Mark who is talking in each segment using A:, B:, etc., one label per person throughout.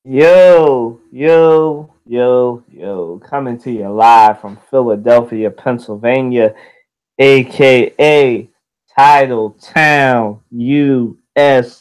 A: Yo, coming to you live from Philadelphia, Pennsylvania, aka Title Town, USA.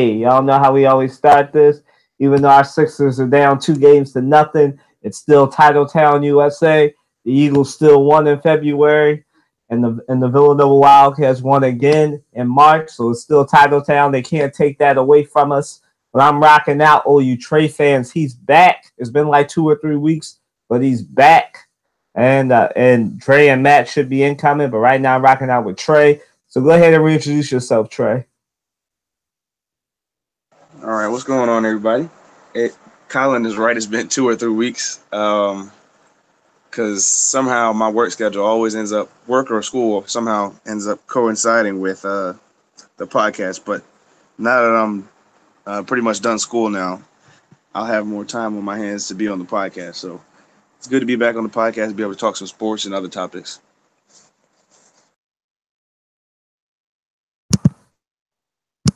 A: Y'all know how we always start this? Even though our Sixers are down 2 games to nothing, it's still Title Town, USA. The Eagles still won in February, and the Villanova Wildcats won again in March, so it's still Title Town. They can't take that away from us. But I'm rocking out, all you Trey fans. He's back. It's been like 2 or 3 weeks, but he's back. And Trey and Matt should be incoming, but right now I'm rocking out with Trey. So go ahead and reintroduce yourself, Trey.
B: All right, what's going on, everybody? Colin is right. It's been 2 or 3 weeks. Because somehow my work schedule always ends up work or school somehow ends up coinciding with the podcast. But now that I'm pretty much done school now, I'll have more time on my hands to be on the podcast. So it's good to be back on the podcast, be able to talk some sports and other topics.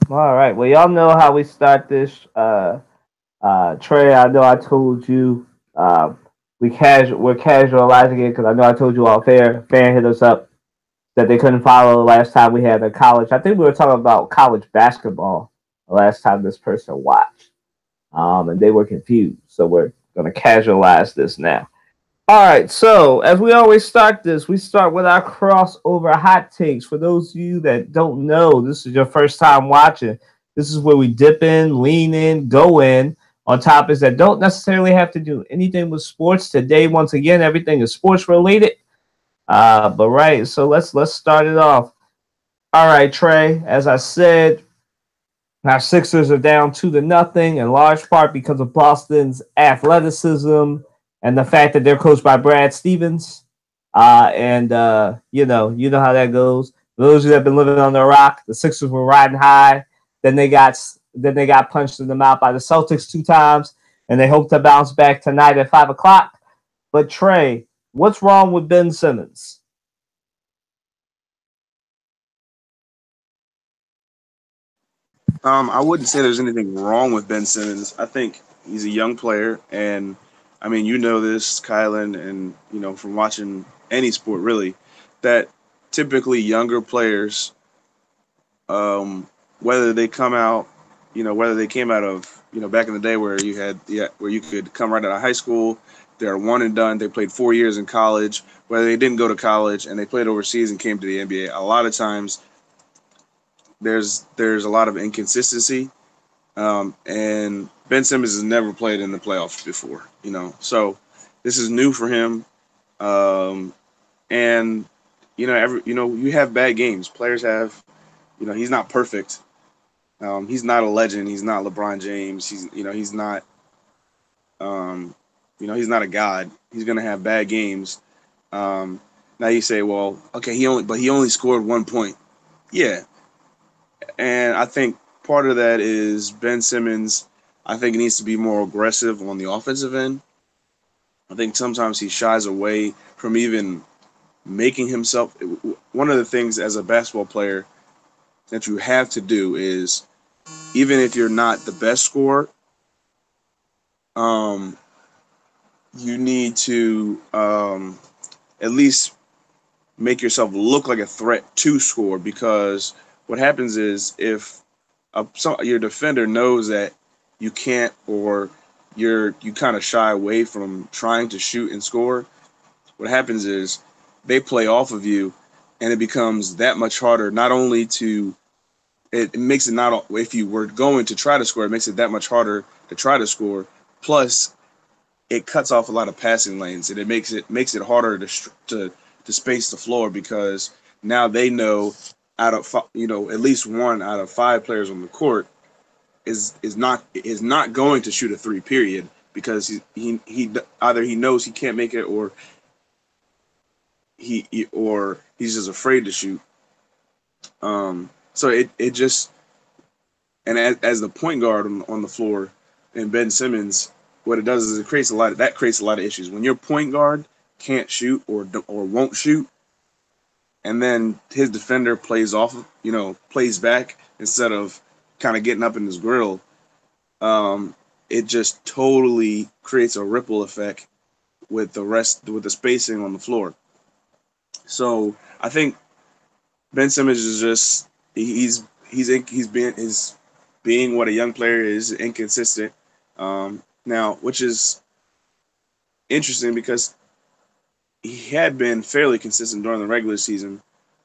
A: All right. Well, y'all know how we start this. Trey, I know I told you we're casualizing it because I know I told you all fair. Fan hit us up that they couldn't follow the last time we had a college. I think we were talking about college basketball the last time this person watched. And they were confused. So we're going to casualize this now. All right, so as we always start this, we start with our crossover hot takes. For those of you that don't know, this is your first time watching. This is where we dip in, lean in, go in on topics that don't necessarily have to do anything with sports. Today, once again, everything is sports related. But right, so let's start it off. All right, Trey. As I said, our Sixers are down 2-0 in large part because of Boston's athleticism and the fact that they're coached by Brad Stevens. And you know how that goes. For those of you that have been living on the rock, the Sixers were riding high. Then they got punched in the mouth by the Celtics 2 times, and they hope to bounce back tonight at 5 o'clock. But Trey, what's wrong with Ben Simmons?
B: I wouldn't say there's anything wrong with Ben Simmons. I think he's a young player, and I mean, you know this, Kylan, and from watching any sport really, that typically younger players, um, whether they come out, whether they came out of, back in the day where you had, yeah, where you could come right out of high school, they're one and done. They played 4 years in college. Whether they didn't go to college and they played overseas and came to the NBA, a lot of times there's a lot of inconsistency. And Ben Simmons has never played in the playoffs before, so this is new for him. Um, and you have bad games. Players have, he's not perfect. He's not a legend. He's not LeBron James. He's not, um, he's not a god. He's gonna have bad games. Um, Now you say, well, okay, he only scored 1 point. Yeah, and I think part of that is Ben Simmons. I think he needs to be more aggressive on the offensive end. I think sometimes he shies away from even making himself. One of the things as a basketball player that you have to do is, even if you're not the best scorer, um, you need to at least make yourself look like a threat to score. Because what happens is, if your defender knows that you can't, or you kind of shy away from trying to shoot and score, what happens is they play off of you, and it becomes that much harder. Not only to it makes it not, if you were going to try to score, it makes it that much harder to try to score. Plus, it cuts off a lot of passing lanes, and it makes it harder to space the floor, because now they know, out of at least one out of five players on the court is not going to shoot a three, period, because he either he knows he can't make it, or he's just afraid to shoot. So it just, and as the point guard on the floor, and Ben Simmons, what it does is creates a lot of issues when your point guard can't shoot, or won't shoot, and then his defender plays back instead of kind of getting up in his grill. Um, it just totally creates a ripple effect with the spacing on the floor. So I think Ben Simmons is just he's being what a young player is, inconsistent. Now, which is interesting because he had been fairly consistent during the regular season.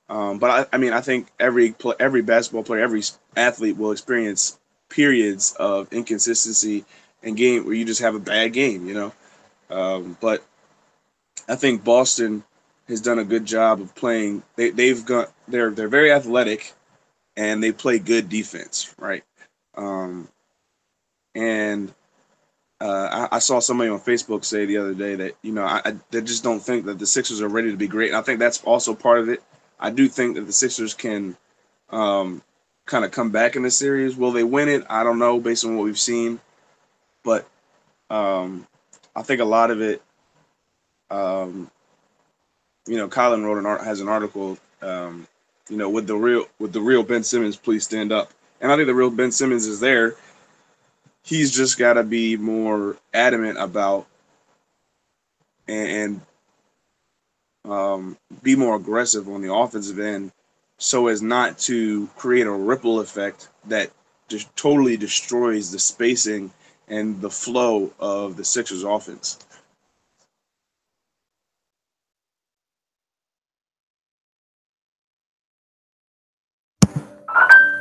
B: But I think every basketball player, every athlete will experience periods of inconsistency and game where you just have a bad game, But I think Boston has done a good job of playing. They're very athletic and they play good defense, right? And I saw somebody on Facebook say the other day that they just don't think that the Sixers are ready to be great. And I think that's also part of it. I do think that the Sixers can kind of come back in the series. Will they win it? I don't know, based on what we've seen. But I think a lot of it, Colin has an article, with the real Ben Simmons, please stand up. And I think the real Ben Simmons is there. He's just got to be more adamant about and be more aggressive on the offensive end so as not to create a ripple effect that just totally destroys the spacing and the flow of the Sixers offense.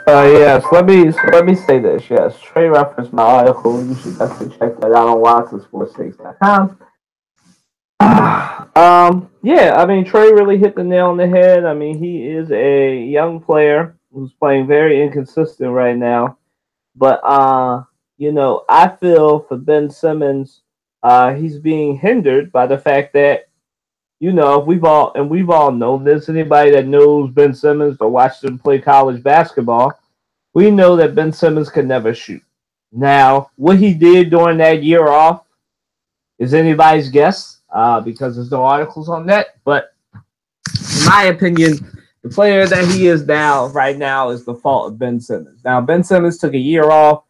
A: Yes, let me say this. Yes, Trey referenced my article. You should definitely check that out on WatsonSportsTakes.com. Yeah, I mean, Trey really hit the nail on the head. I mean, he is a young player who's playing very inconsistent right now. But I feel for Ben Simmons, he's being hindered by the fact that we've all known this. Anybody that knows Ben Simmons or watched him play college basketball, we know that Ben Simmons can never shoot. Now, what he did during that year off is anybody's guess, because there's no articles on that. But in my opinion, the player that he is now, right now, is the fault of Ben Simmons. Now, Ben Simmons took a year off.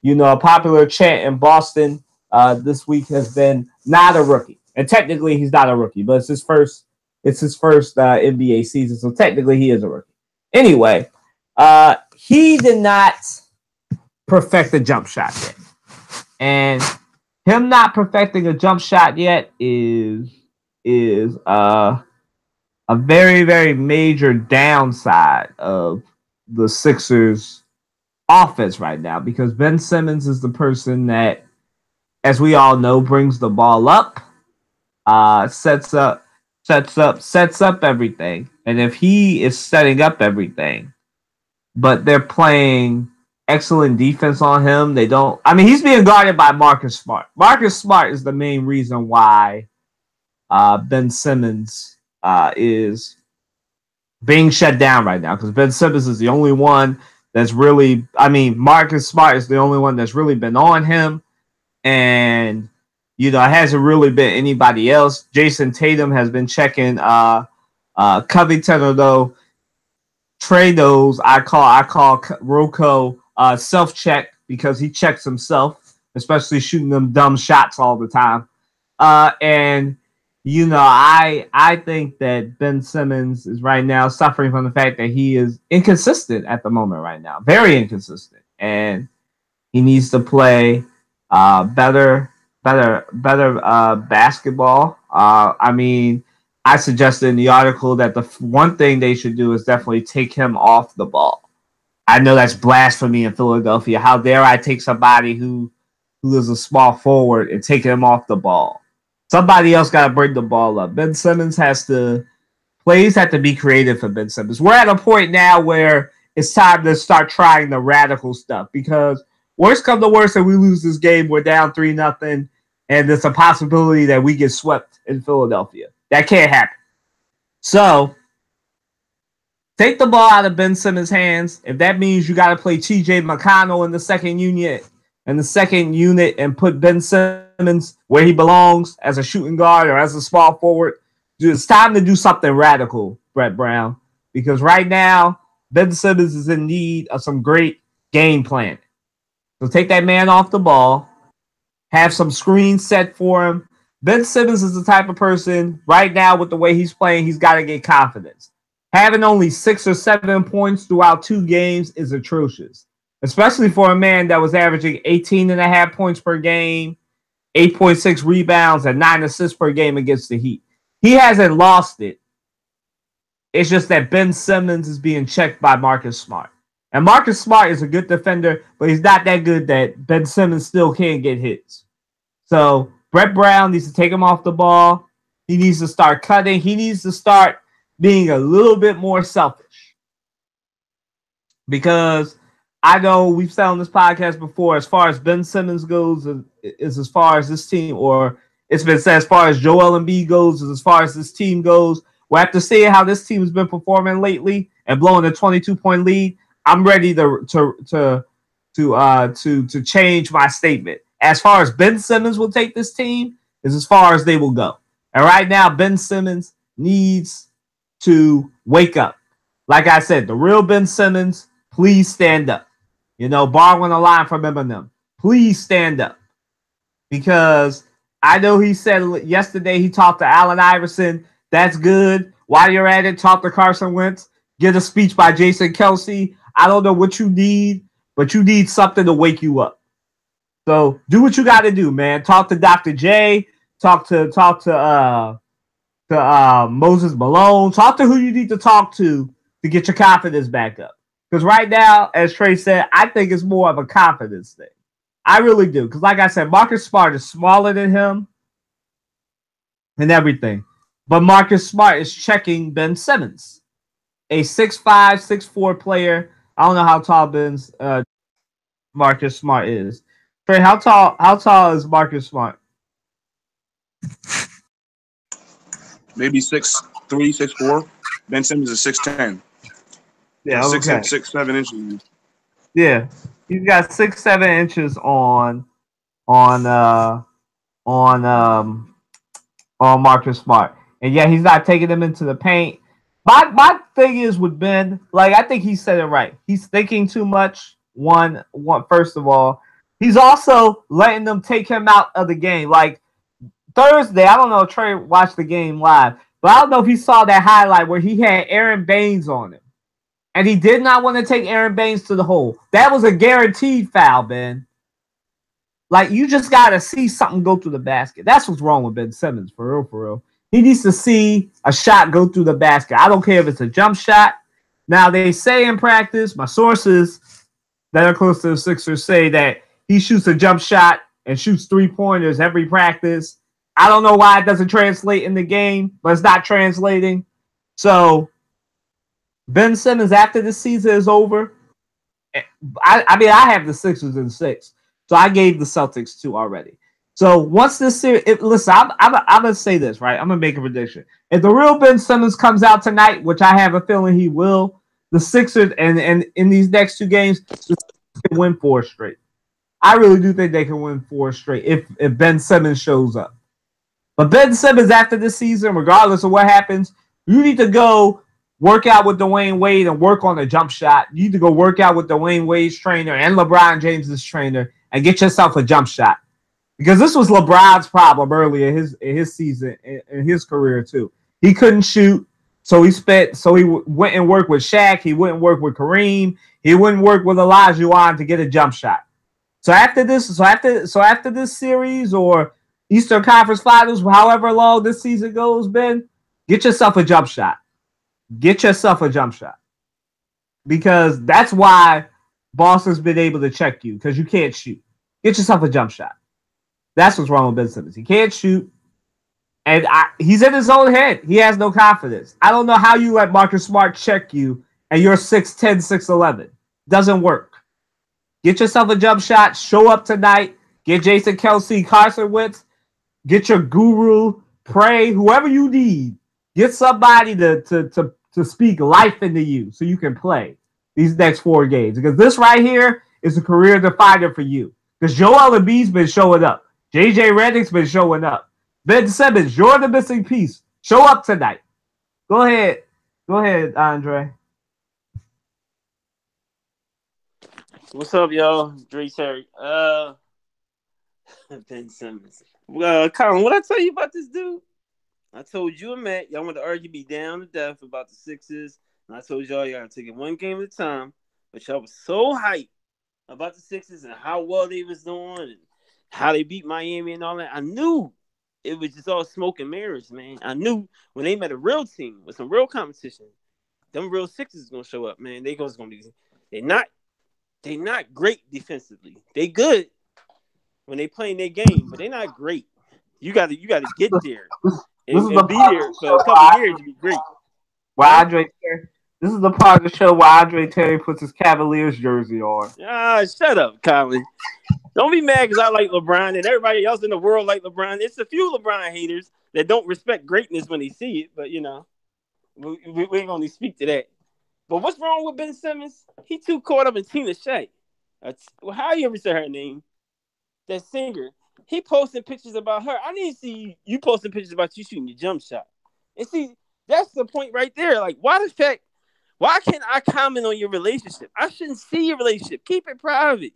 A: A popular chant in Boston this week has been not a rookie. And technically, he's not a rookie, but it's his first NBA season, so technically he is a rookie. Anyway, he did not perfect the jump shot yet. And him not perfecting a jump shot yet is a very, very major downside of the Sixers offense right now, because Ben Simmons is the person that, as we all know, brings the ball up, sets up everything. And if he is setting up everything, but they're playing excellent defense on him, he's being guarded by Marcus Smart. Marcus Smart is the main reason why Ben Simmons is being shut down right now, because Ben Simmons is the only one that's really, Marcus Smart is the only one that's really been on him. And, it hasn't really been anybody else. Jason Tatum has been checking Covington, although Trey knows I call Rocco self-check, because he checks himself, especially shooting them dumb shots all the time. And I think that Ben Simmons is right now suffering from the fact that he is inconsistent at the moment right now. Very inconsistent. And he needs to play better basketball. I suggested in the article that the one thing they should do is definitely take him off the ball. I know that's blasphemy in Philadelphia. How dare I take somebody who is a small forward and take him off the ball? Somebody else got to bring the ball up. Ben Simmons plays have to be creative for Ben Simmons. We're at a point now where it's time to start trying the radical stuff, because worst come to worst and we lose this game, we're down 3-0, and there's a possibility that we get swept in Philadelphia. That can't happen. So take the ball out of Ben Simmons' hands. If that means you got to play TJ McConnell in the second unit and put Ben Simmons where he belongs as a shooting guard or as a small forward, it's time to do something radical, Brett Brown, because right now Ben Simmons is in need of some great game planning. So take that man off the ball have some screens set for him. Ben Simmons is the type of person right now with the way he's playing, he's got to get confidence. Having only 6 or 7 points throughout 2 games is atrocious, especially for a man that was averaging 18.5 points per game, 8.6 rebounds, and 9 assists per game against the Heat. He hasn't lost it. It's just that Ben Simmons is being checked by Marcus Smart. And Marcus Smart is a good defender, but he's not that good that Ben Simmons still can't get hits. So Brett Brown needs to take him off the ball. He needs to start cutting. He needs to start being a little bit more selfish. Because I know we've said on this podcast before, as far as Ben Simmons goes, is as far as this team, or it's been said as far as Joel Embiid goes, is as far as this team goes. Well, after seeing how this team has been performing lately and blowing a 22-point lead, I'm ready to change my statement. As far as Ben Simmons will take this team, is as far as they will go. And right now, Ben Simmons needs to wake up. Like I said, the real Ben Simmons, please stand up. You know, borrowing a line from Eminem, please stand up. Because I know he said yesterday he talked to Allen Iverson. That's good. While you're at it, talk to Carson Wentz. Get a speech by Jason Kelce. I don't know what you need, but you need something to wake you up. So do what you got to do, man. Talk to Dr. J. Talk to Moses Malone. Talk to who you need to talk to get your confidence back up. Because right now, as Trey said, I think it's more of a confidence thing. I really do. Because like I said, Marcus Smart is smaller than him and everything. But Marcus Smart is checking Ben Simmons, a 6'5", 6'4" player. I don't know how tall Marcus Smart is. Trey, how tall is Marcus Smart?
B: Maybe 6'3", 6'4". Ben Simmons is 6'10".
A: Yeah,
B: so
A: okay.
B: 6'7" inches.
A: Yeah, he's got 6'7" inches on Marcus Smart, and yeah, he's not taking them into the paint. My thing is with Ben, like I think he said it right. He's thinking too much. One, first of all, he's also letting them take him out of the game. Like Thursday, I don't know if Trey watched the game live, but I don't know if he saw that highlight where he had Aaron Baines on him. And he did not want to take Aaron Baines to the hole. That was a guaranteed foul, Ben. Like, you just got to see something go through the basket. That's what's wrong with Ben Simmons, for real, for real. He needs to see a shot go through the basket. I don't care if it's a jump shot. Now, they say in practice, my sources that are close to the Sixers say that he shoots a jump shot and shoots 3-pointers every practice. I don't know why it doesn't translate in the game, but it's not translating. So Ben Simmons, after the season is over, I mean, I have the Sixers in 6, so I gave the Celtics 2 already. So once this series, listen, I'm gonna say this, right? I'm gonna make a prediction. If the real Ben Simmons comes out tonight, which I have a feeling he will, the Sixers and in these next 2 games, the Sixers can win 4 straight. I really do think they can win 4 straight if Ben Simmons shows up. But Ben Simmons, after this season, regardless of what happens, you need to go work out with Dwayne Wade and work on the jump shot. You need to go work out with Dwayne Wade's trainer and LeBron James's trainer and get yourself a jump shot. Because this was LeBron's problem early in his season, in his career too. He couldn't shoot, so he went and worked with Shaq. He wouldn't work with Kareem. He wouldn't work with Olajuwon to get a jump shot. So after this series or Eastern Conference Finals, however long this season goes, Ben, get yourself a jump shot. Get yourself a jump shot. Because that's why Boston's been able to check you, because you can't shoot. Get yourself a jump shot. That's what's wrong with Ben Simmons. He can't shoot. And he's in his own head. He has no confidence. I don't know how you let Marcus Smart check you and you're 6'10", 6'11". Doesn't work. Get yourself a jump shot. Show up tonight. Get Jason Kelce, Carson Wentz. Get your guru. Pray. Whoever you need. Get somebody to speak life into you so you can play these next 4 games. Because this right here is a career definer for you. Because Joel Embiid's been showing up. JJ Redick's been showing up. Ben Simmons, you're the missing piece. Show up tonight. Go ahead. Go ahead, Andre.
C: What's up, y'all? Dre Terry. Ben Simmons. Well, Colin, what I tell you about this dude? I told you and Matt, y'all want to argue me down to death about the Sixers, and I told y'all gotta take it one game at a time. But y'all was so hyped about the Sixers and how well they was doing and how they beat Miami and all that. I knew it was just all smoke and mirrors, man. I knew when they met a real team with some real competition, them real Sixers gonna show up, man. They gonna be. They not great defensively. They good when they playing their game, but they not great. You gotta get there and be there for a couple years to be great.
A: This is the part of the show where Andre Terry puts his Cavaliers jersey on.
C: Shut up, Colin. Don't be mad because I like LeBron and everybody else in the world like LeBron. It's a few LeBron haters that don't respect greatness when they see it, but we ain't gonna speak to that. But what's wrong with Ben Simmons? He too caught up in Tina Shea. How you ever say her name? That singer. He posting pictures about her. I need to see you posting pictures about you shooting your jump shot. And see, that's the point right there. Like, why can't I comment on your relationship? I shouldn't see your relationship. Keep it private.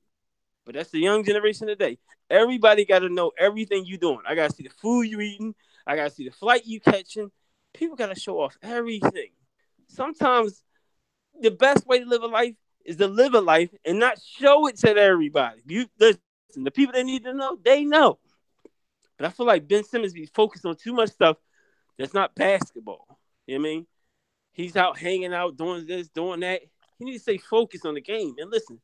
C: But that's the young generation today. Everybody got to know everything you doing. I got to see the food you eating. I got to see the flight you catching. People got to show off everything. Sometimes the best way to live a life is to live a life and not show it to everybody. You listen, the people that need to know, they know. But I feel like Ben Simmons be focused on too much stuff that's not basketball. You know what I mean? He's out hanging out, doing this, doing that. He needs to stay focused on the game. And listen,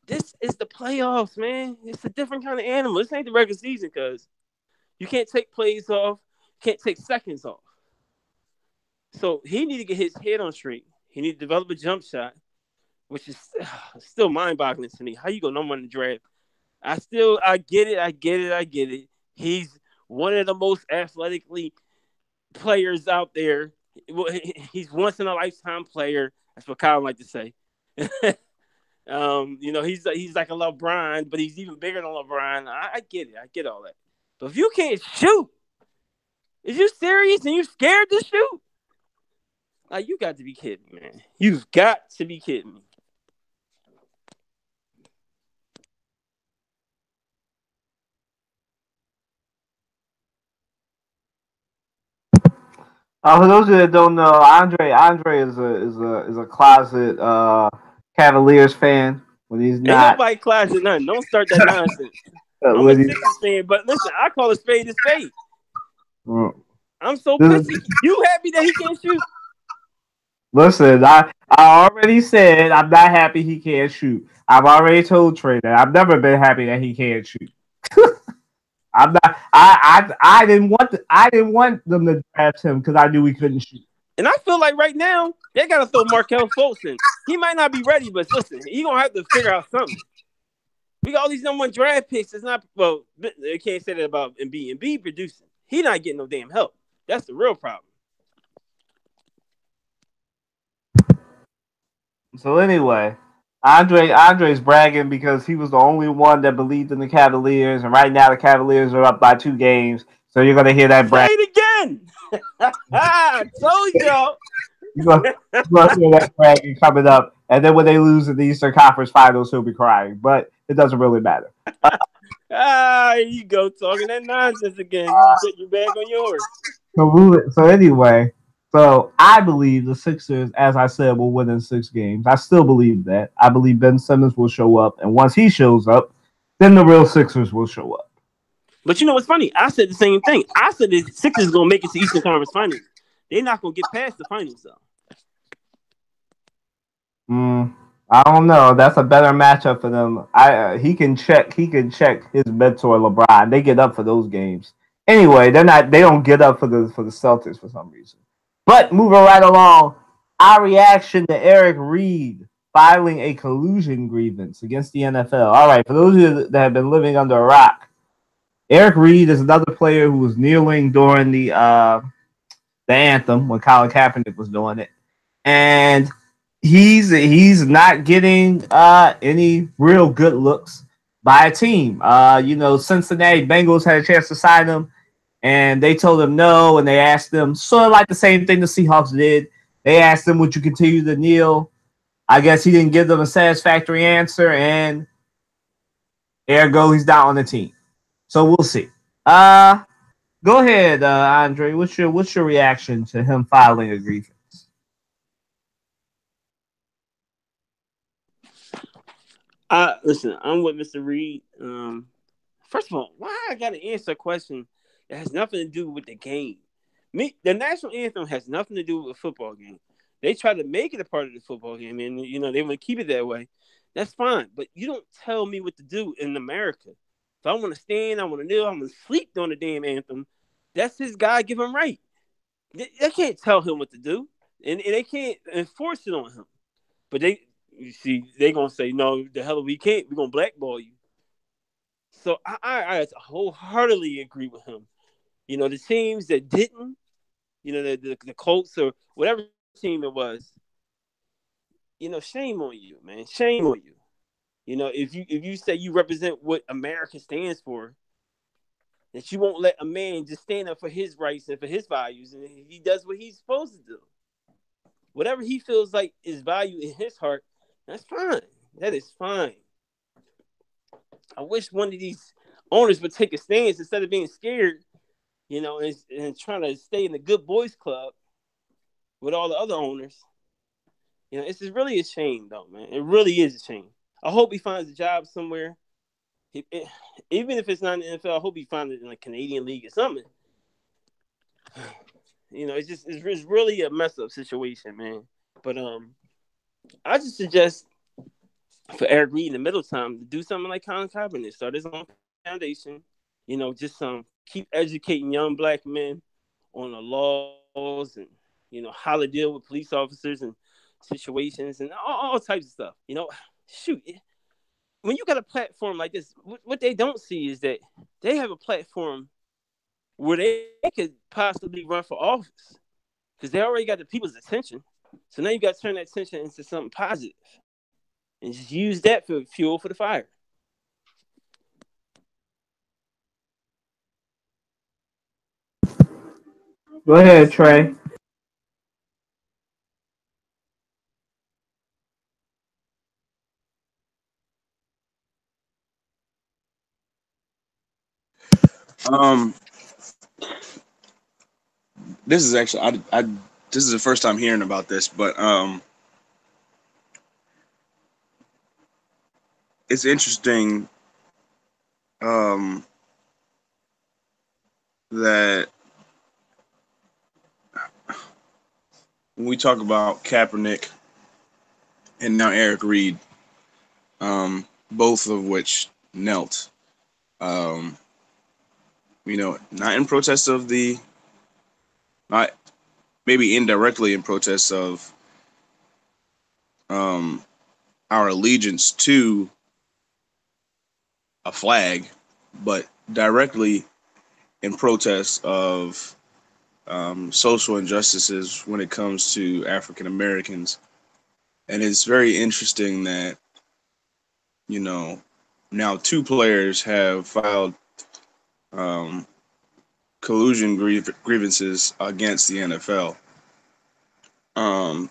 C: this is the playoffs, man. It's a different kind of animal. This ain't the regular season, because you can't take plays off, can't take seconds off. So he need to get his head on straight. He need to develop a jump shot, which is still mind-boggling to me. How you go number one in the draft? I get it. He's one of the most athletically players out there. He's once in a lifetime player. That's what Kyle like to say. He's like a LeBron, but he's even bigger than LeBron. I get it. I get all that. But if you can't shoot, is you serious and you scared to shoot? Like, you got to be kidding me, man. You've got to be kidding me.
A: For those of you that don't know, Andre is a closet Cavaliers fan. When he's not,
C: ain't nobody closet nothing. Don't start that nonsense. I'm a Sixers fan, but listen, I call a spade a spade. I'm so pissed. You happy that he can't shoot?
A: Listen, I already said I'm not happy he can't shoot. I've already told Trey that I've never been happy that he can't shoot. I'm not. I didn't want them to draft him because I knew he couldn't shoot.
C: And I feel like right now they gotta throw Markelle Fultz in. He might not be ready, but listen, he gonna have to figure out something. We got all these number one draft picks. It's not they can't say that about Embiid. Embiid producing. He not getting no damn help. That's the real problem.
A: So anyway, Andre's bragging because he was the only one that believed in the Cavaliers, and right now the Cavaliers are up by 2 games. So you're gonna hear that brag.
C: Say it again. I told y'all.
A: You're gonna hear that bragging coming up, and then when they lose in the Eastern Conference Finals, he'll be crying. But it doesn't really matter.
C: Here you go talking that nonsense again. You put your bag on yours.
A: So anyway. So I believe the Sixers, as I said, will win in 6 games. I still believe that. I believe Ben Simmons will show up, and once he shows up, then the real Sixers will show up.
C: But you know what's funny? I said the same thing. I said the Sixers gonna make it to Eastern Conference Finals. They're not gonna get past the finals though.
A: I don't know. That's a better matchup for them. He can check his mentor LeBron. They get up for those games. Anyway, they don't get up for the Celtics for some reason. But moving right along, our reaction to Eric Reid filing a collusion grievance against the NFL. All right, for those of you that have been living under a rock, Eric Reid is another player who was kneeling during the anthem when Colin Kaepernick was doing it, and he's not getting any real good looks by a team. Cincinnati Bengals had a chance to sign him, and they told him no, and they asked him, sort of like the same thing the Seahawks did. They asked him, would you continue to kneel? I guess he didn't give them a satisfactory answer, and ergo, he's not on the team. So we'll see. Go ahead, Andre. What's your reaction to him filing a grievance?
C: Listen, I'm with Mr. Reed. First of all, why I gotta answer a question that has nothing to do with the game? The national anthem has nothing to do with a football game. They try to make it a part of the football game, and they want to keep it that way. That's fine, but you don't tell me what to do in America. If I want to stand, I want to kneel, I'm gonna sleep on the damn anthem. That's his God-given right. They can't tell him what to do, and they can't enforce it on him. But you see, they gonna say no. The hell we can't. We're gonna blackball you. So I wholeheartedly agree with him. The teams that didn't, the Colts or whatever team it was, shame on you, man. Shame on you. If you say you represent what America stands for, that you won't let a man just stand up for his rights and for his values, and he does what he's supposed to do. Whatever he feels like is value in his heart, that's fine. That is fine. I wish one of these owners would take a stance instead of being scared, and trying to stay in the good boys club with all the other owners. It's just really a shame, though, man. It really is a shame. I hope he finds a job somewhere. Even if it's not in the NFL, I hope he finds it in a Canadian league or something. It's really a mess up situation, man. But I just suggest for Eric Reed in the middle time to do something like Colin Kaepernick, start his own foundation. Just keep educating young black men on the laws and how to deal with police officers and situations and all types of stuff. Shoot, when you got a platform like this, what they don't see is that they have a platform where they could possibly run for office because they already got the people's attention. So now you got to turn that attention into something positive and just use that for fuel for the fire.
A: Go ahead, Trey.
B: Um, this is actually I this is the first time hearing about this, but it's interesting um that when we talk about Kaepernick and now Eric Reed, both of which knelt, not in protest of not maybe indirectly in protest of our allegiance to a flag, but directly in protest of social injustices when it comes to African Americans. And it's very interesting that, now two players have filed collusion grievances against the NFL. And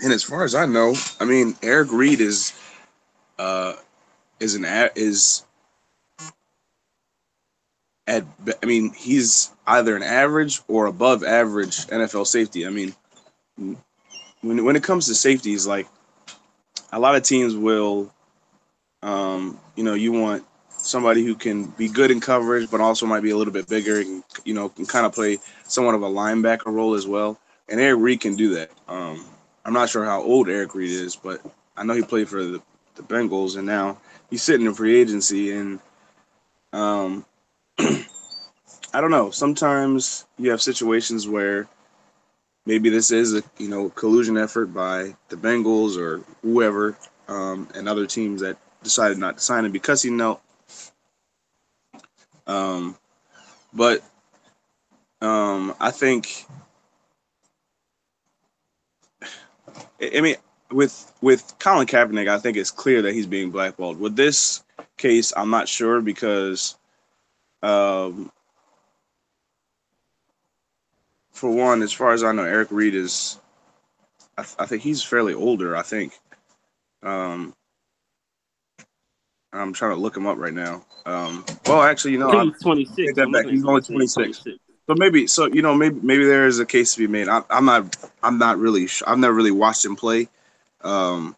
B: as far as I know, I mean, Eric Reed is he's either an average or above average NFL safety. I mean, when it comes to safeties, like a lot of teams will, you want somebody who can be good in coverage, but also might be a little bit bigger and, can kind of play somewhat of a linebacker role as well. And Eric Reed can do that. I'm not sure how old Eric Reed is, but I know he played for the Bengals, and now he's sitting in free agency. And I don't know. Sometimes you have situations where maybe this is a collusion effort by the Bengals or whoever, and other teams that decided not to sign him because he knelt. But I think, I mean, with Colin Kaepernick, I think it's clear that he's being blackballed. With this case, I'm not sure because, for one, as far as I know, Eric Reed is, I think he's fairly older. I think, I'm trying to look him up right now. Well, actually,
C: I think
B: I
C: he's 26.
B: take that
C: I'm
B: back.
C: looking at
B: He's only
C: something saying
B: 26. So maybe there is a case to be made. I'm not really. I've never really watched him play. Um,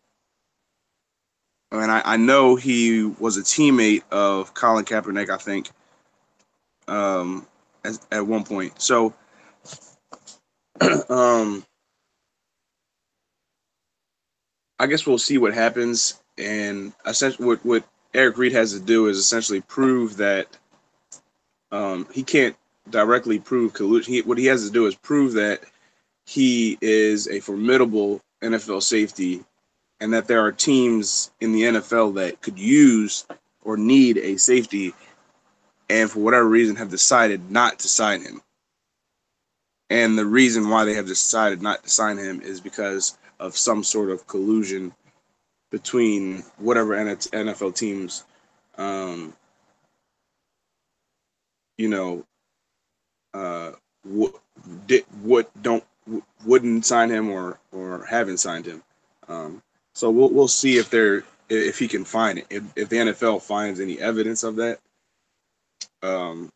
B: and I know he was a teammate of Colin Kaepernick, I think, at one point. So, I guess we'll see what happens. And essentially, what Eric Reid has to do is essentially prove that he can't directly prove collusion. What he has to do is prove that he is a formidable NFL safety, and that there are teams in the NFL that could use or need a safety, and for whatever reason have decided not to sign him. And the reason why they have decided not to sign him is because of some sort of collusion between whatever NFL teams, wouldn't sign him or haven't signed him. So we'll see if he can find it. If the NFL finds any evidence of that, and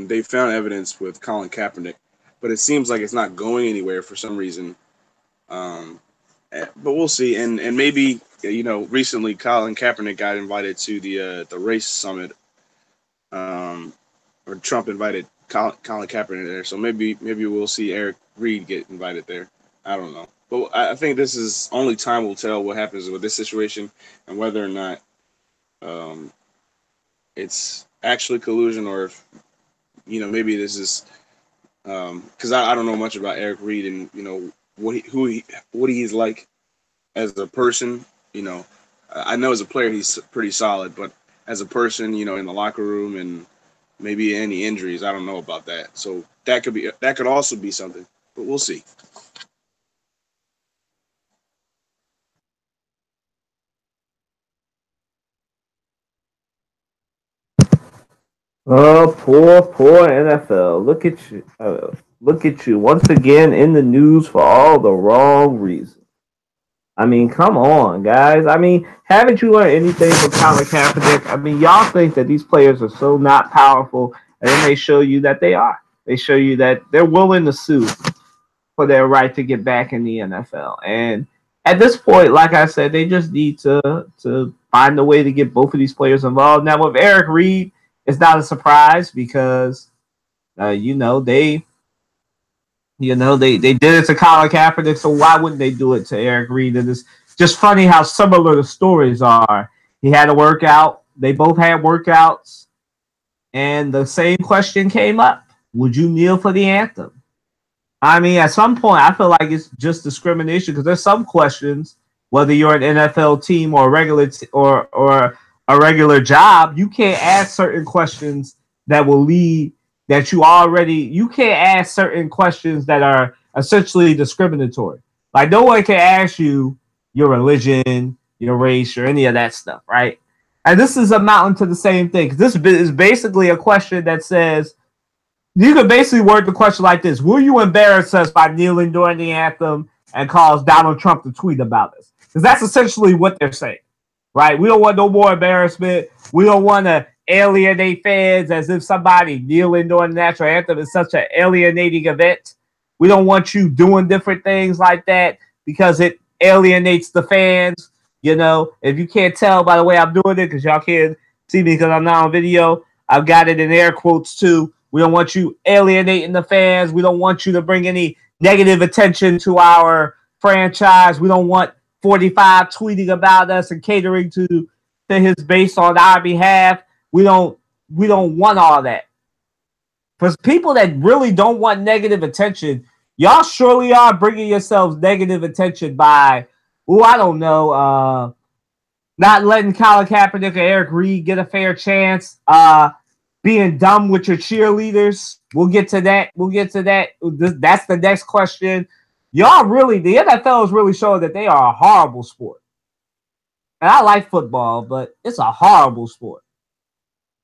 B: they found evidence with Colin Kaepernick, but it seems like it's not going anywhere for some reason. But we'll see, and maybe recently Colin Kaepernick got invited to the race summit, or Trump invited Colin Kaepernick there. So maybe we'll see Eric Reid get invited there. I don't know, but I think this is only time will tell what happens with this situation and whether or not it's actually collusion, or if maybe this is because I don't know much about Eric Reid and what he's like as a person. I know as a player he's pretty solid, but as a person, in the locker room and maybe any injuries, I don't know about that. So that could also be something, but we'll see.
A: Oh, poor NFL. Look at you. Look at you. Once again in the news for all the wrong reasons. I mean, come on, guys. I mean, haven't you learned anything from Colin Kaepernick? I mean, y'all think that these players are so not powerful, and then they show you that they are. They show you that they're willing to sue for their right to get back in the NFL. And at this point, like I said, they just need to find a way to get both of these players involved. Now, with Eric Reid, it's not a surprise because they did it to Colin Kaepernick, so why wouldn't they do it to Eric Reid? And it's just funny how similar the stories are. He had a workout. They both had workouts, and the same question came up: would you kneel for the anthem? I mean, at some point, I feel like it's just discrimination because there's some questions, whether you're an NFL team or a regular or a regular job, you can't ask certain questions that will lead that you can't ask certain questions that are essentially discriminatory. Like no one can ask you your religion, your race, or any of that stuff, right? And this is amounting to the same thing. This is basically a question that says, you can basically word the question like this: will you embarrass us by kneeling during the anthem and cause Donald Trump to tweet about us? Because that's essentially what they're saying, right? We don't want no more embarrassment. We don't want to alienate fans as if somebody kneeling during the national anthem is such an alienating event. We don't want you doing different things like that because it alienates the fans. If you can't tell by the way I'm doing it, because y'all can't see me because I'm not on video, I've got it in air quotes too. We don't want you alienating the fans. We don't want you to bring any negative attention to our franchise. We don't want 45 tweeting about us and catering to his base on our behalf. We don't want all that. For people that really don't want negative attention, y'all surely are bringing yourselves negative attention by, I don't know, not letting Colin Kaepernick or Eric Reid get a fair chance, being dumb with your cheerleaders. We'll get to that. That's the next question. The NFL is really showing that they are a horrible sport. And I like football, but it's a horrible sport.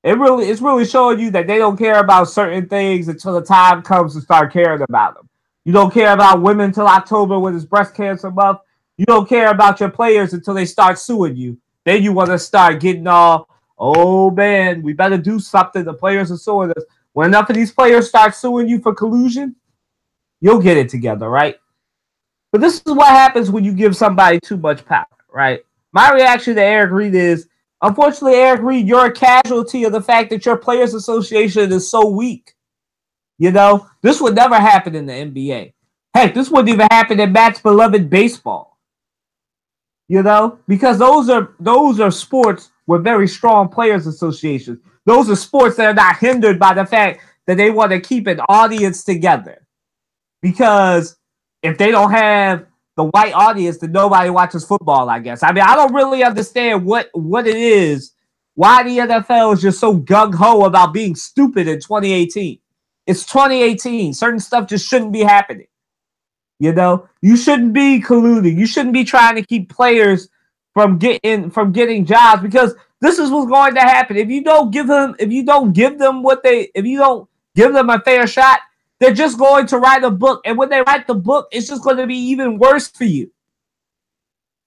A: It's really showing you that they don't care about certain things until the time comes to start caring about them. You don't care about women till October when it's breast cancer month. You don't care about your players until they start suing you. Then you want to start getting all, oh man, we better do something. The players are suing us. When enough of these players start suing you for collusion, you'll get it together, right? But this is what happens when you give somebody too much power, right? My reaction to Eric Reid is, unfortunately, Eric Reid, you're a casualty of the fact that your Players Association is so weak. You know, this would never happen in the NBA. Heck, this wouldn't even happen in Matt's beloved baseball. You know, because those are sports with very strong players associations. Those are sports that are not hindered by the fact that they want to keep an audience together. Because if they don't have the white audience, then nobody watches football, I guess. I mean, I don't really understand what it is, why the NFL is just so gung-ho about being stupid in 2018. It's 2018. Certain stuff just shouldn't be happening. You know, you shouldn't be colluding. You shouldn't be trying to keep players from getting jobs, because this is what's going to happen. If you don't give them a fair shot, they're just going to write a book. And when they write the book, it's just going to be even worse for you.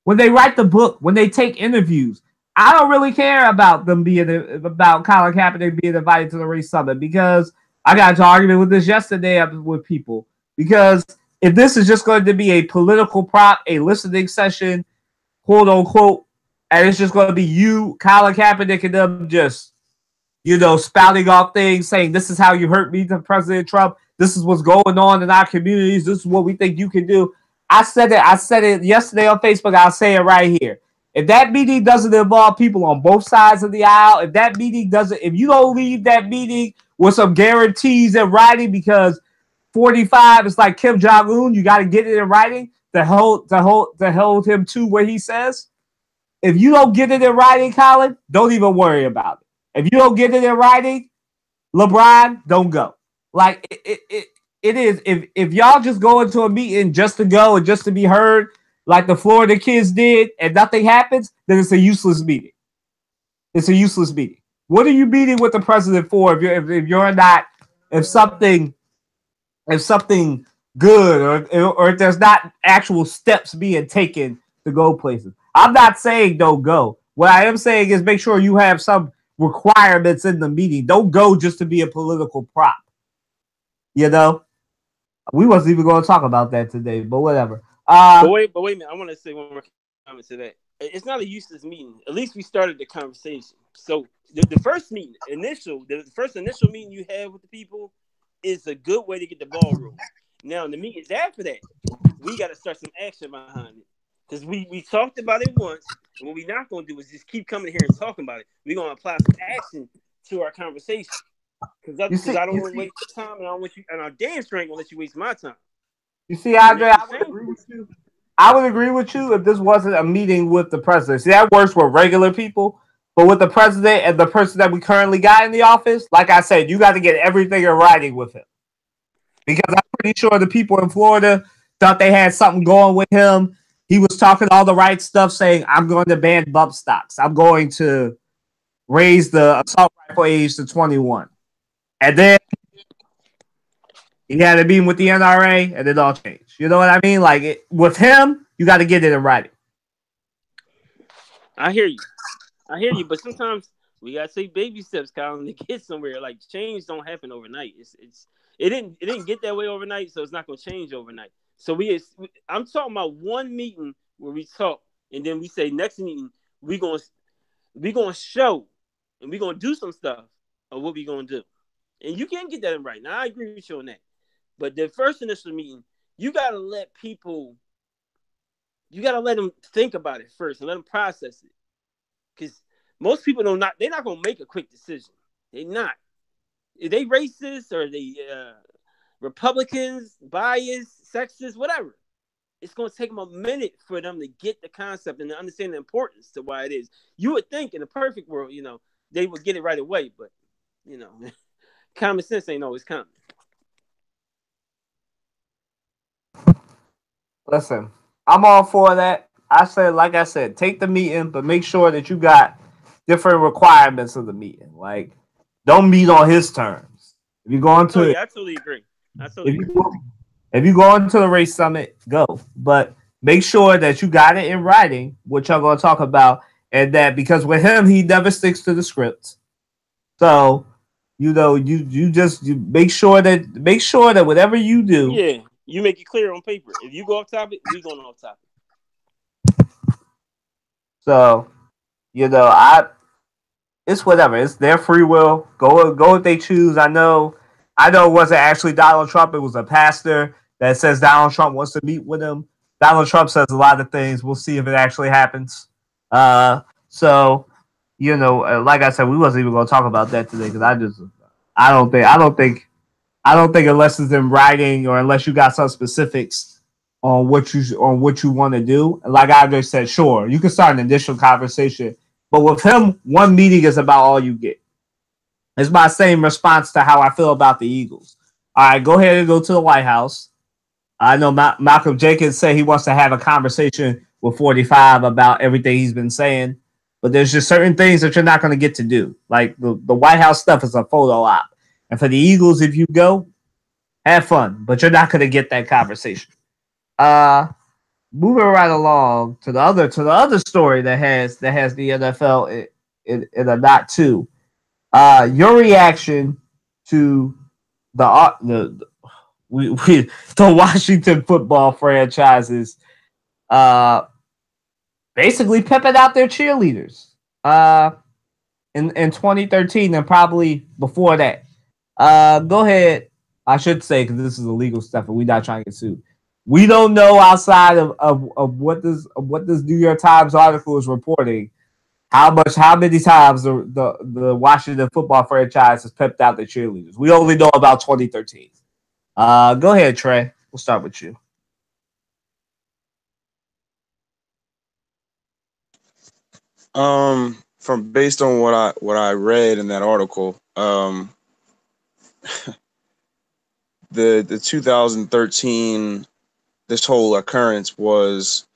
A: When they write the book, when they take interviews, I don't really care about Colin Kaepernick being invited to the race summit, because I got into an argument with this yesterday with people. Because if this is just going to be a political prop, a listening session, quote unquote, and it's just going to be you, Colin Kaepernick, and them just, you know, spouting off things, saying this is how you hurt me to President Trump. This is what's going on in our communities. This is what we think you can do. I said it yesterday on Facebook. I'll say it right here. If that meeting doesn't involve people on both sides of the aisle, if you don't leave that meeting with some guarantees in writing, because 45 is like Kim Jong-un, you got to get it in writing to hold him to what he says. If you don't get it in writing, Colin, don't even worry about it. If you don't get it in writing, LeBron, don't go. Like it is. If y'all just go into a meeting just to go and just to be heard, like the Florida kids did, and nothing happens, then it's a useless meeting. It's a useless meeting. What are you meeting with the president for if something good or if there's not actual steps being taken to go places? I'm not saying don't go. What I am saying is make sure you have some requirements in the meeting. Don't go just to be a political prop. You know, we wasn't even going to talk about that today, but whatever.
C: But wait a minute. I want to say one more comment to that. It's not a useless meeting. At least we started the conversation. So the first meeting, the first initial meeting you have with the people is a good way to get the ball rolling. Now, in the meetings after that, we got to start some action behind it. Because we talked about it once, and what we're not going to do is just keep coming here and talking about it. We're going to apply some action to our conversation. Because I don't want to waste your time, and I don't want you, and our damn sure ain't going to let you waste my time.
A: You see, Andre, I would agree with you. I would agree with you if this wasn't a meeting with the president. See, that works with regular people, but with the president and the person that we currently got in the office, like I said, you got to get everything in writing with him. Because I'm pretty sure the people in Florida thought they had something going with him. He was talking all the right stuff, saying, I'm going to ban bump stocks. I'm going to raise the assault rifle age to 21. And then he had a meeting with the NRA, and it all changed. You know what I mean? Like, with him, you got to get it in writing.
C: I hear you, but sometimes we got to take baby steps, Colin, to get somewhere. Like, change don't happen overnight. It didn't get that way overnight, so it's not going to change overnight. So I'm talking about one meeting where we talk, and then we say next meeting we gonna show, and we gonna do some stuff of what we gonna do, and you can't get that in right now. I agree with you on that, but the first initial meeting, you gotta let them think about it first and let them process it, because most people they're not gonna make a quick decision. They're not. If they racist or they Republicans, biased, sexist, whatever. It's going to take them a minute for them to get the concept and to understand the importance to why it is. You would think in a perfect world, they would get it right away, but, common sense ain't always common.
A: Listen, I'm all for that. Like I said, take the meeting, but make sure that you got different requirements of the meeting. Like, don't meet on his terms. If you're going to
C: I totally agree.
A: If you go into the race summit, go. But make sure that you got it in writing, what y'all gonna talk about, and that because with him, he never sticks to the script. So, you make sure that whatever you do.
C: Yeah, you make it clear on paper. If you go off topic, we going off topic.
A: So, it's whatever. It's their free will. Go if they choose. I know it wasn't actually Donald Trump. It was a pastor that says Donald Trump wants to meet with him. Donald Trump says a lot of things. We'll see if it actually happens. So like I said, we wasn't even going to talk about that today because I don't think unless it's in writing or unless you got some specifics on what you want to do. Like I just said, sure, you can start an initial conversation, but with him, one meeting is about all you get. It's my same response to how I feel about the Eagles. All right, go ahead and go to the White House. I know Malcolm Jenkins said he wants to have a conversation with 45 about everything he's been saying, but there's just certain things that you're not going to get to do. Like the White House stuff is a photo op. And for the Eagles, if you go, have fun, but you're not going to get that conversation. Moving right along to the other story that has the NFL in a knot too. Your reaction to the Washington football franchises basically pimping out their cheerleaders in 2013 and probably before that. Go ahead. I should say, because this is illegal stuff and we're not trying to get sued. We don't know outside of what this New York Times article is reporting how many times the Washington football franchise has pimped out the cheerleaders. We only know about 2013. Go ahead, Trey. We'll start with you.
B: From based on what I read in that article, the 2013 this whole occurrence was,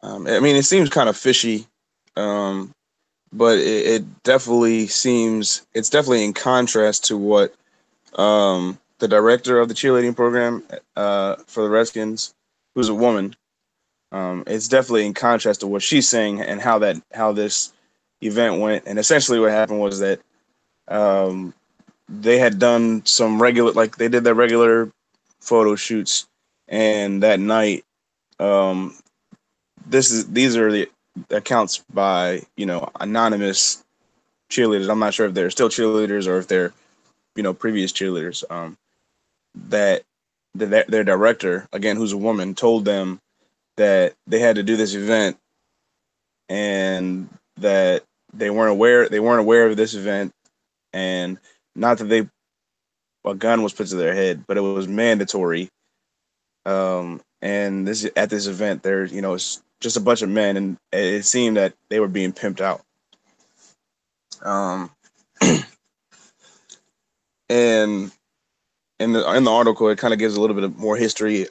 B: I mean, it seems kind of fishy, but it definitely seems it's definitely in contrast to what the director of the cheerleading program for the Redskins, who's a woman, it's definitely in contrast to what she's saying and how this event went. And essentially, what happened was that they had done some regular, like they did their regular photo shoots, and that night, these are the accounts by anonymous cheerleaders. I'm not sure if they're still cheerleaders or if they're previous cheerleaders. That their director, again, who's a woman, told them that they had to do this event and that they weren't aware of this event, and not that a gun was put to their head, but it was mandatory. And at this event, there, it's just a bunch of men, and it seemed that they were being pimped out. And in the article, it kind of gives a little bit of more history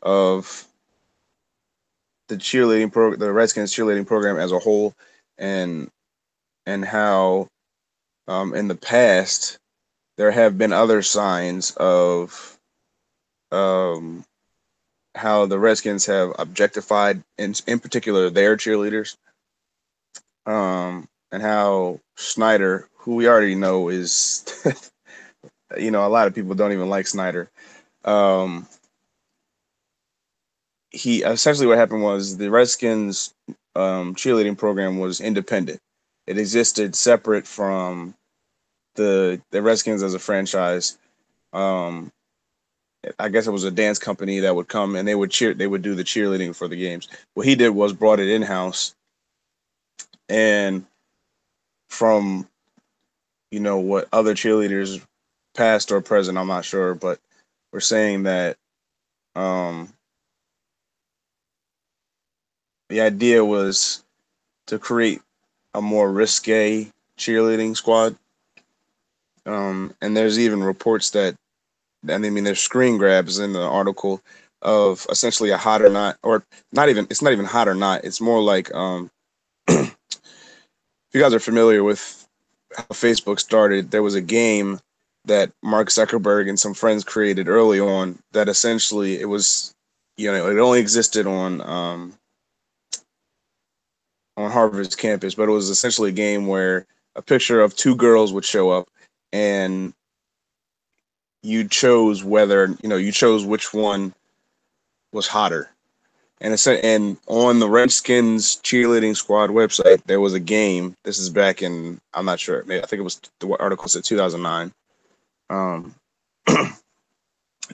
B: of the Redskins cheerleading program as a whole, and how in the past there have been other signs of how the Redskins have objectified, in particular, their cheerleaders, and how Snyder, who we already know is, a lot of people don't even like Snyder. He essentially, what happened was the Redskins cheerleading program was independent. It existed separate from the Redskins as a franchise. I guess it was a dance company that would come and they would do the cheerleading for the games. What he did was brought it in-house, and from what other cheerleaders, past or present, I'm not sure, but we're saying that the idea was to create a more risque cheerleading squad. And there's even reports that, there's screen grabs in the article of essentially a hot or not, or not even, it's not even hot or not. It's more like, if you guys are familiar with how Facebook started, there was a game that Mark Zuckerberg and some friends created early on that essentially it was it only existed on Harvard's campus, but it was essentially a game where a picture of two girls would show up, and you chose which one was hotter. And on the Redskins cheerleading squad website, there was a game. This is back in, I'm not sure, maybe, I think it was, the article said 2009.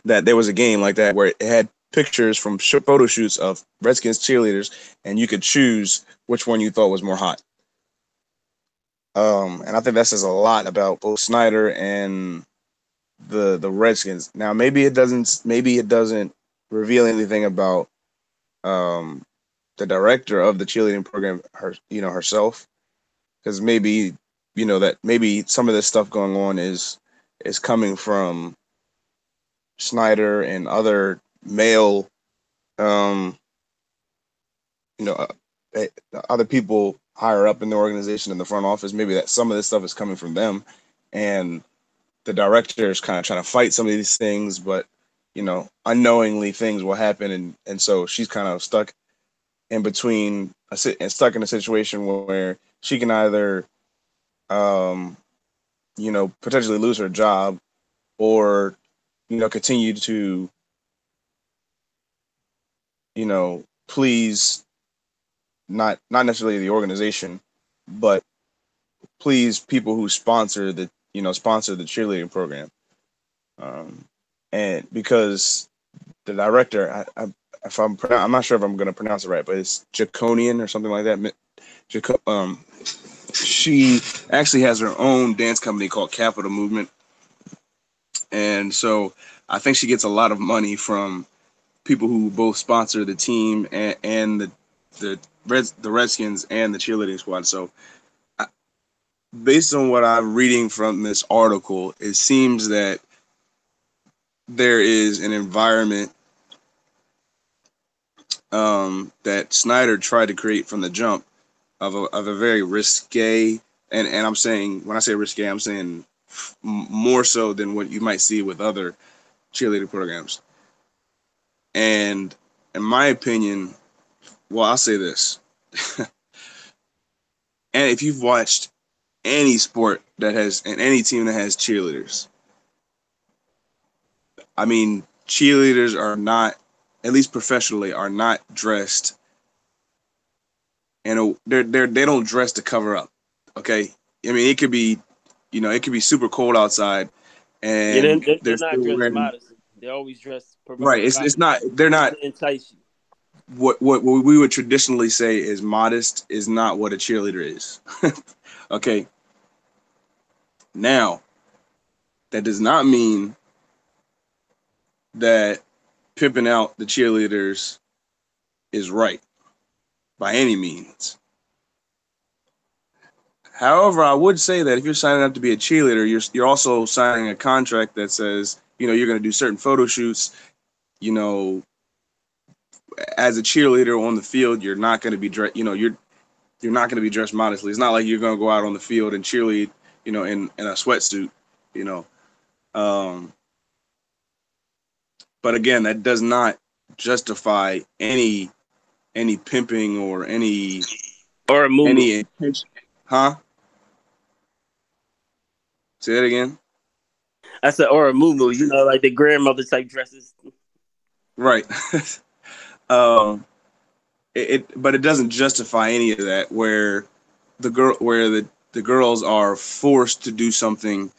B: That there was a game like that where it had pictures from photo shoots of Redskins cheerleaders, and you could choose which one you thought was more hot. And I think that says a lot about both Snyder and the Redskins. Now, maybe it doesn't reveal anything about the director of the cheerleading program, herself, because maybe that maybe some of this stuff going on is coming from Snyder and other male, other people higher up in the organization in the front office. Maybe that some of this stuff is coming from them, and the director is kind of trying to fight some of these things, but unknowingly things will happen, and so she's kind of stuck in between, stuck in a situation where she can either, potentially lose her job, or continue to, please not necessarily the organization, but please people who sponsor the cheerleading program. And because the director, I'm not sure if I'm going to pronounce it right, but it's Jaconian or something like that. She actually has her own dance company called Capital Movement, and so I think she gets a lot of money from people who both sponsor the team and the Redskins and the cheerleading squad. So, based on what I'm reading from this article, it seems that there is an environment that Snyder tried to create from the jump of a very risque, and I'm saying, when I say risque, I'm saying more so than what you might see with other cheerleading programs. And in my opinion, well, I'll say this. And if you've watched any sport and any team that has cheerleaders, I mean, cheerleaders are not, at least professionally, are not dressed, and they don't dress to cover up. Okay, I mean, it could be super cold outside, and
C: they're not dressed modestly. They're always dressed
B: right. It's not. They're not.
C: Entice you.
B: What we would traditionally say is modest is not what a cheerleader is. Okay. Now, that does not mean that pimping out the cheerleaders is right by any means. However, I would say that if you're signing up to be a cheerleader, you're also signing a contract that says, you're going to do certain photo shoots. As a cheerleader on the field, you're not going to be dressed. You're not going to be dressed modestly. It's not like you're going to go out on the field and cheerlead, in a sweatsuit. But again, that does not justify any pimping or a movement. Any intention. Huh? Say that again.
C: I said, or a moo-moo, like the grandmother type dresses.
B: Right. But it doesn't justify any of that, where the girls are forced to do something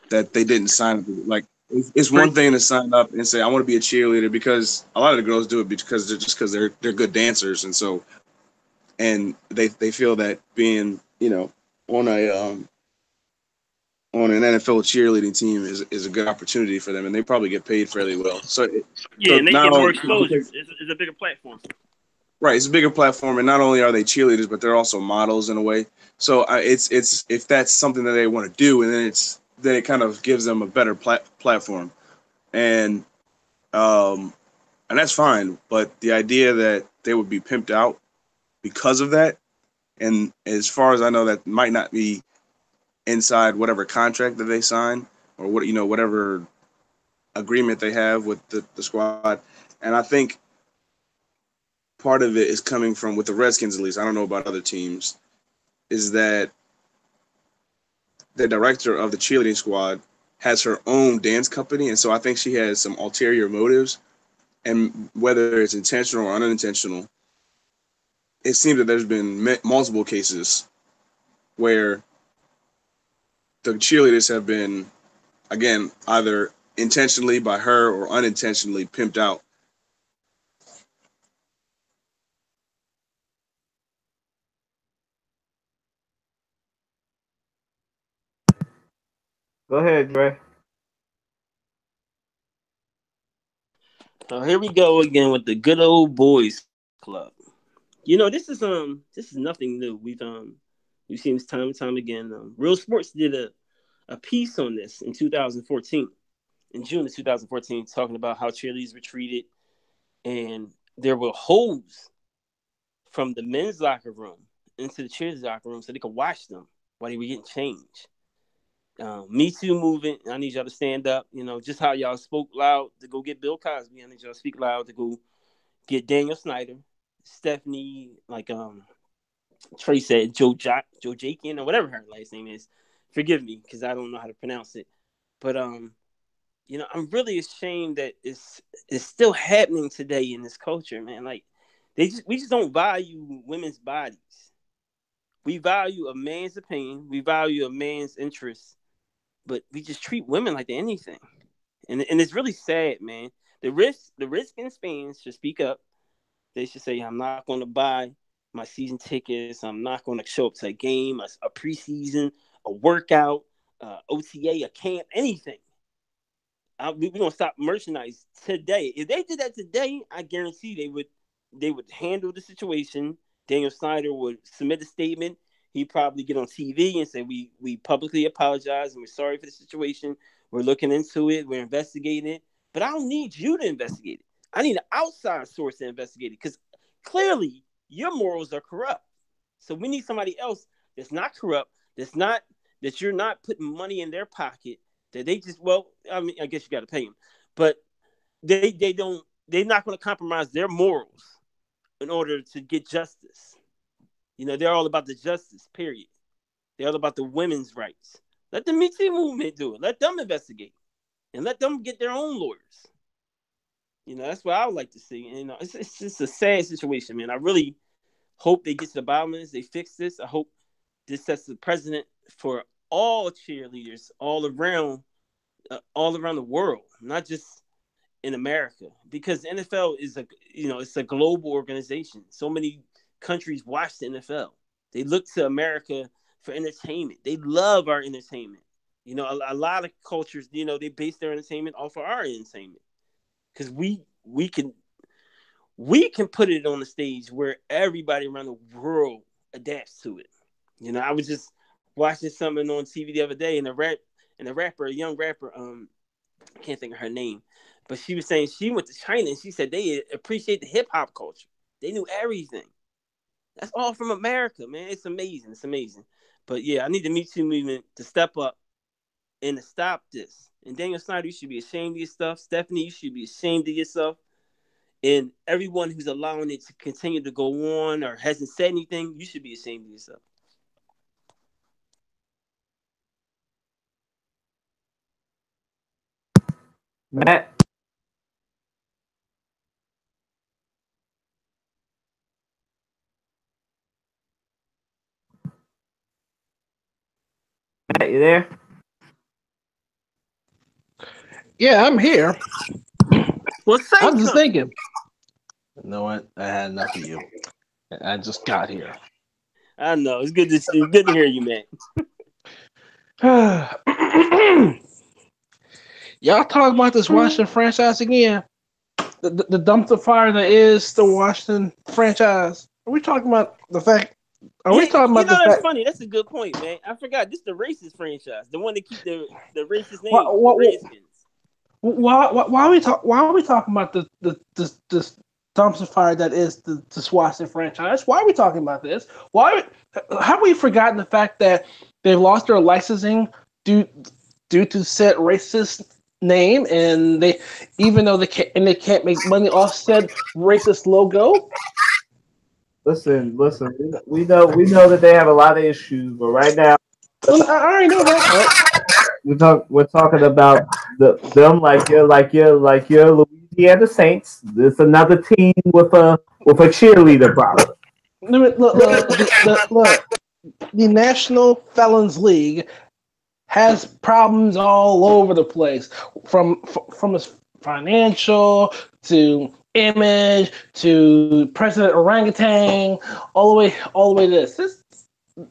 B: that they didn't sign up to. Like, it's one thing to sign up and say, I want to be a cheerleader, because a lot of the girls do it because they're good dancers, and so, and they feel that being on an NFL cheerleading team is a good opportunity for them, and they probably get paid fairly well. So
C: and they get more exposure. It's a bigger platform.
B: Right, it's a bigger platform, and not only are they cheerleaders, but they're also models in a way. So it's if that's something that they want to do, and then it kind of gives them a better platform, and that's fine. But the idea that they would be pimped out because of that, and as far as I know, that might not be inside whatever contract that they sign, or whatever agreement they have with the squad. And I think part of it is coming from, with the Redskins at least, I don't know about other teams, is that the director of the cheerleading squad has her own dance company, and so I think she has some ulterior motives, and whether it's intentional or unintentional, it seems that there's been multiple cases where the cheerleaders have been, again, either intentionally by her or unintentionally pimped out.
A: Go ahead, Dre.
C: So here we go again with the good old boys club. You know, this is nothing new. We've seen this time and time again. Real Sports did a piece on this in 2014, in June of 2014, talking about how cheerleaders were treated, and there were holes from the men's locker room into the cheerleaders locker room so they could watch them while they were getting changed. Me Too movement. I need y'all to stand up. You know, just how y'all spoke loud to go get Bill Cosby. I need y'all to speak loud to go get Daniel Snyder, Stephanie, like Trey said, Joe Jakin, or whatever her last name is. Forgive me because I don't know how to pronounce it. But you know, I'm really ashamed that it's still happening today in this culture, man. Like we just don't value women's bodies. We value a man's opinion. We value a man's interests, but we just treat women like they're anything. And it's really sad, man. The Redskins fans should speak up. They should say, I'm not going to buy my season tickets. I'm not going to show up to a game, a preseason, a workout, OTA, a camp, anything. We're going to stop merchandise today. If they did that today, I guarantee they would handle the situation. Daniel Snyder would submit a statement. He'd probably get on TV and say, we publicly apologize and we're sorry for the situation. We're looking into it. We're investigating it. But I don't need you to investigate it. I need an outside source to investigate it because clearly your morals are corrupt. So we need somebody else that's not corrupt, that you're not putting money in their pocket, that they just, well, I mean, I guess you got to pay them, but they're not going to compromise their morals in order to get justice. You know, they're all about the justice, period. They're all about the women's rights. Let the Me Too movement do it. Let them investigate and let them get their own lawyers. You know, that's what I would like to see. And, you know, it's just a sad situation, man. I really hope they get to the bottom of this. They fix this. I hope this sets the precedent for all cheerleaders all around the world, not just in America. Because the NFL is it's a global organization. So many countries watch the NFL. They look to America for entertainment. They love our entertainment. You know, a lot of cultures, you know, they base their entertainment off of our entertainment. Because we can put it on the stage where everybody around the world adapts to it. You know, I was just watching something on TV the other day, and a young rapper, I can't think of her name, but she was saying she went to China and she said they appreciate the hip hop culture. They knew everything. That's all from America, man. It's amazing. It's amazing. But yeah, I need the Me Too movement to step up and to stop this. And Daniel Snyder, you should be ashamed of your stuff. Stephanie, you should be ashamed of yourself. And everyone who's allowing it to continue to go on or hasn't said anything, you should be ashamed of yourself.
A: Matt. Matt, you there?
D: Yeah, I'm here.
C: Well,
D: I'm just thinking. You know what? I had enough of you. I just got here.
C: I know. It's good to hear you, man.
D: Y'all talk about this Washington franchise again. The dumpster fire that is the Washington franchise. Are we talking about the fact? We talking about the
C: that's
D: fact?
C: funny. That's a good point, man. I forgot. This is the racist franchise, the one that keep the racist name. Redskins.
D: Why are we talking about this dumpster fire that is the Washington franchise? Why are we talking about this? Why have we forgotten the fact that they've lost their licensing due to said racist name, and even though they can't make money off said racist logo.
A: Listen. We know that they have a lot of issues, but right now
D: I already know that.
A: we're talking about them like you're Louisiana Saints. There's another team with a cheerleader problem.
D: Look, the National Felons League has problems all over the place, from its financial to image to President Orangutan, all the way to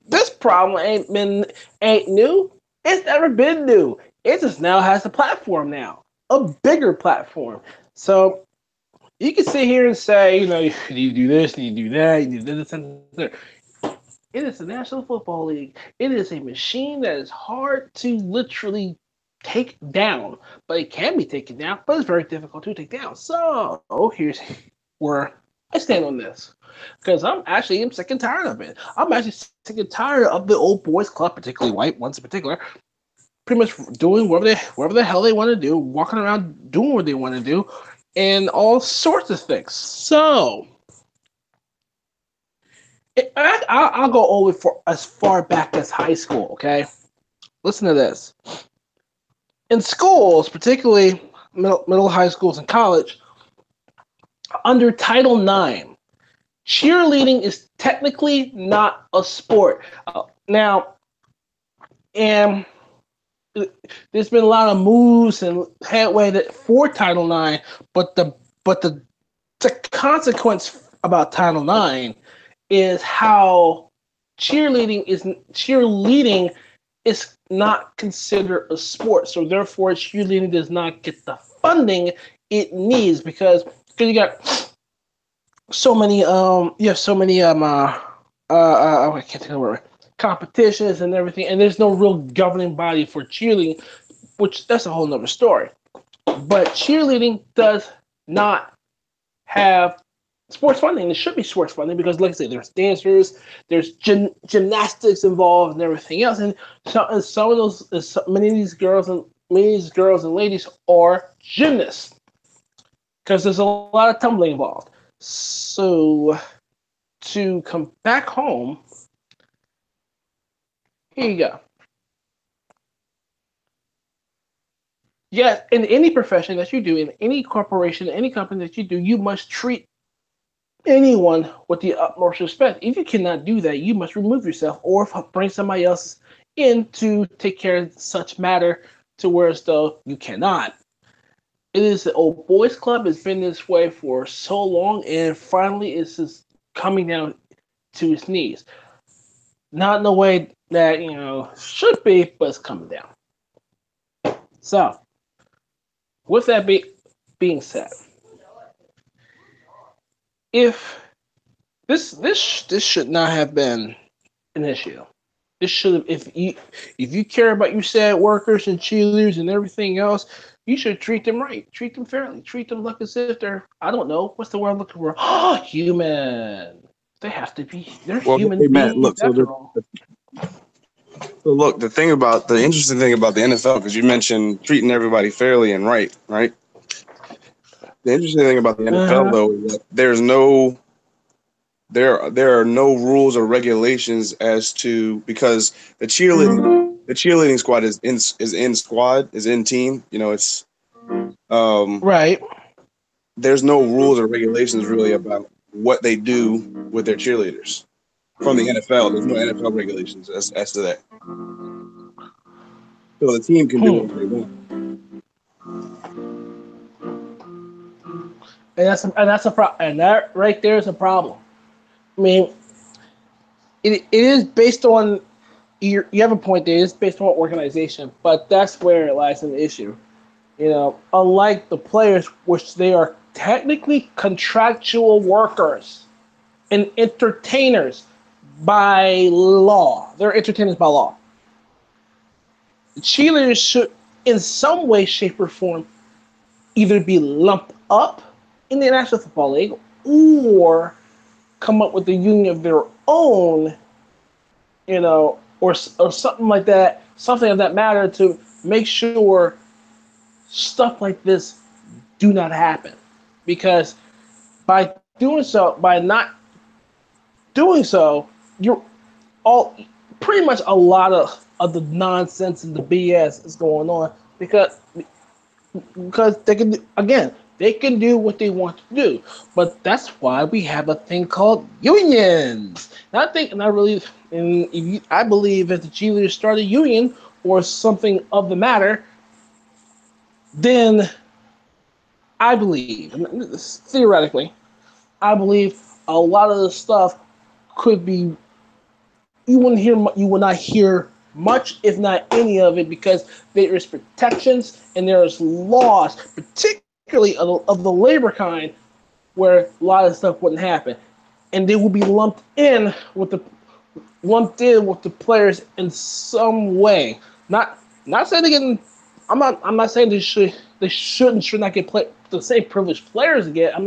D: this problem ain't new. It's never been new. It just now has a platform now, a bigger platform. So you can sit here and say, you need to do this, you need to do that, you need to do this and that. It is the National Football League. It is a machine that is hard to literally take down, but it can be taken down, but it's very difficult to take down. So here's where I stand on this, because I'm sick and tired of it. I'm actually sick and tired of the old boys club, particularly white ones in particular, pretty much doing whatever the hell they want to do, walking around doing what they want to do, and all sorts of things. So I'll go over for as far back as high school, okay? Listen to this. In schools, particularly middle high schools and college, under Title IX, cheerleading is technically not a sport. Now, and there's been a lot of moves and headway for Title IX, but the consequence about Title IX is how cheerleading is not considered a sport. So therefore, cheerleading does not get the funding it needs because you got so many I can't think of the word, competitions and everything, and there's no real governing body for cheerleading, which that's a whole nother story. But cheerleading does not have sports funding. There should be sports funding because, like I said, there's dancers, there's gymnastics involved, and everything else. And some of those, many of these girls and ladies are gymnasts because there's a lot of tumbling involved. So to come back home, here you go. Yes, in any profession that you do, in any corporation, any company that you do, you must treat anyone with the utmost respect. If you cannot do that, you must remove yourself or bring somebody else in to take care of such matter to where as though you cannot. It is the old boys club. It's been this way for so long, and finally it's just coming down to its knees. Not in the way that, should be, but it's coming down. So, with that being said, if this should not have been an issue. This should have, if you care about your sad workers and cheerleaders and everything else, you should treat them right, treat them fairly, treat them like as if they're, I don't know, what's the word I'm looking for? Human. They have to be. They're human beings.
B: Matt, look, look, the interesting thing about the NFL, because you mentioned treating everybody fairly and right? The interesting thing about the NFL, though, is that there are no rules or regulations as to, because the cheerleading squad is in team. It's
D: right.
B: There's no rules or regulations really about what they do with their cheerleaders from the NFL. There's no NFL regulations as to that. So the team can do what they want.
D: And that's a problem. And that right there is a problem. I mean, it is based on, you have a point there. It's based on organization, but that's where it lies in the issue. Unlike the players, which they are technically contractual workers and entertainers by law. They're entertainers by law. The cheerleaders should, in some way, shape, or form, either be lumped up in the National Football League or come up with a union of their own, or something like that, something of that matter to make sure stuff like this do not happen. Because by doing so, by not doing so, you're all pretty much a lot of the nonsense and the BS is going on because they can they can do what they want to do, but that's why we have a thing called unions. And I think, and I really, and if you, I believe if the cheerleaders start a union or something of the matter, then I believe, theoretically, I believe a lot of the stuff could be. You will not hear much, if not any of it, because there is protections and there is laws, particularly of the labor kind, where a lot of stuff wouldn't happen, and they will be lumped in with the players in some way. Not saying they get. I'm not saying they should not get the same privileged players again. I'm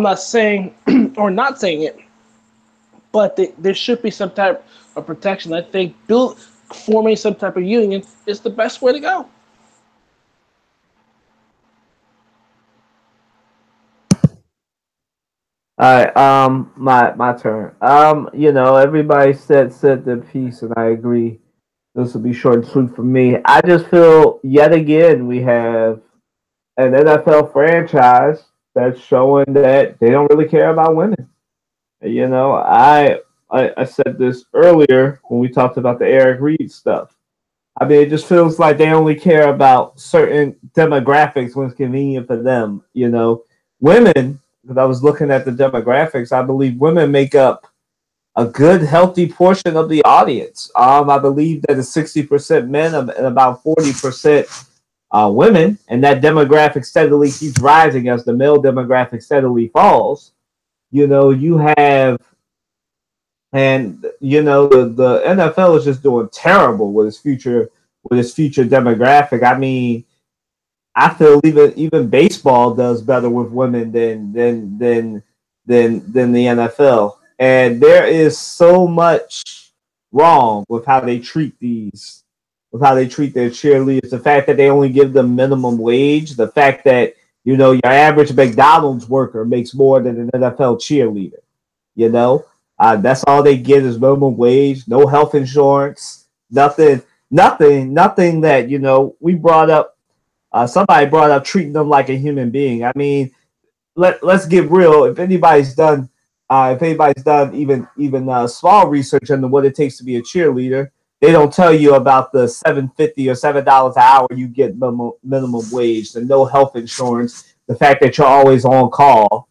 D: not saying or not saying it, but there should be some type of protection. I think forming some type of union is the best way to go.
A: All right, my turn. Everybody said their piece, and I agree. This will be short and sweet for me. I just feel yet again we have an NFL franchise that's showing that they don't really care about winning. I said this earlier when we talked about the Eric Reid stuff. I mean, it just feels like they only care about certain demographics when it's convenient for them. Women, because I was looking at the demographics, I believe women make up a good, healthy portion of the audience. I believe that it's 60% men and about 40% women, and that demographic steadily keeps rising as the male demographic steadily falls. You have, and the NFL is just doing terrible with its future demographic. I mean, I feel even baseball does better with women than the NFL. And there is so much wrong with how they treat their cheerleaders. The fact that they only give them minimum wage, the fact that your average McDonald's worker makes more than an NFL cheerleader. That's all they get is minimum wage, no health insurance, nothing that we brought up. Somebody brought up treating them like a human being. I mean, let's get real. If anybody's done even small research into what it takes to be a cheerleader, they don't tell you about the $7.50 or $7 an hour you get minimum wage, the no health insurance, the fact that you're always on call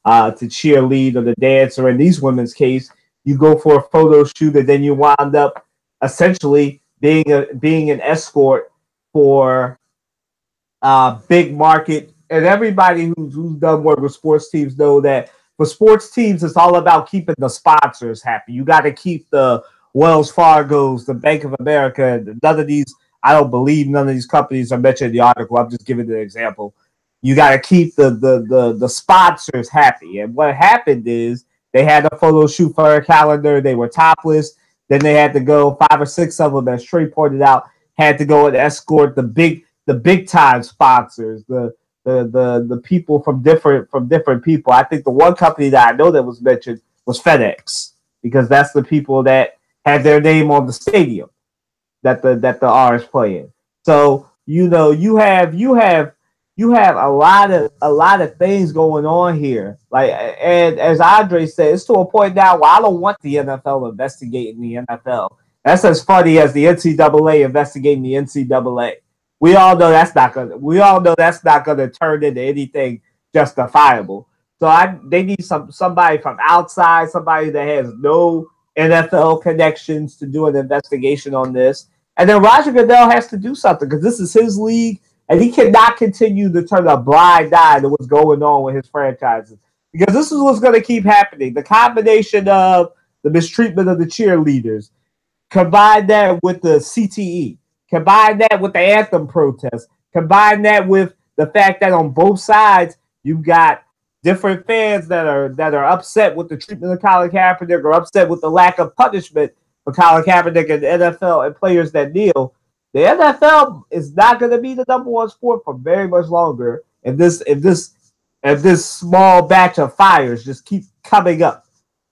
A: to cheerlead or to dance, or in these women's case, you go for a photo shoot and then you wind up essentially being an escort for big market. And everybody who's done work with sports teams know that for sports teams, it's all about keeping the sponsors happy. You got to keep the Wells Fargo's, the Bank of America. I don't believe none of these companies are mentioned in the article. I'm just giving an example. You got to keep the sponsors happy. And what happened is they had a photo shoot for a calendar. They were topless. Then they had to go, 5 or 6 of them, as Trey pointed out, had to go and escort the big time sponsors, the people from different people. I think the one company that I know that was mentioned was FedEx, because that's the people that had their name on the stadium that the R's play in. So you have a lot of things going on here. Like, and as Andre said, it's to a point now where I don't want the NFL investigating the NFL. That's as funny as the NCAA investigating the NCAA. We all know that's not gonna turn into anything justifiable. So they need somebody from outside, somebody that has no NFL connections to do an investigation on this. And then Roger Goodell has to do something, because this is his league, and he cannot continue to turn a blind eye to what's going on with his franchises, because this is what's going to keep happening. The combination of the mistreatment of the cheerleaders, combine that with the CTE, combine that with the anthem protest, combine that with the fact that on both sides you've got different fans that are upset with the treatment of Colin Kaepernick, or upset with the lack of punishment for Colin Kaepernick and the NFL and players that kneel. The NFL is not going to be the number one sport for very much longer. If this small batch of fires just keep coming up,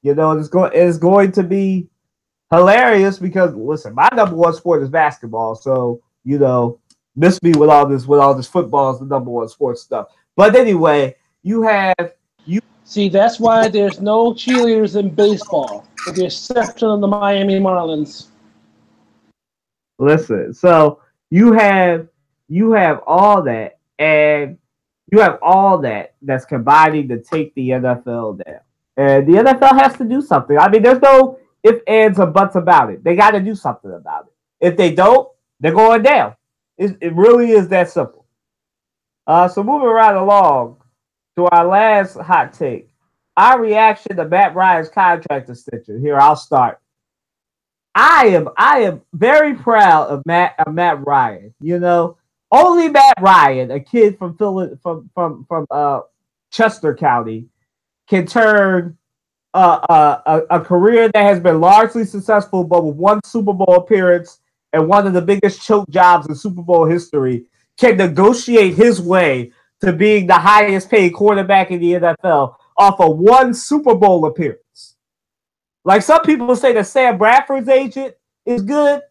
A: it's going to be hilarious because listen, my number one sport is basketball, so miss me with all this football is the number one sports stuff. But anyway, you have you
D: See, that's why there's no cheerleaders in baseball, with the exception of the Miami Marlins.
A: listen. So you have all that, and you have all that's combining to take the NFL down. And the NFL has to do something. I mean, there's no if, ands, or buts about it. They got to do something about it. If they don't, they're going down. It really is that simple. So moving right along to our last hot take. Our reaction to Matt Ryan's contract extension. Here, I'll start. I am very proud of Matt Ryan. Only Matt Ryan, a kid from Chester County, can turn a career that has been largely successful, but with one Super Bowl appearance and one of the biggest choke jobs in Super Bowl history, can negotiate his way to being the highest paid quarterback in the NFL off of one Super Bowl appearance. Like some people say that Sam Bradford's agent is good.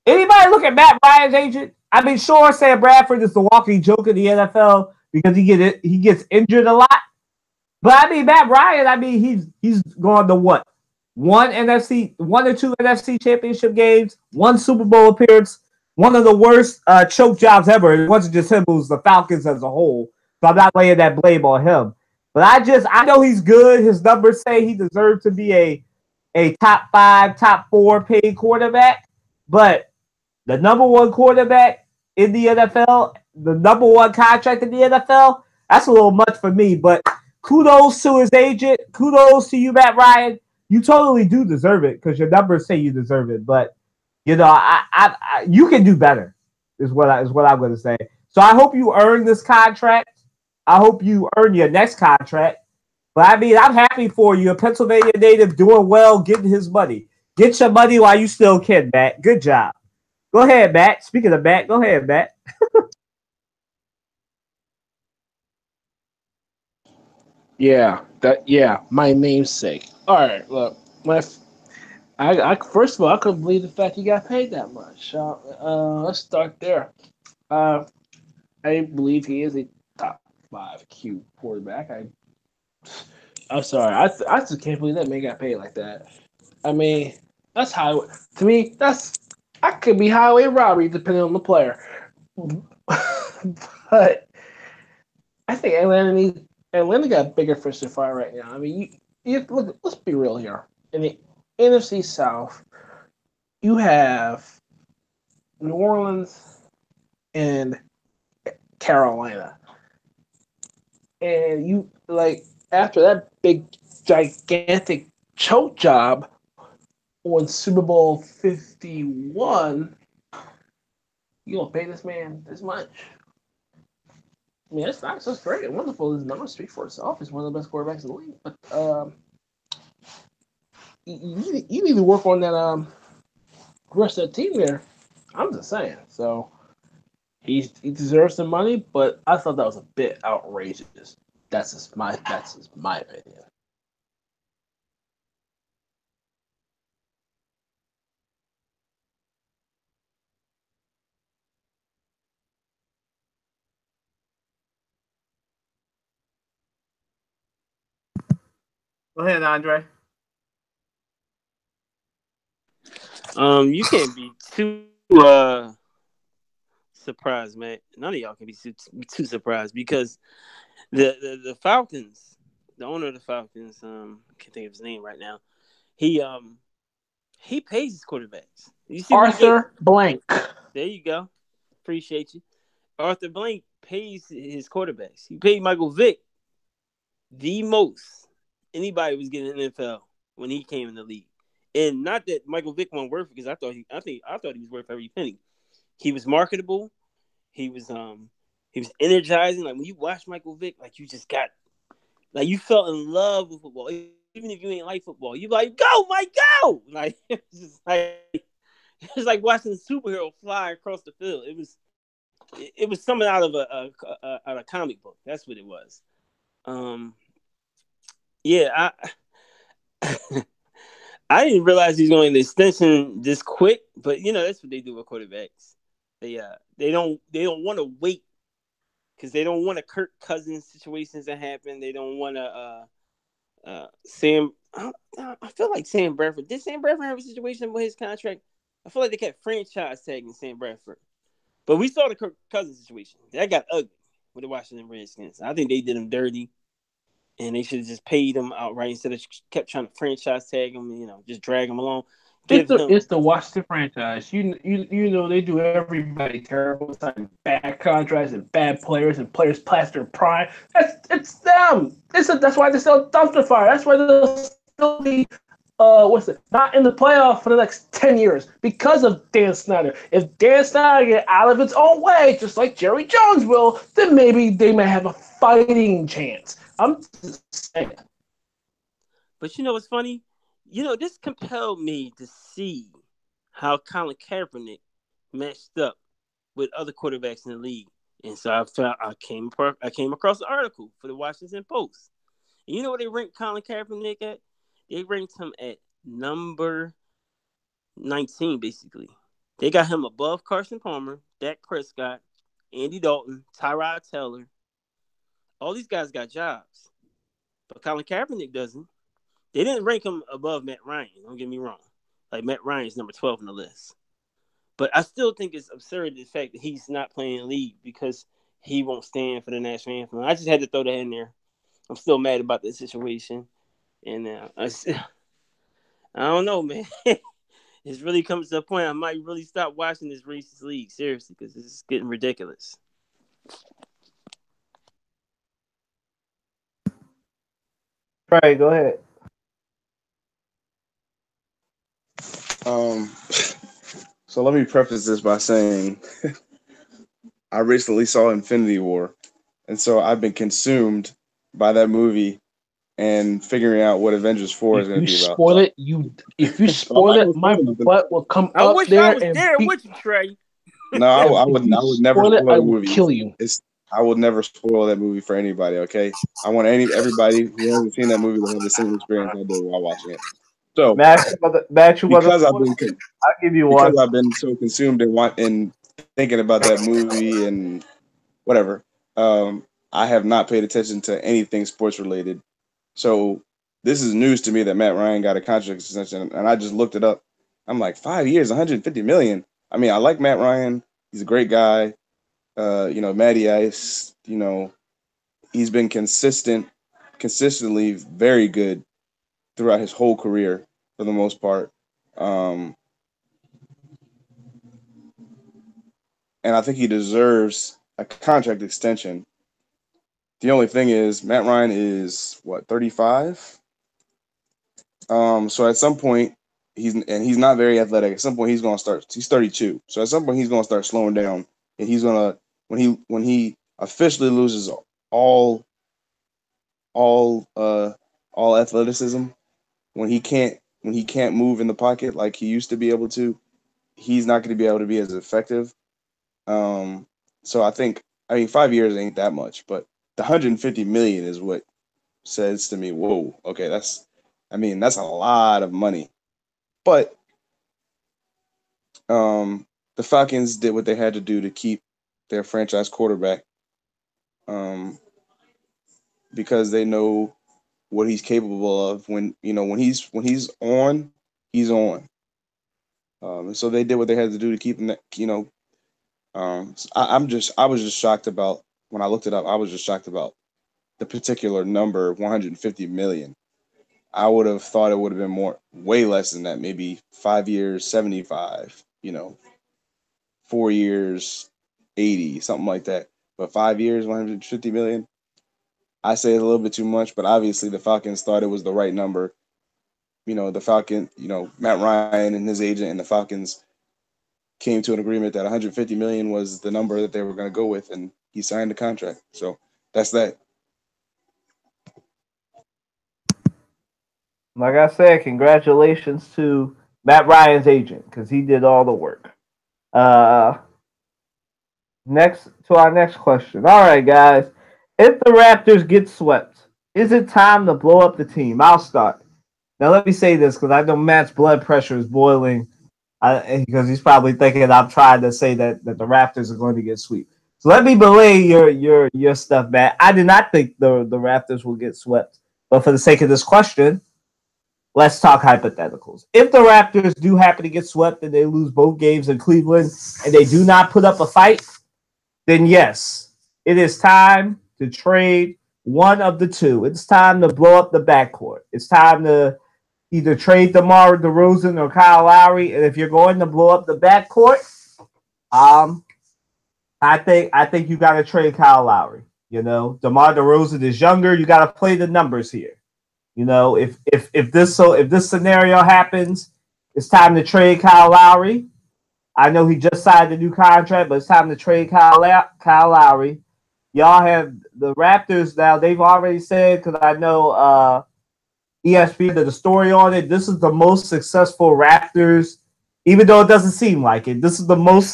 A: Anybody look at Matt Ryan's agent? I mean, sure, Sam Bradford is the walking joke in the NFL because he gets injured a lot. But I mean, Matt Ryan, I mean, he's gone to what? One or two NFC championship games, one Super Bowl appearance, one of the worst choke jobs ever. It wasn't just him, it was the Falcons as a whole. So I'm not laying that blame on him. But I know he's good. His numbers say he deserves to be a top 5, top 4 paid quarterback. But the number one quarterback in the NFL, the number one contract in the NFL, that's a little much for me. But kudos to his agent. Kudos to you, Matt Ryan. You totally do deserve it because your numbers say you deserve it. But you can do better. Is what I'm going to say. So I hope you earn this contract. I hope you earn your next contract. But I mean, I'm happy for you, a Pennsylvania native doing well, getting his money. Get your money while you still can, Matt. Good job. Go ahead, Matt. Speaking of Matt, go ahead, Matt.
D: My namesake. All right, look, I first of all, I couldn't believe the fact he got paid that much. Let's start there. I believe he is a top 5 Q quarterback. I'm sorry, I just can't believe that man got paid like that. I mean, that's highway. To me, I could be highway robbery depending on the player. But I think Atlanta got bigger fish to fry right now. I mean, you look. Let's be real here. In the NFC South, you have New Orleans and Carolina, and you after that big gigantic choke job on Super Bowl 51, you gonna pay this man this much? I mean, that's great and wonderful. His numbers speak for itself. He's one of the best quarterbacks in the league. But you need to work on that rest of that team there. I'm just saying. So he deserves some money, but I thought that was a bit outrageous. That's just my opinion.
A: Go ahead, Andre.
C: You can't be too surprised, man. None of y'all can be too surprised because the Falcons, the owner of the Falcons, can't think of his name right now. He pays his quarterbacks. You see
D: Arthur Blank.
C: There you go. Appreciate you. Arthur Blank pays his quarterbacks. He paid Michael Vick the most anybody was getting in the NFL when he came in the league. And not that Michael Vick wasn't worth it, because I thought he was worth every penny. He was marketable. He was energizing. Like when you watch Michael Vick, like you just got, like you felt in love with football. Even if you ain't like football, you like, go, Mike, go! Like it's just like It was like watching a superhero fly across the field. It was something out of a comic book. That's what it was. Yeah, I didn't realize he's going to extension this quick, but that's what they do with quarterbacks. They don't want to wait because they don't want a Kirk Cousins situations that happen. They don't want to Sam. I feel like Sam Bradford. Did Sam Bradford have a situation with his contract? I feel like they kept franchise tagging Sam Bradford. But we saw the Kirk Cousins situation. That got ugly with the Washington Redskins. I think they did him dirty. And they should have just paid him outright instead of kept trying to franchise tag him, just drag him along.
D: It's the Washington franchise. You know they do everybody terrible. It's like bad contracts and bad players and players past their prime. It's them. That's why they sell dumpster fire. That's why they'll still be not in the playoff for the next 10 years because of Dan Snyder. If Dan Snyder get out of its own way, just like Jerry Jones will, then maybe they may have a fighting chance. I'm just saying.
C: But you know what's funny? This compelled me to see how Colin Kaepernick matched up with other quarterbacks in the league. And so I came across an article for the Washington Post. And you know what they ranked Colin Kaepernick at? They ranked him at number 19, basically. They got him above Carson Palmer, Dak Prescott, Andy Dalton, Tyrod Taylor. All these guys got jobs. But Colin Kaepernick doesn't. They didn't rank him above Matt Ryan. Don't get me wrong. Like, Matt Ryan's number 12 on the list. But I still think it's absurd the fact that he's not playing in the league because he won't stand for the national anthem. I just had to throw that in there. I'm still mad about the situation. And I don't know, man. It's really comes to a point I might really stop watching this racist league, seriously, because it's getting ridiculous.
A: Right, go ahead.
B: So let me preface this by saying I recently saw Infinity War, and so I've been consumed by that movie and figuring out what Avengers 4 is going to be about.
D: If you spoil it, my butt will come
C: I
D: up
C: wish
D: there
C: I was there with you, Trey.
B: No, I would never spoil
D: it. I
B: the
D: will
B: movie.
D: kill you.
B: I would never spoil that movie for anybody. Okay, I want everybody who hasn't seen that movie to have the same experience I did while watching it. So, because I've been so consumed in thinking about that movie and whatever, I have not paid attention to anything sports related. So this is news to me that Matt Ryan got a contract extension, and I just looked it up. I'm like, 5 years, 150 million. I mean, I like Matt Ryan. He's a great guy. Matty Ice, he's been consistently very good throughout his whole career for the most part. And I think he deserves a contract extension. The only thing is Matt Ryan is 35? So at some point he's not very athletic. At some point he's 32. So at some point he's gonna start slowing down, and he's gonna when he officially loses all athleticism, when he can't move in the pocket like he used to be able to, he's not going to be able to be as effective. So I 5 years ain't that much, but the 150 million is what says to me, whoa, okay, that's a lot of money. But the Falcons did what they had to do to keep their franchise quarterback, because they know what he's capable of. When he's on, he's on. So they did what they had to do to keep him. I was just shocked about when I looked it up. I was just shocked about the particular number, 150 million. I would have thought it would have been way less than that. Maybe 5 years, 75. 4 years, 80, something like that. But 5 years, 150 million. I say it's a little bit too much, but obviously the Falcons thought it was the right number. Matt Ryan and his agent and the Falcons came to an agreement that 150 million was the number that they were going to go with, and he signed the contract. So that's that.
A: Like I said, congratulations to Matt Ryan's agent, because he did all the work. Uh, next to our next question. All right, guys. If the Raptors get swept, is it time to blow up the team? I'll start. Now, let me say this because I know Matt's blood pressure is boiling because he's probably thinking I'm trying to say that the Raptors are going to get swept. So let me belay your stuff, Matt. I did not think the Raptors will get swept, but for the sake of this question, let's talk hypotheticals. If the Raptors do happen to get swept and they lose both games in Cleveland and they do not put up a fight, then yes, it is time to trade one of the two. It's time to blow up the backcourt. It's time to either trade DeMar DeRozan or Kyle Lowry. And if you're going to blow up the backcourt, I think you got to trade Kyle Lowry. You know, DeMar DeRozan is younger. You got to play the numbers here. You know, if this scenario happens, it's time to trade Kyle Lowry. I know he just signed a new contract, but it's time to trade Kyle Lowry. Y'all have the Raptors now. They've already said, because I know ESPN did a story on it. This is the most successful Raptors, even though it doesn't seem like it. This is the most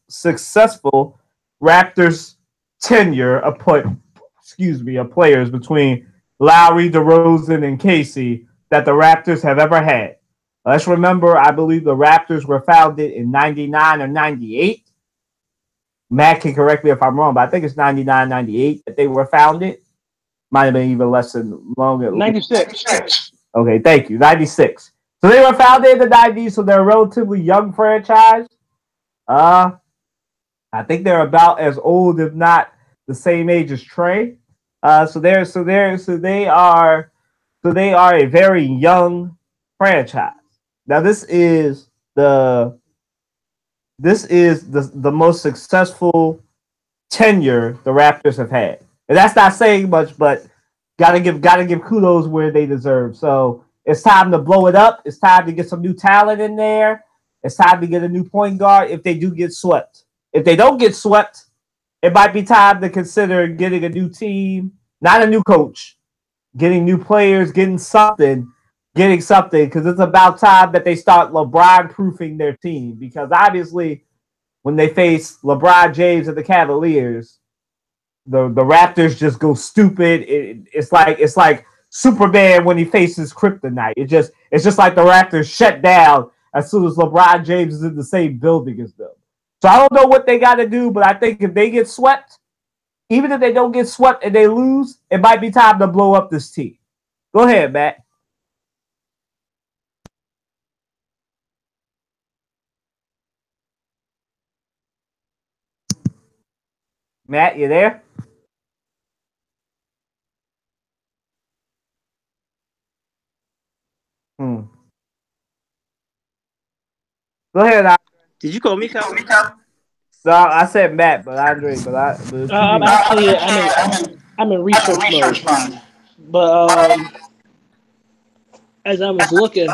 A: successful Raptors tenure of players between Lowry, DeRozan, and Casey that the Raptors have ever had. Let's remember, I believe the Raptors were founded in 99 or 98. Matt can correct me if I'm wrong, but I think it's 99, 98 that they were founded. Might have been even less than longer.
D: 96.
A: Okay, thank you. 96. So they were founded in the 90s, so they're a relatively young franchise. I think they're about as old, if not the same age as Trey. So they are a very young franchise. Now this is the most successful tenure the Raptors have had. And that's not saying much, but gotta give kudos where they deserve. So it's time to blow it up. It's time to get some new talent in there. It's time to get a new point guard if they do get swept. If they don't get swept, it might be time to consider getting a new team, not a new coach, getting new players, getting something, because it's about time that they start LeBron-proofing their team. Because obviously, when they face LeBron James and the Cavaliers, the Raptors just go stupid. It's like Superman when he faces Kryptonite. It's just like the Raptors shut down as soon as LeBron James is in the same building as them. So I don't know what they got to do, but I think if they get swept, even if they don't get swept and they lose, it might be time to blow up this team. Go ahead, Matt. Matt, you there? Go ahead.
C: Did you call me, Kyle?
A: So I said Matt, but Andre,
D: I'm in research mode. But as I was looking,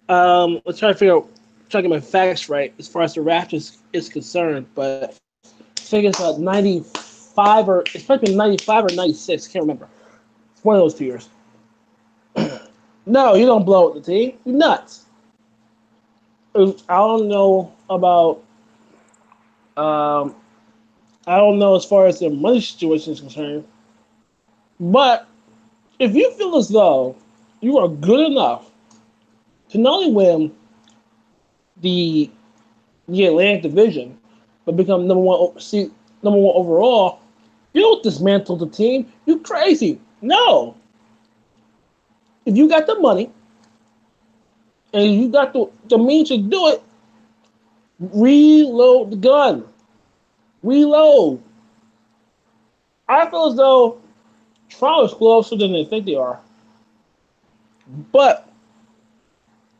D: let's try to get my facts right as far as the Raptors is concerned. But I think it's 95 or it's probably 95 or 96. Can't remember. It's one of those 2 years. No, you don't blow up the team. You're nuts. I don't know about. I don't know as far as the money situation is concerned, but if you feel as though you are good enough to not only win the Atlantic Division, but become number one overall, you don't dismantle the team. You crazy? No. If you got the money and you got the means to do it, reload the gun. Reload. I feel as though Toronto is closer than they think they are. But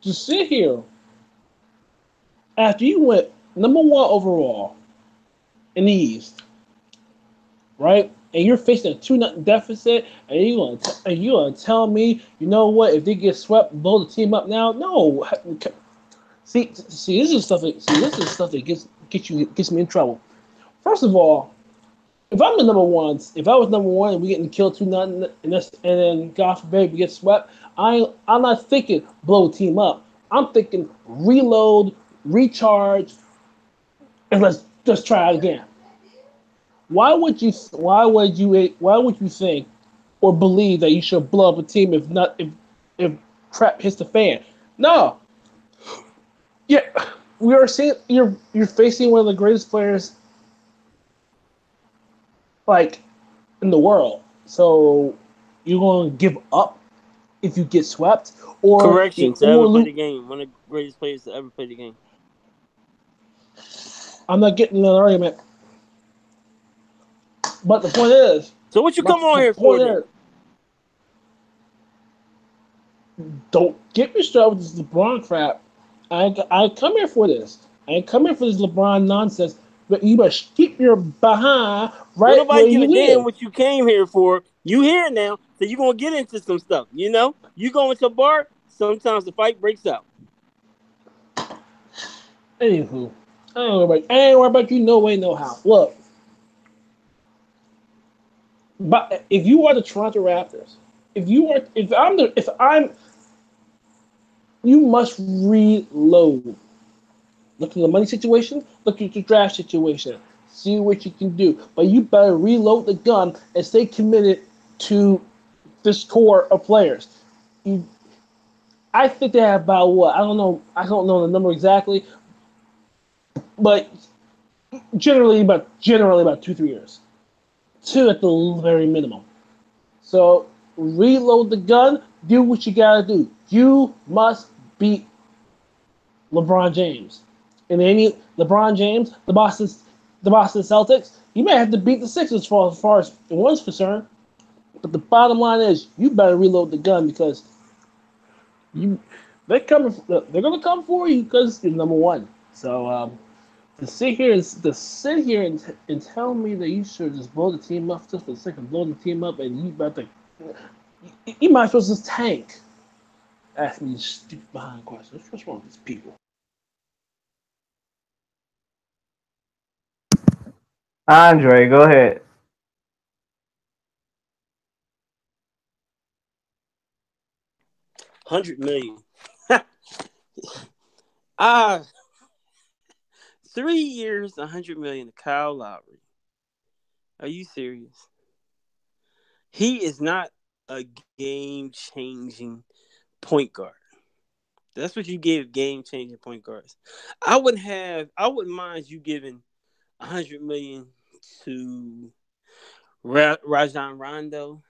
D: to sit here after you went number one overall in the East, right? And you're facing a 2-0 deficit, and you're gonna tell me, you know what? If they get swept, blow the team up now? No. See, this is stuff that gets me in trouble. First of all, if I'm the number one, if I was number one and we getting killed 2-0, and then God forbid we get swept, I'm not thinking blow the team up. I'm thinking reload, recharge, and let's just try it again. Why would you think or believe that you should blow up a team if crap hits the fan? No, yeah, we are seeing you're facing one of the greatest players like in the world. So you're going to give up if you get swept, or
C: Correction to
D: or
C: ever play
D: loop.
C: the game. One of the greatest players to ever play the game.
D: I'm not getting an argument, but the point is,
C: So what you come on
D: the
C: here for
D: point
C: then?
D: is, don't get me started with this LeBron crap. I come here for this. I ain't come here for this LeBron nonsense. But you must keep your behind
C: Don't
D: right
C: nobody
D: where
C: give
D: you
C: a damn
D: live.
C: what you came here for. You here now, so you gonna get into some stuff. You know, you go into a bar. Sometimes the fight breaks out.
D: Anywho, I ain't worried about you no way, no how. Look, but if you are the Toronto Raptors, if I'm, you must reload. Look at the money situation. Look at your draft situation. See what you can do. But you better reload the gun and stay committed to this core of players. You, I think they have about what? I don't know. I don't know the number exactly, but generally about 2 3 years, two at the very minimum. So reload the gun. Do what you gotta do. You must beat LeBron James. And any LeBron James, the Boston Celtics, you may have to beat the Sixers as far as one's concerned. But the bottom line is, you better reload the gun because you they're gonna come for you because you're number one. So to sit here and tell me that you should just blow the team up just for the sake of blowing the team up, and you about to you might as well just tank. Ask me these stupid behind questions. What's wrong with these people?
A: Andre, go ahead.
C: 100 million. Ah, 3 years, 100 million to Kyle Lowry. Are you serious? He is not a game-changing point guard. That's what you give game-changing point guards. I wouldn't mind you giving 100 million to Rajon Rondo,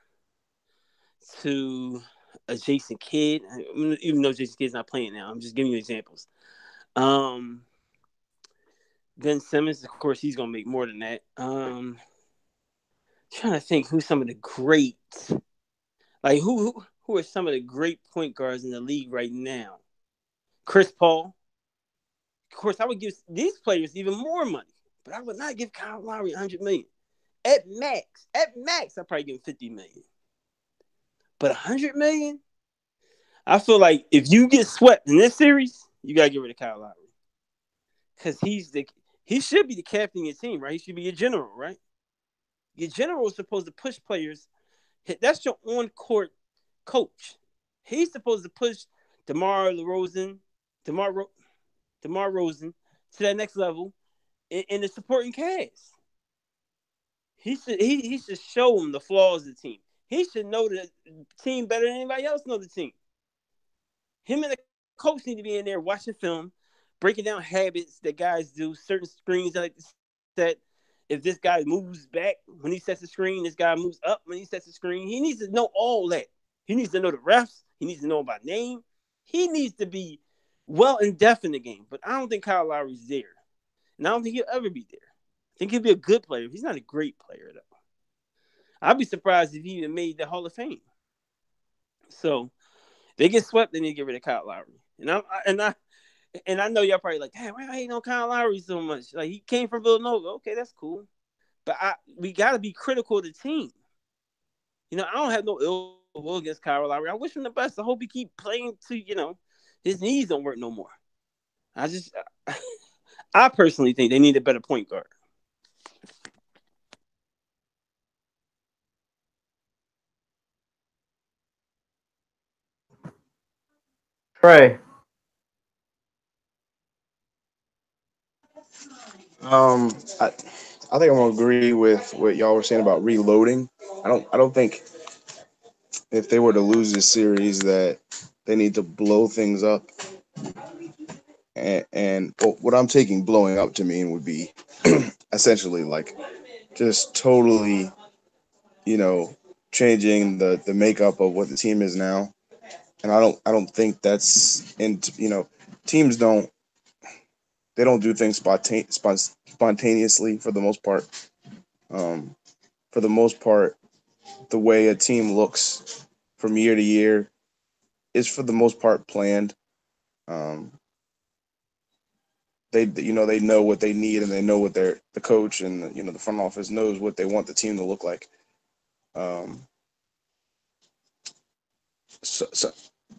C: to a Jason Kidd. Even though Jason Kidd's not playing now, I'm just giving you examples. Um, Ben Simmons, of course, he's gonna make more than that. Trying to think who's some of the greats. Like who are some of the great point guards in the league right now? Chris Paul. Of course, I would give these players even more money, but I would not give Kyle Lowry 100 million. At max, I'd probably give him 50 million. But 100 million, I feel like if you get swept in this series, you gotta get rid of Kyle Lowry because he should be the captain of your team, right? He should be your general, right? Your general is supposed to push players. That's your on-court coach. He's supposed to push DeMar DeRozan, DeMar, Ro- DeMar Rosen to that next level in the supporting cast. He should show them the flaws of the team. He should know the team better than anybody else know the team. Him and the coach need to be in there watching film, breaking down habits that guys do, certain screens that like to set. If this guy moves back when he sets the screen, this guy moves up when he sets the screen. He needs to know all that. He needs to know the refs. He needs to know about name. He needs to be well in depth in the game. But I don't think Kyle Lowry's there. And I don't think he'll ever be there. I think he'll be a good player. He's not a great player, though. I'd be surprised if he even made the Hall of Fame. So they get swept, then they get rid of Kyle Lowry. And I know y'all probably like, hey, why I hate on Kyle Lowry so much? Like he came from Villanova. Okay, that's cool. But we gotta be critical of the team. You know, I don't have no ill will against Kyle Lowry. I wish him the best. I hope he keep playing to, his knees don't work no more. I personally think they need a better point guard.
A: Trey.
B: I think I'm gonna agree with what y'all were saying about reloading. I don't think if they were to lose this series that they need to blow things up. And what I'm taking blowing up to mean would be essentially like just totally, you know, changing the makeup of what the team is now. And I don't think that's in, teams don't do things spontaneously for the most part. Um, for the most part, the way a team looks from year to year is for the most part planned. Um, they know what they need, and they know what the coach and the front office knows what they want the team to look like. Um, so, so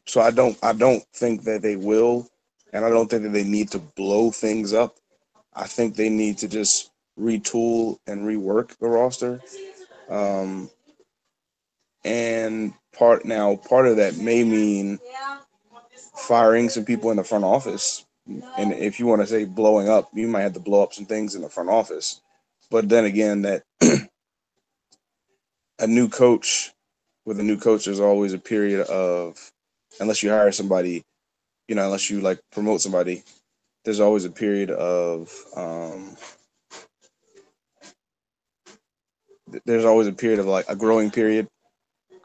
B: so I don't think that they will, and I don't think that they need to blow things up. I think they need to just retool and rework the roster. Um, and part of that may mean firing some people in the front office. And if you want to say blowing up, you might have to blow up some things in the front office. But then again, that a new coach with a new coach, there's always a period of, unless you hire somebody, unless you like promote somebody, there's always a period of, like a growing period.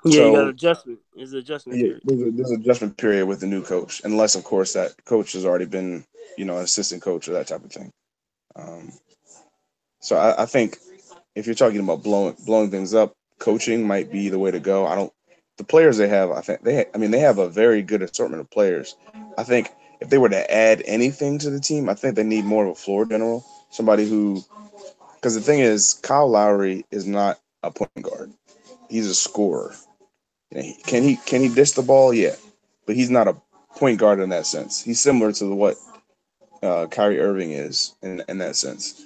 C: Yeah, you got
B: So
C: adjustment. It's an adjustment
B: yeah,
C: period.
B: there's an adjustment period with the new coach, unless of course that coach has already been, an assistant coach or that type of thing. Um, so I think if you're talking about blowing things up, coaching might be the way to go. I don't. The players they have, I think they have a very good assortment of players. I think if they were to add anything to the team, I think they need more of a floor general, somebody who. Because the thing is, Kyle Lowry is not a point guard. He's a scorer. Can he dish the ball? Yeah, but he's not a point guard in that sense. He's similar to what Kyrie Irving is in that sense.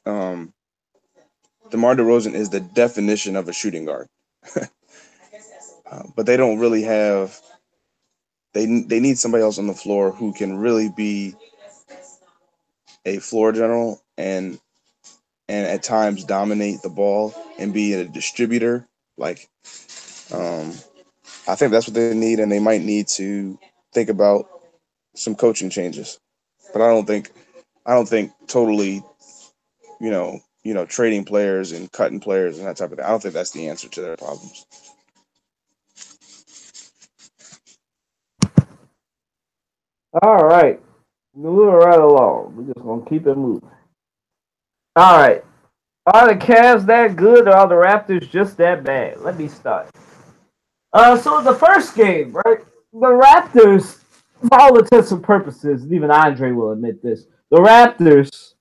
B: um, DeMar DeRozan is the definition of a shooting guard, but they don't really have. They need somebody else on the floor who can really be a floor general and at times dominate the ball and be a distributor. Like, um, I think that's what they need, and they might need to think about some coaching changes. But I don't think totally, trading players and cutting players and that type of thing. I don't think that's the answer to their problems.
A: All right, moving right along. We're just gonna keep it moving. All right. Are the Cavs that good, or are the Raptors just that bad? Let me start. So the first game, right? The Raptors, for all intents and purposes, and even Andre will admit this. The Raptors,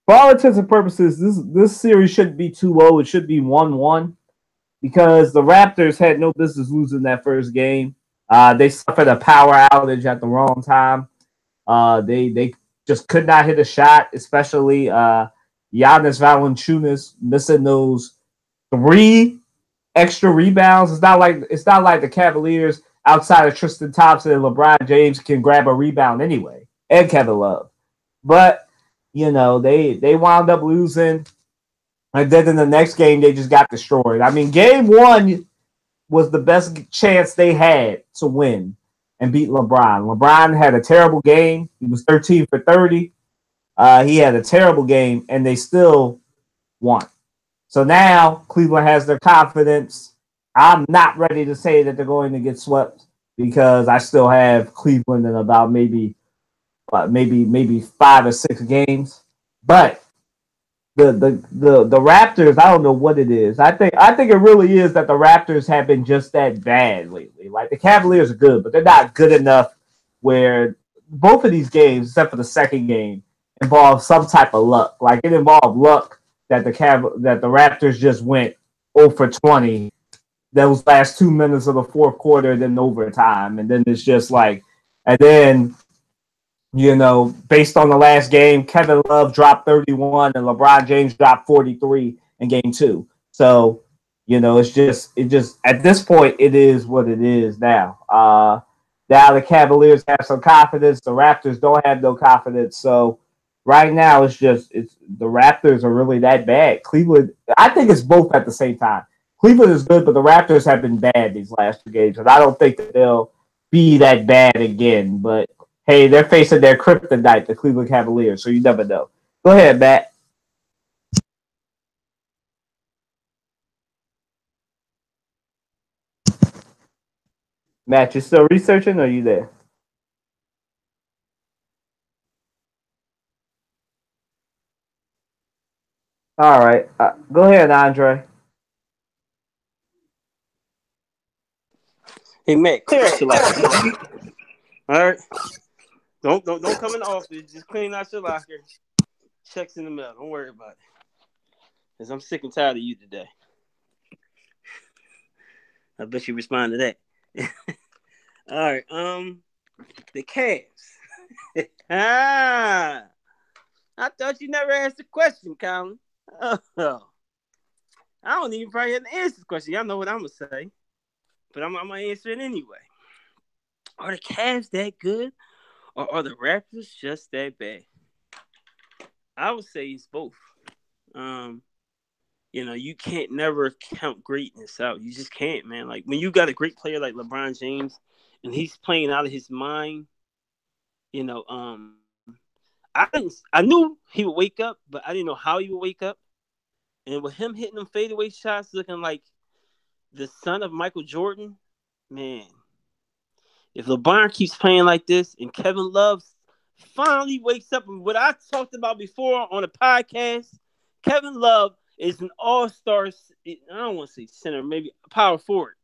A: for all intents and purposes, this series shouldn't be 2-0. It should be 1-1 because the Raptors had no business losing that first game. They suffered a power outage at the wrong time. They just could not hit a shot, especially Giannis Valanciunas missing those 3 extra rebounds. It's not like the Cavaliers outside of Tristan Thompson and LeBron James can grab a rebound anyway, and Kevin Love. But they wound up losing, and then in the next game they just got destroyed. I mean, game 1 was the best chance they had to win and beat LeBron. LeBron had a terrible game. He was 13 for 30. He had a terrible game, and they still won. So now Cleveland has their confidence. I'm not ready to say that they're going to get swept because I still have Cleveland in about maybe 5 or 6 games. But the Raptors, I don't know what it is. I think it really is that the Raptors have been just that bad lately. Like the Cavaliers are good, but they're not good enough where both of these games, except for the second game, involved some type of luck. Like it involved luck that the Raptors just went 0 for 20 those last 2 minutes of the fourth quarter, then overtime, and then it's just like, and then based on the last game, Kevin Love dropped 31 and LeBron James dropped 43 in game 2. So it's just at this point it is what it is now. Now the Cavaliers have some confidence. The Raptors don't have no confidence. So right now it's the Raptors are really that bad. Cleveland, I think it's both at the same time. Cleveland is good, but the Raptors have been bad these last 2 games, and I don't think that they'll be that bad again. But hey, they're facing their kryptonite, the Cleveland Cavaliers, so you never know. Go ahead, Matt. Matt, you still researching, or are you there? All right, go ahead, Andre.
C: Hey Matt, clear out your locker. All right. Don't come in the office. Just clean out your locker. Checks in the mail. Don't worry about it. Cause I'm sick and tired of you today. I bet you respond to that. All right. The Cavs. I thought you never asked a question, Colin. Oh. I don't even probably have to answer this question. Y'all know what I'm gonna say, but I'm gonna answer it anyway. Are the Cavs that good, or are the Raptors just that bad? I would say it's both. You can't never count greatness out. You just can't, man. Like when you got a great player like LeBron James, and he's playing out of his mind. You know, I knew he would wake up, but I didn't know how he would wake up. And with him hitting them fadeaway shots, looking like the son of Michael Jordan, man. If LeBron keeps playing like this, and Kevin Love finally wakes up, and what I talked about before on the podcast, Kevin Love is an all-star. I don't want to say center, maybe a power forward,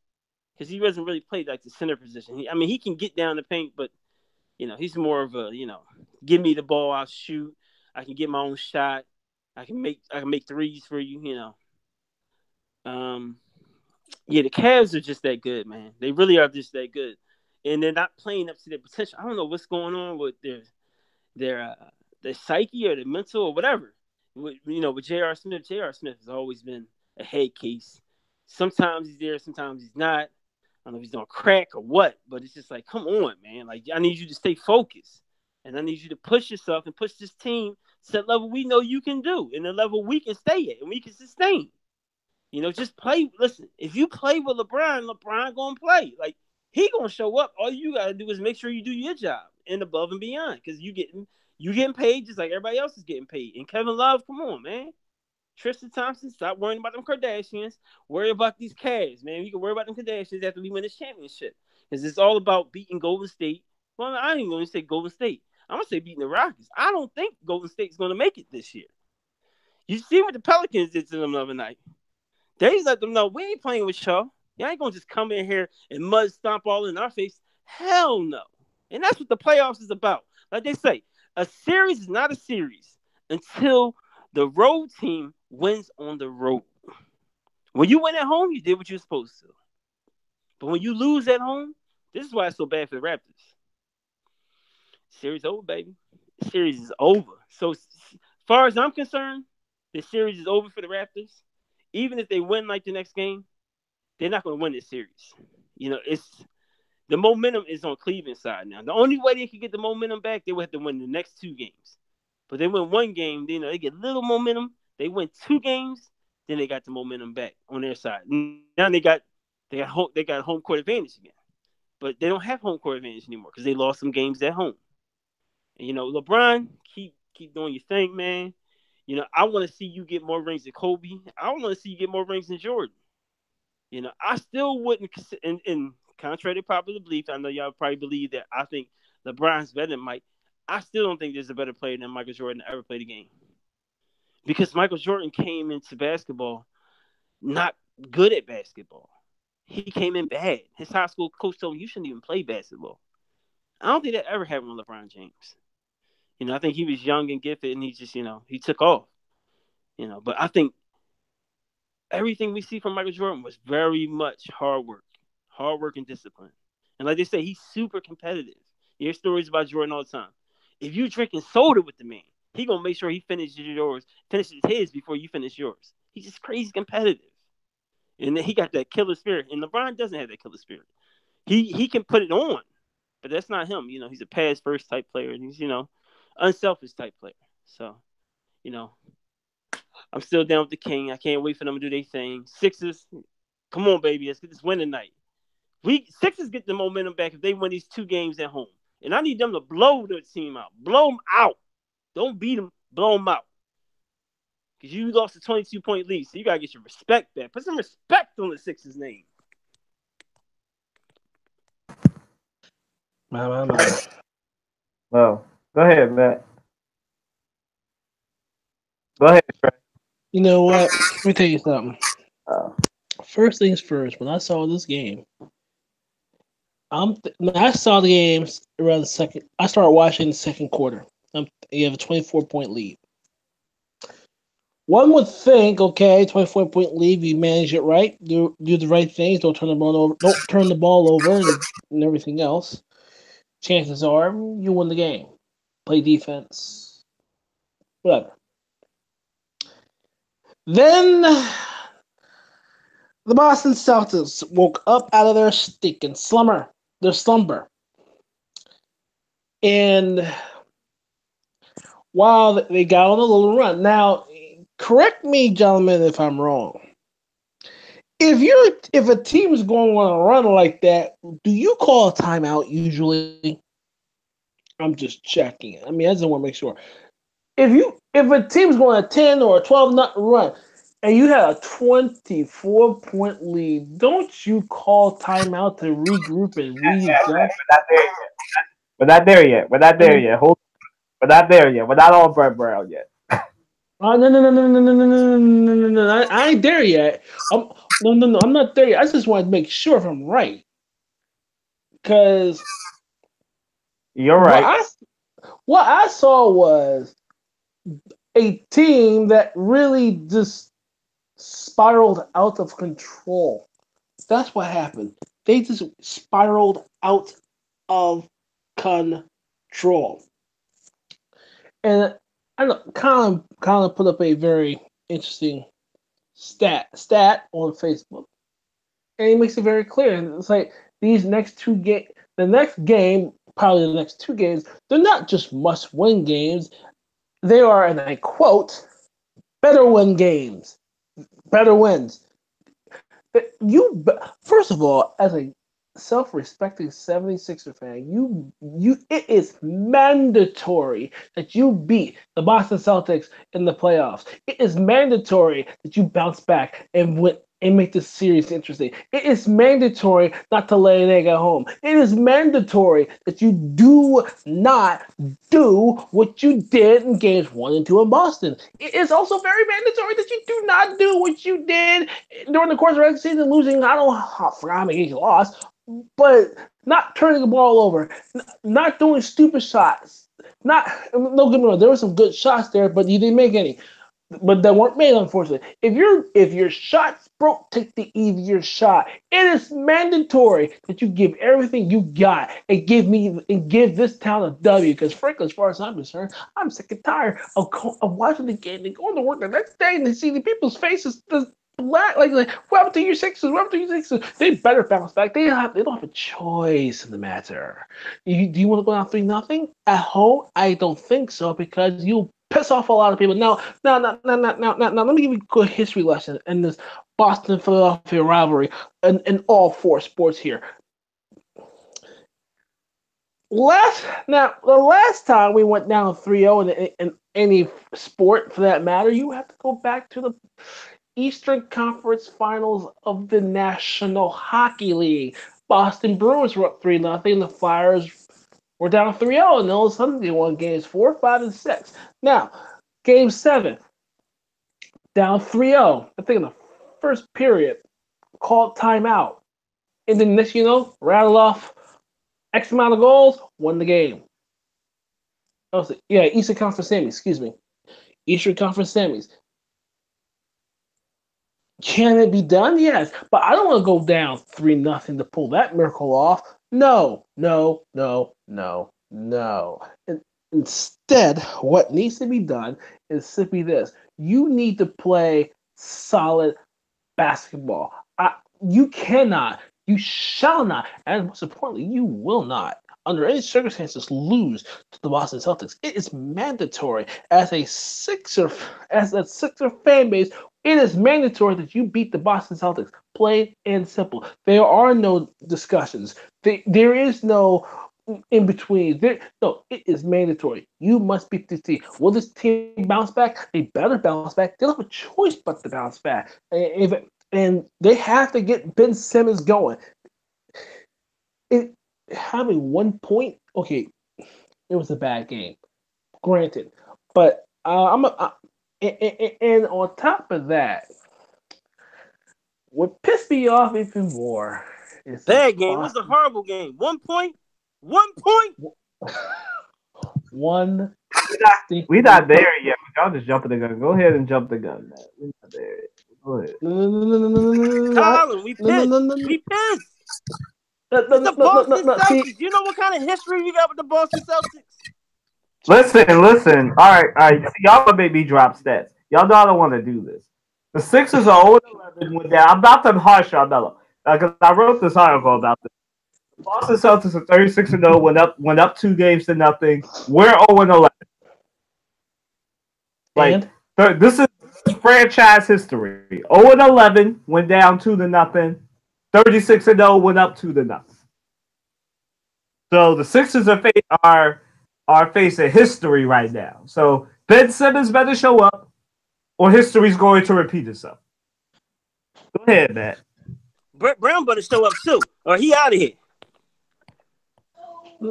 C: because he doesn't really play like the center position. He can get down the paint, but he's more of a give me the ball, I'll shoot. I can get my own shot. I can make threes for you. The Cavs are just that good, man. They really are just that good, and they're not playing up to their potential. I don't know what's going on with their psyche or their mental or whatever. With J.R. Smith, J.R. Smith has always been a head case. Sometimes he's there, sometimes he's not. I don't know if he's on crack or what, but it's just like, come on, man. Like, I need you to stay focused, and I need you to push yourself and push this team to that level we know you can do, and the level we can stay at and we can sustain. Just play. Listen, if you play with LeBron gonna play. Like, he gonna show up. All you gotta do is make sure you do your job and above and beyond, because you getting paid just like everybody else is getting paid. And Kevin Love, come on, man. Tristan Thompson, stop worrying about them Kardashians. Worry about these Cavs, man. We can worry about them Kardashians after we win this championship, because it's all about beating Golden State. Well, I ain't even going to say Golden State. I'm going to say beating the Rockets. I don't think Golden State's going to make it this year. You see what the Pelicans did to them the other night. They just let them know, we ain't playing with y'all. Y'all ain't going to just come in here and mud stomp all in our face. Hell no. And that's what the playoffs is about. Like they say, a series is not a series until the road team wins on the road. When you win at home, you did what you're supposed to. But when you lose at home, this is why it's so bad for the Raptors. Series over, baby. The series is over. So, as far as I'm concerned, the series is over for the Raptors. Even if they win like the next game, they're not going to win this series. It's the momentum is on Cleveland's side now. The only way they can get the momentum back, they would have to win the next 2 games. But they win 1 game, they get little momentum. They win 2 games, then they got the momentum back on their side. Now they got home court advantage again. But they don't have home court advantage anymore because they lost some games at home. And LeBron, keep doing your thing, man. I want to see you get more rings than Kobe. I want to see you get more rings than Jordan. I still wouldn't, and contrary to popular belief, I know y'all probably believe that I think LeBron's better than Mike. I still don't think there's a better player than Michael Jordan to ever play the game. Because Michael Jordan came into basketball not good at basketball. He came in bad. His high school coach told him, you shouldn't even play basketball. I don't think that ever happened with LeBron James. I think he was young and gifted, and he just, he took off. But I think everything we see from Michael Jordan was very much hard work and discipline. And like they say, he's super competitive. You hear stories about Jordan all the time. If you drinking soda with the man, he gonna make sure he finishes his before you finish yours. He's just crazy competitive, and then he got that killer spirit. And LeBron doesn't have that killer spirit. He can put it on, but that's not him. He's a pass first type player, and he's unselfish type player. So, I'm still down with the King. I can't wait for them to do their thing. Sixers, come on, baby. Let's get this win tonight. Sixers get the momentum back if they win these 2 games at home. And I need them to blow their team out. Blow them out. Don't beat them. Blow them out. Because you lost a 22-point lead, so you got to get your respect back. Put some respect on the Sixers' name.
D: My.
A: Well, go ahead, Matt. Go ahead, Trey.
D: You know what? Let me tell you something.
A: Uh,
D: First things first, when I saw this game, when I saw the games around the second. I started watching the second quarter. You have a 24-point lead. One would think, okay, 24-point lead, you manage it right, do the right things, don't turn the ball over, and everything else. Chances are you win the game. Play defense, whatever. Then the Boston Celtics woke up out of their stinking slumber. And while they got on a little run. Now, correct me, gentlemen, if I'm wrong. If a team is going on a run like that, do you call a timeout usually? I'm just checking. I mean, I just want to make sure. If a team's going a 10 or a 12-0 run, and you have a 24-point lead, don't you call timeout to regroup and readjust?
A: We're not there yet. We're not there yet. We're not there yet. We're not on Brett Brown yet.
D: No. I ain't there yet. No. I'm not there yet. I just wanted to make sure if I'm right. Because
A: you're right.
D: What I saw was a team that really just spiraled out of control. That's what happened. They just spiraled out of control. And I know Colin put up a very interesting stat on Facebook. And he makes it very clear. It's like these next 2 games, probably the next 2 games, they're not just must-win games. They are, and I quote, better win games. Better wins. First of all, as a self-respecting 76er fan, it is mandatory that you beat the Boston Celtics in the playoffs. It is mandatory that you bounce back and win and make this series interesting. It is mandatory not to lay an egg at home. It is mandatory that you do not do what you did in games 1 and 2 in Boston. It is also very mandatory that you do not do what you did during the course of the regular season, losing, I forgot how many games you lost, but not turning the ball over, not doing stupid shots. Don't get me wrong, there were some good shots there, but you didn't make any. But that weren't made, unfortunately. If your shot's broke, take the easier shot. It is mandatory that you give everything you got and give this town a W. Because frankly, as far as I'm concerned, I'm sick and tired of watching the game and going to work the next day and see the people's faces black. Like what happened to your Sixers? What happened to your Sixers? They better bounce back. They don't have a choice in the matter. Do you want to go down 3-0 at home? I don't think so, because you'll piss off a lot of people. Now, let me give you a quick history lesson in this Boston-Philadelphia rivalry in all 4 sports here. The last time we went down 3-0 in any sport, for that matter, you have to go back to the Eastern Conference Finals of the National Hockey League. Boston Bruins were up 3-0. The Flyers were down 3-0, and all of a sudden they won games 4, 5, and 6. Now, game 7, down 3-0. I think in the first period, called timeout. And then next, rattle off X amount of goals, won the game. Eastern Conference semis, excuse me. Eastern Conference semis. Can it be done? Yes. But I don't want to go down 3-0 to pull that miracle off. No. Instead, what needs to be done is simply this. You need to play solid basketball. You cannot, you shall not, and most importantly, you will not under any circumstances, lose to the Boston Celtics. It is mandatory as a Sixer fan base. It is mandatory that you beat the Boston Celtics. Plain and simple. There are no discussions. There is no in between. No, it is mandatory. You must beat this team. Will this team bounce back? They better bounce back. They don't have a choice but to bounce back. And they have to get Ben Simmons going. Having 1 point, okay, it was a bad game, granted. But and on top of that, what pissed me off even more is
C: bad game. It was a horrible game. 1 point. 1 point.
D: One.
A: We're not there yet. Y'all just jumping the gun. Go ahead and jump the gun, man. We're not there yet. Go ahead.
D: No.
C: Colin, we pissed. We pissed. It's the Boston Celtics. You know what kind of history we got with the Boston Celtics?
A: Listen. All right. Y'all gonna make me drop stats. Y'all know I don't want to do this. The Sixers are 0-11 with that. I'm about to harsh Carmelo because I wrote this article about this. The Boston Celtics are 36-0, went up 2 games to nothing. We're 0-11. This is franchise history. 0-11 went down 2-0. 36-0 went up 2-0. So the Sixers are facing history right now. So Ben Simmons better show up, or history's going to repeat itself. Go ahead, Matt.
C: Brett Brown better show up too, or he out of here.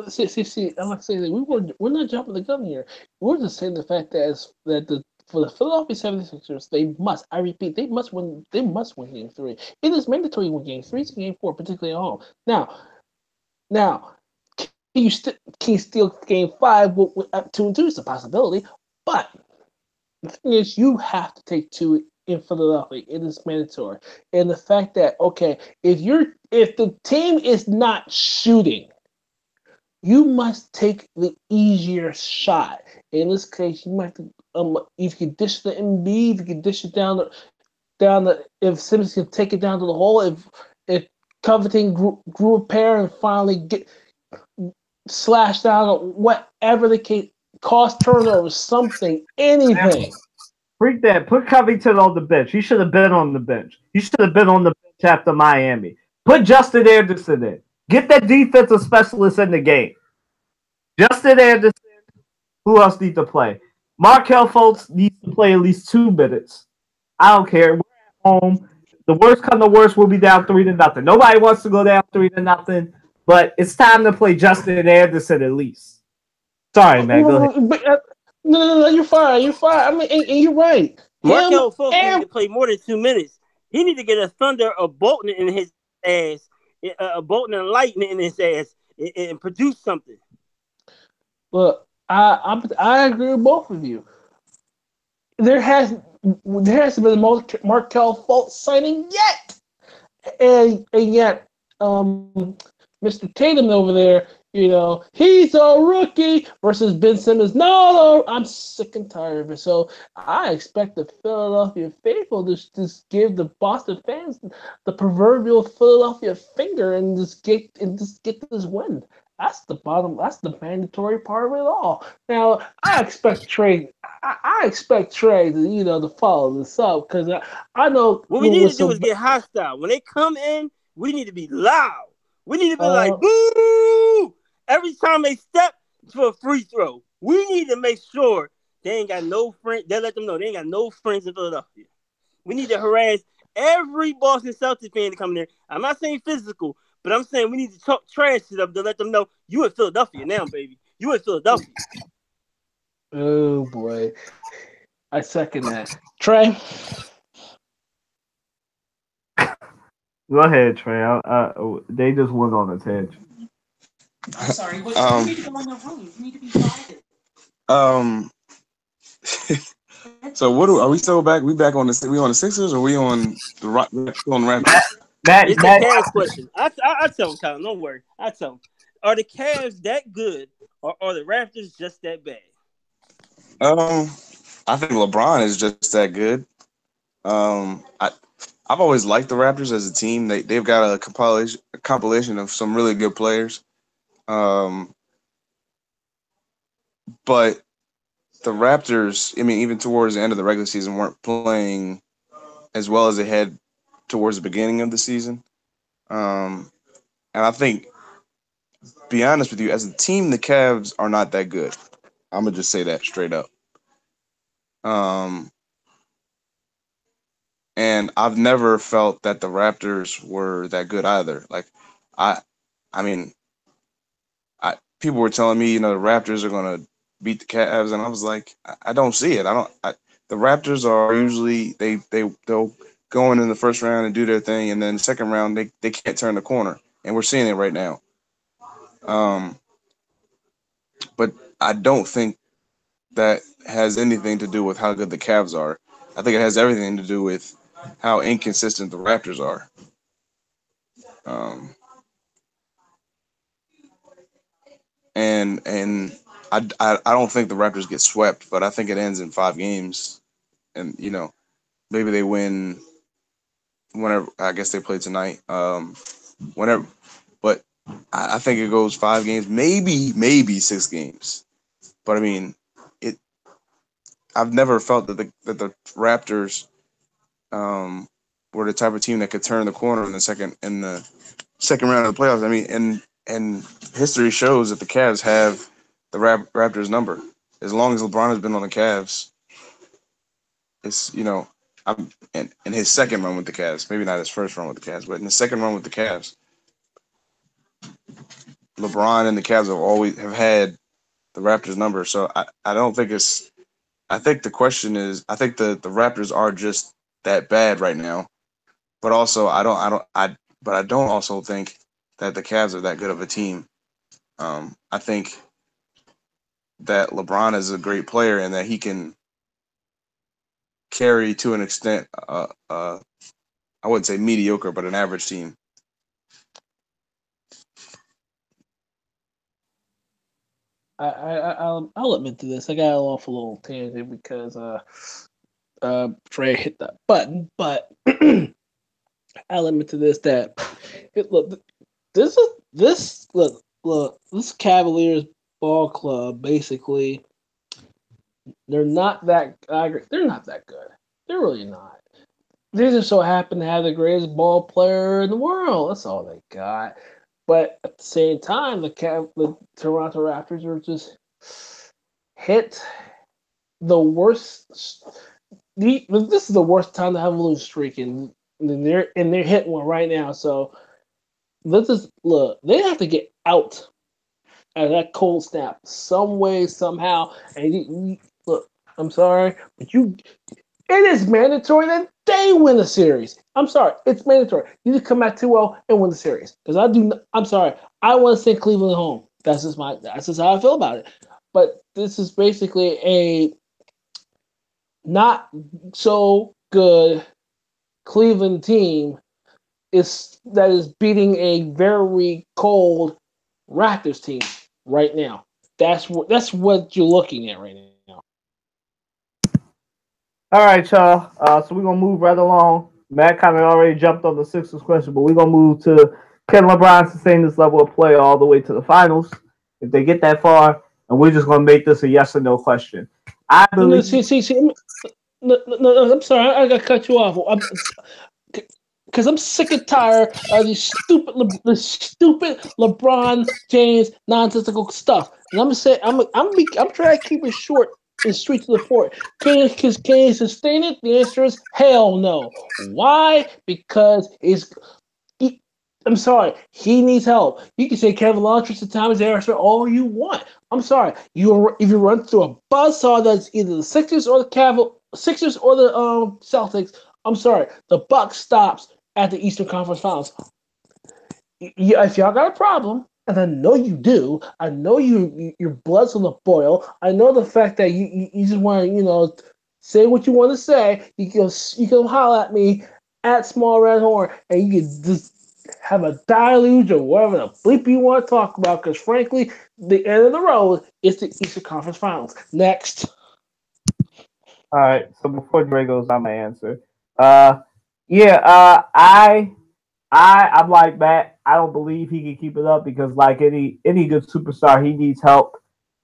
D: See. I'm not saying that we're not jumping the gun here. We're just saying the fact that for the Philadelphia 76ers, they must. I repeat, they must win. They must win Game 3. It is mandatory to win Game 3 to Game 4, particularly at home. Now, can you steal Game 5 with 2-2? It's a possibility, but the thing is, you have to take 2 in Philadelphia. It is mandatory, and the fact that if the team is not shooting, you must take the easier shot. In this case, you might if you dish the Embiid, if you can dish it down the if Simmons can take it down to the hole, if Covington grew a pair and finally get slashed down, whatever the case, cost turnovers, something, anything.
A: Freak that. Put Covington on the bench. He should have been on the bench. He should have been on the bench after Miami. Put Justin Anderson in. Get that defensive specialist in the game. Justin Anderson. Who else needs to play? Markelle Fultz needs to play at least 2 minutes. I don't care. We're at home. The worst come to worst, we'll be down 3-0. Nobody wants to go down 3-0, but it's time to play Justin Anderson at least. Sorry, man. Go ahead.
D: No, you're fine. You're fine. I mean, and you're right.
C: Markelle Fultz needs to play more than 2 minutes. He needs to get a thunder, a Bolton in his ass, a Bolton and lightning in his ass, and produce something.
D: Look, I agree with both of you. There hasn't been a Markelle Fultz signing yet, and yet, Mr. Tatum over there, he's a rookie versus Ben Simmons. No, I'm sick and tired of it. So I expect the Philadelphia faithful to just give the Boston fans the proverbial Philadelphia finger and just get this win. That's the mandatory part of it all. Now I expect Trey to follow this up because I know
C: what we need to do is get hostile. When they come in, we need to be loud. We need to be like boo every time they step for a free throw. We need to make sure they ain't got no friends. They let them know they ain't got no friends in Philadelphia. We need to harass every Boston Celtics fan to come in there. I'm not saying physical. But I'm saying we need to talk trash to them to let them know you in Philadelphia now, baby. You in Philadelphia.
D: Oh, boy. I second that. Trey?
A: Go ahead, Trey. They just went on a tangent.
E: I'm sorry. You need to go in the room. You need to be quiet.
B: So are we still back? We back on the Sixers, or we on the Raptors?
C: It's a Cavs question. I tell them, Colin, don't worry. I tell them, are the Cavs that good, or are the Raptors just that bad?
B: I think LeBron is just that good. I've always liked the Raptors as a team. They've got a compilation of some really good players. But the Raptors, I mean, even towards the end of the regular season, weren't playing as well as they had towards the beginning of the season. And I think, be honest with you, as a team, the Cavs are not that good. I'm gonna just say that straight up. And I've never felt that the Raptors were that good either. Like, I mean, people were telling me, the Raptors are gonna beat the Cavs, and I was like, I don't see it. The Raptors are usually they'll go in the first round and do their thing, and then the second round they can't turn the corner, and we're seeing it right now. But I don't think that has anything to do with how good the Cavs are. I think it has everything to do with how inconsistent the Raptors are. And I don't think the Raptors get swept, but I think it ends in 5 games, and maybe they win whenever. I guess they play tonight. Whenever, but I think it goes 5 games, maybe 6 games. But I mean, I've never felt that the Raptors were the type of team that could turn the corner in the second round of the playoffs. I mean, and history shows that the Cavs have the Raptors number. As long as LeBron has been on the Cavs, it's I'm in his second run with the Cavs, maybe not his first run with the Cavs, but in the second run with the Cavs, LeBron and the Cavs have had the Raptors number. So I don't think it's. I think the question is, I think the Raptors are just that bad right now, but also I don't also think that the Cavs are that good of a team. I think that LeBron is a great player and that he can carry to an extent, I wouldn't say mediocre, but an average team.
D: I'll admit to this. I got off a little tangent because Trey hit that button, but I'll admit to this that this Cavaliers ball club basically they're not that good. They're really not. They just so happen to have the greatest ball player in the world. That's all they got. But at the same time, the Toronto Raptors are just hit the worst. This is the worst time to have a losing streak, and they're hitting one right now. So let's just look. They have to get out of that cold snap some way, somehow. And look, I'm sorry, but it is mandatory that they win the series. I'm sorry, it's mandatory. You need to come back 2-0 and win the series. Because I'm sorry, I want to send Cleveland home. That's just how I feel about it. But this is basically a not so good Cleveland team that is beating a very cold Raptors team right now. That's what you're looking at right now.
A: All right, y'all. So we're gonna move right along. Matt kind of already jumped on the Sixers question, but we're gonna move to can LeBron sustain this level of play all the way to the finals if they get that far? And we're just gonna make this a yes or no question. I believe.
D: No, I'm sorry. I gotta cut you off. Because I'm sick and tired of this stupid LeBron James nonsensical stuff. And I'm gonna say I'm trying to keep it short and straight to the point. Can he sustain it? The answer is hell no. Why? Because I'm sorry, he needs help. You can say Kevin Love, Tristan Thompson, Harrison, all you want. I'm sorry. If you run through a buzzsaw that's either the Sixers or the Celtics, I'm sorry, the buck stops at the Eastern Conference Finals. If y'all got a problem, and I know you do, I know your blood's on the boil. I know the fact that you just want to say what you want to say. You can holler at me at Small Red Horn, and you can just have a deluge or whatever the bleep you want to talk about. Because frankly, the end of the road is the Eastern Conference Finals. Next.
A: All right. So before Dre goes on my answer, I I'm like Matt. I don't believe he can keep it up because, like any good superstar, he needs help,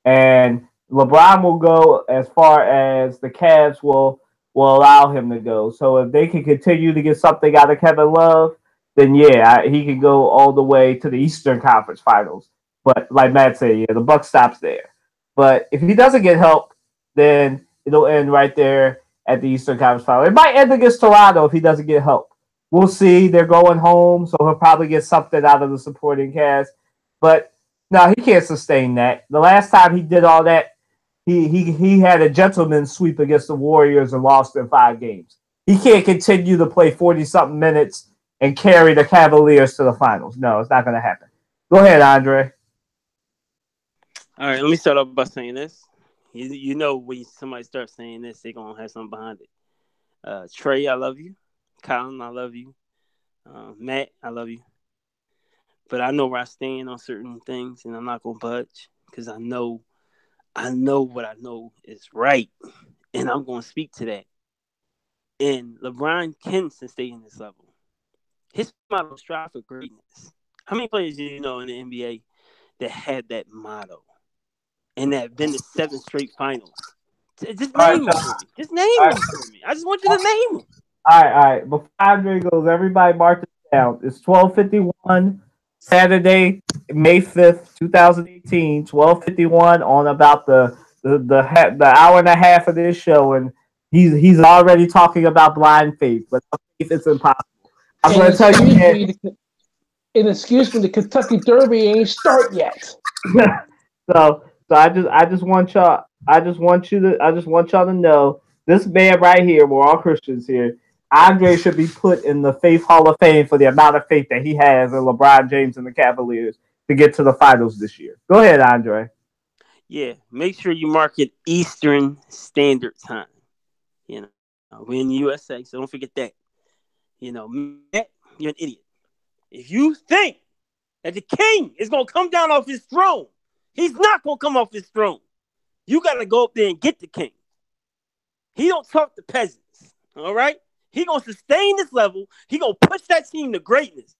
A: and LeBron will go as far as the Cavs will allow him to go. So if they can continue to get something out of Kevin Love, then yeah, he can go all the way to the Eastern Conference Finals. But like Matt said, yeah, the buck stops there. But if he doesn't get help, then it'll end right there at the Eastern Conference Finals. It might end against Toronto if he doesn't get help. We'll see. They're going home, so he'll probably get something out of the supporting cast. But no, he can't sustain that. The last time he did all that, he had a gentleman's sweep against the Warriors and lost in 5 games. He can't continue to play 40-something minutes and carry the Cavaliers to the finals. No, it's not going to happen. Go ahead, Andre.
C: All right, let me start off by saying this. You know, when somebody starts saying this, they're going to have something behind it. Trey, I love you. Colin, I love you. Matt, I love you. But I know where I stand on certain things, and I'm not going to budge because I know what I know is right, and I'm going to speak to that. And LeBron can sustain this level. His motto is strive for greatness. How many players do you know in the NBA that had that motto and that have been to 7 straight finals? Just name them for me. Just name them for me. I just want you to name them.
A: All right. Before Andre goes, everybody mark this down. It's 12:51 Saturday, May 5th, 2018. 12:51 on about the hour and a half of this show, and he's already talking about blind faith, but faith it's impossible. I'm going to tell you that.
D: And excuse me, the Kentucky Derby ain't start yet.
A: so I just want y'all to know this man right here. We're all Christians here. Andre should be put in the Faith Hall of Fame for the amount of faith that he has in LeBron James and the Cavaliers to get to the finals this year. Go ahead, Andre.
C: Yeah, make sure you mark it Eastern Standard Time. You know, we're in the USA, so don't forget that. You know, Matt, you're an idiot. If you think that the king is going to come down off his throne, he's not going to come off his throne. You got to go up there and get the king. He don't talk to peasants, all right? He going to sustain this level. He going to push that team to greatness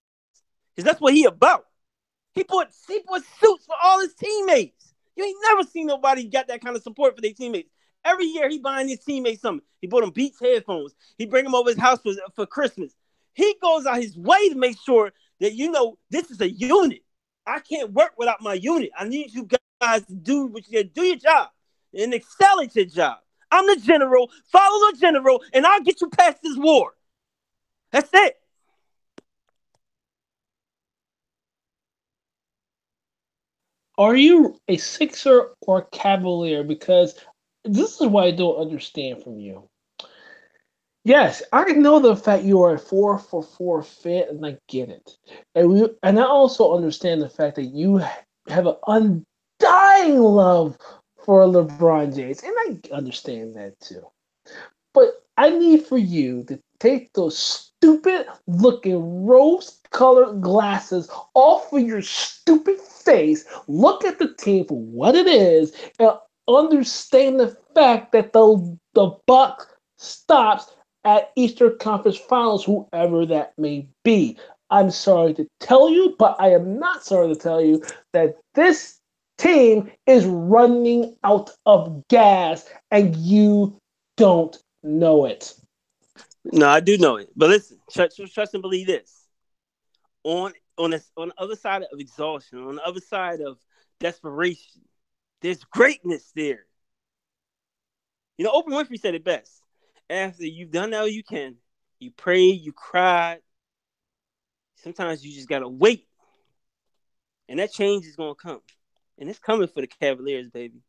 C: because that's what he about. He put suits for all his teammates. You ain't never seen nobody got that kind of support for their teammates. Every year he buying his teammates something. He bought them Beats headphones. He bring them over his house for Christmas. He goes out his way to make sure that, you know, this is a unit. I can't work without my unit. I need you guys to do your job and excel at your job. I'm the general. Follow the general, and I'll get you past this war. That's it.
D: Are you a Sixer or Cavalier? Because this is what I don't understand from you. Yes, I know the fact you are a 4-for-4 fit, and I get it. And I also understand the fact that you have an undying love for LeBron James, and I understand that too. But I need for you to take those stupid-looking rose-colored glasses off of your stupid face, look at the team for what it is, and understand the fact that the buck stops at Eastern Conference Finals, whoever that may be. I'm sorry to tell you, but I am not sorry to tell you that this team is running out of gas, and you don't know it.
C: No, I do know it. But listen, trust and believe this. On the other side of exhaustion, on the other side of desperation, there's greatness there. You know, Oprah Winfrey said it best. After you've done all you can, you prayed, you cried. Sometimes you just gotta wait, and that change is gonna come, and it's coming for the Cavaliers, baby.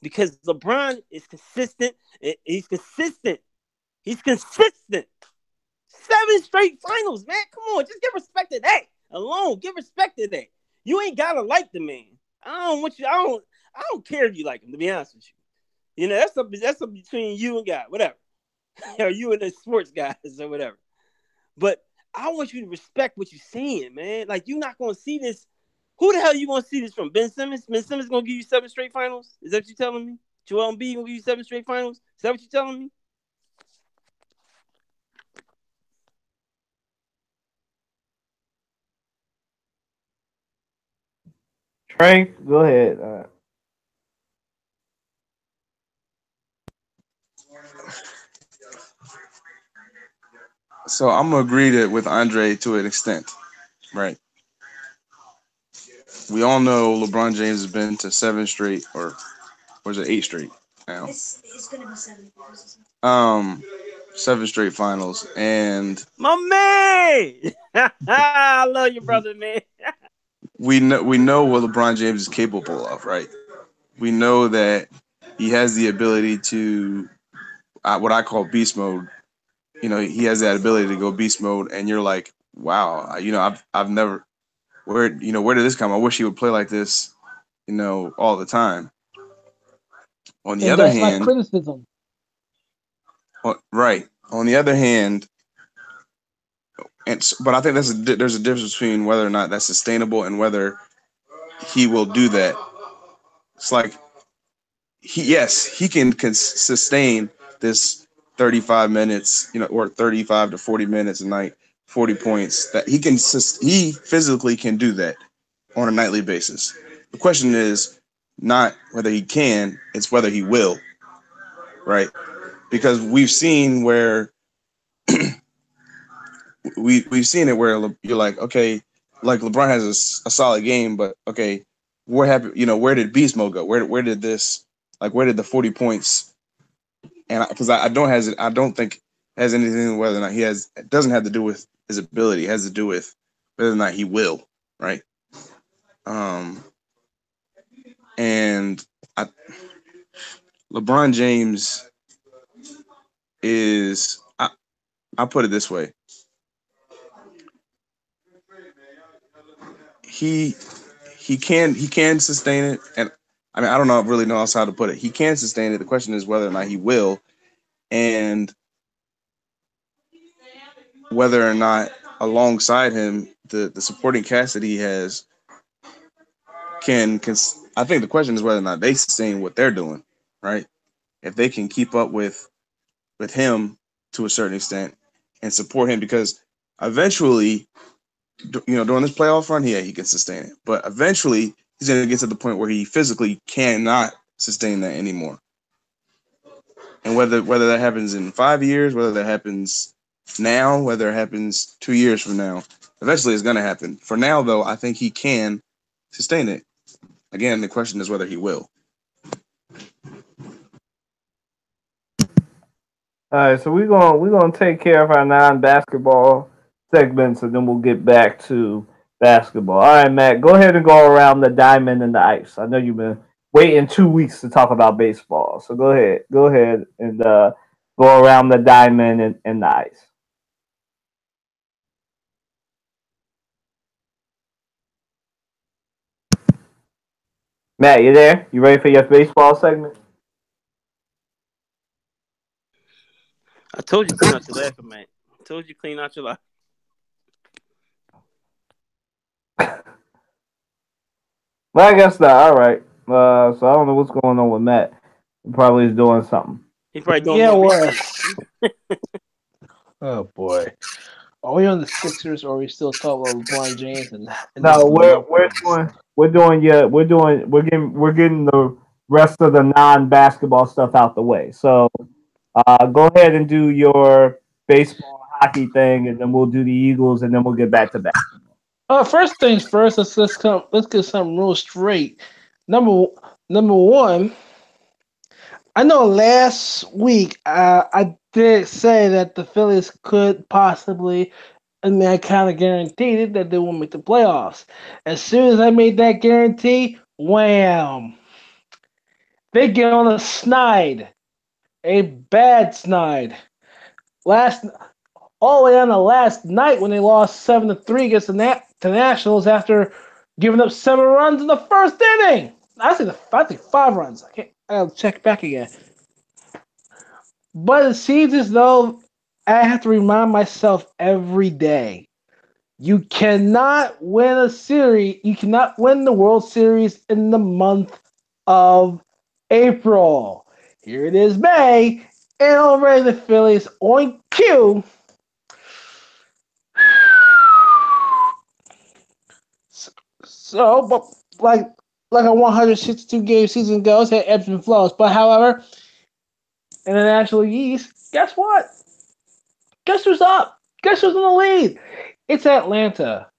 C: Because LeBron is consistent. He's consistent. 7 straight finals, man. Come on, just give respect to that alone. Give respect to that. You ain't gotta like the man. I don't care if you like him, to be honest with you. You know, that's something between you and God, whatever. Or you and the sports guys or whatever. But I want you to respect what you're saying, man. Like, you're not gonna see this. Who the hell are you gonna see this from? Ben Simmons? Ben Simmons gonna give you 7 straight finals? Is that what you're telling me? Joel Embiid gonna give you 7 straight finals? Is that what you're telling me?
A: Frank, go ahead.
B: So I'm gonna agree with Andre to an extent, right? We all know LeBron James has been to 7 straight, or is it 8 straight now?
E: It's gonna be 7.
B: Um, 7 straight finals, and
C: My man, I love you, brother, man.
B: we know what LeBron James is capable of, right? We know that he has the ability to what I call beast mode. He has that ability to go beast mode, and you're like, wow, I've never where did this come? I wish he would play like this, all the time. On the
D: And
B: other
D: that's not
B: hand,
D: criticism.
B: right. On the other hand, but I think there's a difference between whether or not that's sustainable and whether he will do that. It's like he can sustain this 35 minutes, or 35 to 40 minutes a night, 40 points. That he physically can do that on a nightly basis. The question is not whether he can, it's whether he will, right? Because we've seen where we've seen it where you're like, okay, like LeBron has a solid game, but okay, where did beast mode go? Where did the 40 points? And because I don't think it has anything whether or not it doesn't have to do with his ability. It has to do with whether or not he will, right? And LeBron James is, I'll put it this way. He can sustain it, and I mean I don't really know else how to put it. He can sustain it. The question is whether or not he will, and whether or not alongside him the supporting cast that he has can. I think the question is whether or not they sustain what they're doing, right? If they can keep up with him to a certain extent and support him, because eventually, during this playoff run, yeah, he can sustain it. But eventually, he's going to get to the point where he physically cannot sustain that anymore. And whether that happens in 5 years, whether that happens now, whether it happens 2 years from now, eventually it's going to happen. For now, though, I think he can sustain it. Again, the question is whether he will.
A: All right, so we're gonna take care of our non-basketball segments, and then we'll get back to basketball. All right, Matt, go ahead and go around the diamond and the ice. I know you've been waiting 2 weeks to talk about baseball, so go ahead and go around the diamond and the ice. Matt, you there? You ready for your baseball segment?
C: I told you clean out your laughing, man. I told you clean out your laugh.
A: Well, I guess not. All right. So I don't know what's going on with Matt. He probably is doing something.
C: He's probably doing
D: Yeah,
C: more
D: what?
C: research.
D: Oh boy. Are we on the Sixers, or are we still talking about LeBron James and
A: No, we're getting the rest of the non-basketball stuff out the way. So go ahead and do your baseball hockey thing, and then we'll do the Eagles, and then we'll get back to basketball.
D: First things first. Let's get something real straight. Number one. I know last week I did say that the Phillies could possibly, and I kind of guaranteed it that they will make the playoffs. As soon as I made that guarantee, wham! They get on a snide, a bad snide. Last all the way on the last night when they lost 7-3 against the Nationals after giving up 7 runs in the first inning. I think 5 runs. I'll check back again. But it seems as though I have to remind myself every day. You cannot win a series. You cannot win the World Series in the month of April. Here it is, May, and already the Phillies on cue. So, but like like a 162 game season goes, had ebbs and flows. But however, in the National League East, guess what? Guess who's up? Guess who's in the lead? It's Atlanta.